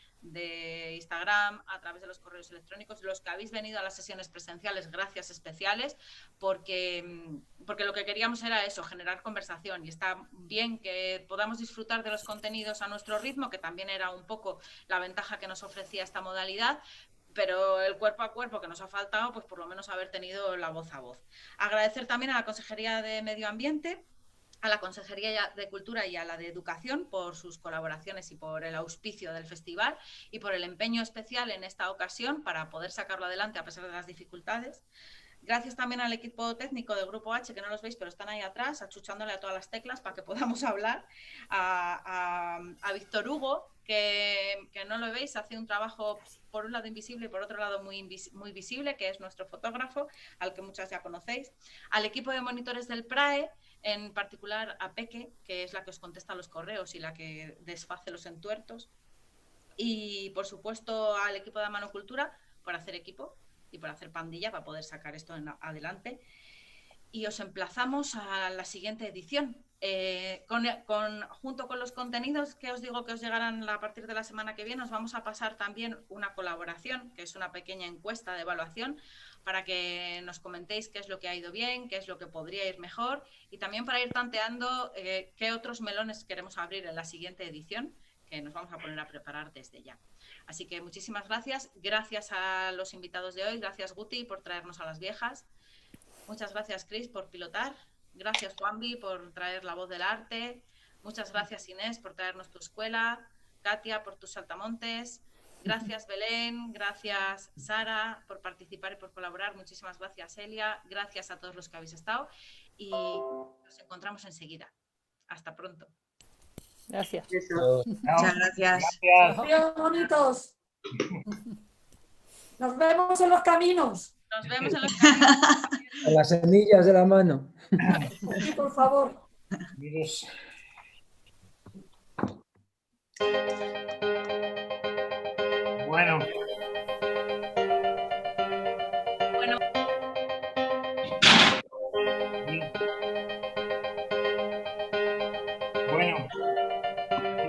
Instagram, a través de los correos electrónicos, los que habéis venido a las sesiones presenciales, gracias especiales, porque lo que queríamos era eso, generar conversación, y está bien que podamos disfrutar de los contenidos a nuestro ritmo, que también era un poco la ventaja que nos ofrecía esta modalidad, pero el cuerpo a cuerpo que nos ha faltado, pues por lo menos haber tenido la voz a voz. Agradecer también a la Consejería de Medio Ambiente, a la Consejería de Cultura y a la de Educación por sus colaboraciones y por el auspicio del festival y por el empeño especial en esta ocasión para poder sacarlo adelante a pesar de las dificultades. Gracias también al equipo técnico del Grupo H, que no los veis, pero están ahí atrás, achuchándole a todas las teclas para que podamos hablar. A Víctor Hugo, que no lo veis, hace un trabajo por un lado invisible y por otro lado muy visible, que es nuestro fotógrafo, al que muchas ya conocéis. Al equipo de monitores del PRAE, en particular a Peque, que es la que os contesta los correos y la que desface los entuertos. Y, por supuesto, al equipo de Manocultura, por hacer equipo y por hacer pandilla para poder sacar esto adelante. Y os emplazamos a la siguiente edición. Junto con los contenidos que os digo que os llegarán a partir de la semana que viene, os vamos a pasar también una colaboración, que es una pequeña encuesta de evaluación, para que nos comentéis qué es lo que ha ido bien, qué es lo que podría ir mejor, y también para ir tanteando qué otros melones queremos abrir en la siguiente edición, que nos vamos a poner a preparar desde ya. Así que muchísimas gracias. Gracias a los invitados de hoy. Gracias, Guti, por traernos a las viejas. Muchas gracias, Cris, por pilotar. Gracias, Juanvi, por traer la voz del arte. Muchas gracias, Inés, por traernos tu escuela. Katia, por tus saltamontes. Gracias, Belén. Gracias, Sara, por participar y por colaborar. Muchísimas gracias, Elia. Gracias a todos los que habéis estado. Y nos encontramos enseguida. Hasta pronto. Gracias. Muchas gracias. Adiós, bonitos. Nos vemos en los caminos. Nos vemos en los caminos. Con las semillas de la mano. Sí, por favor. Dios. Bueno. Bueno.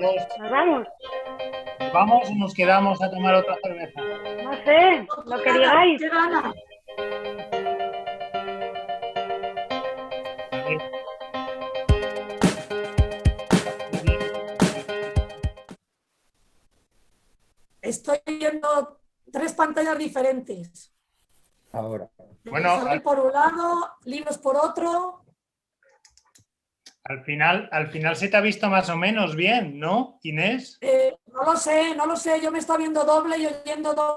Nos vamos. ¿Vamos o nos quedamos a tomar otra cerveza? No sé, lo que digáis. ¿Qué gana? estoy viendo 3 pantallas diferentes. Ahora. Bueno, por un lado, libros por otro. Al final se te ha visto más o menos bien, ¿no, Inés? No lo sé, yo me estaba viendo doble y oyendo doble.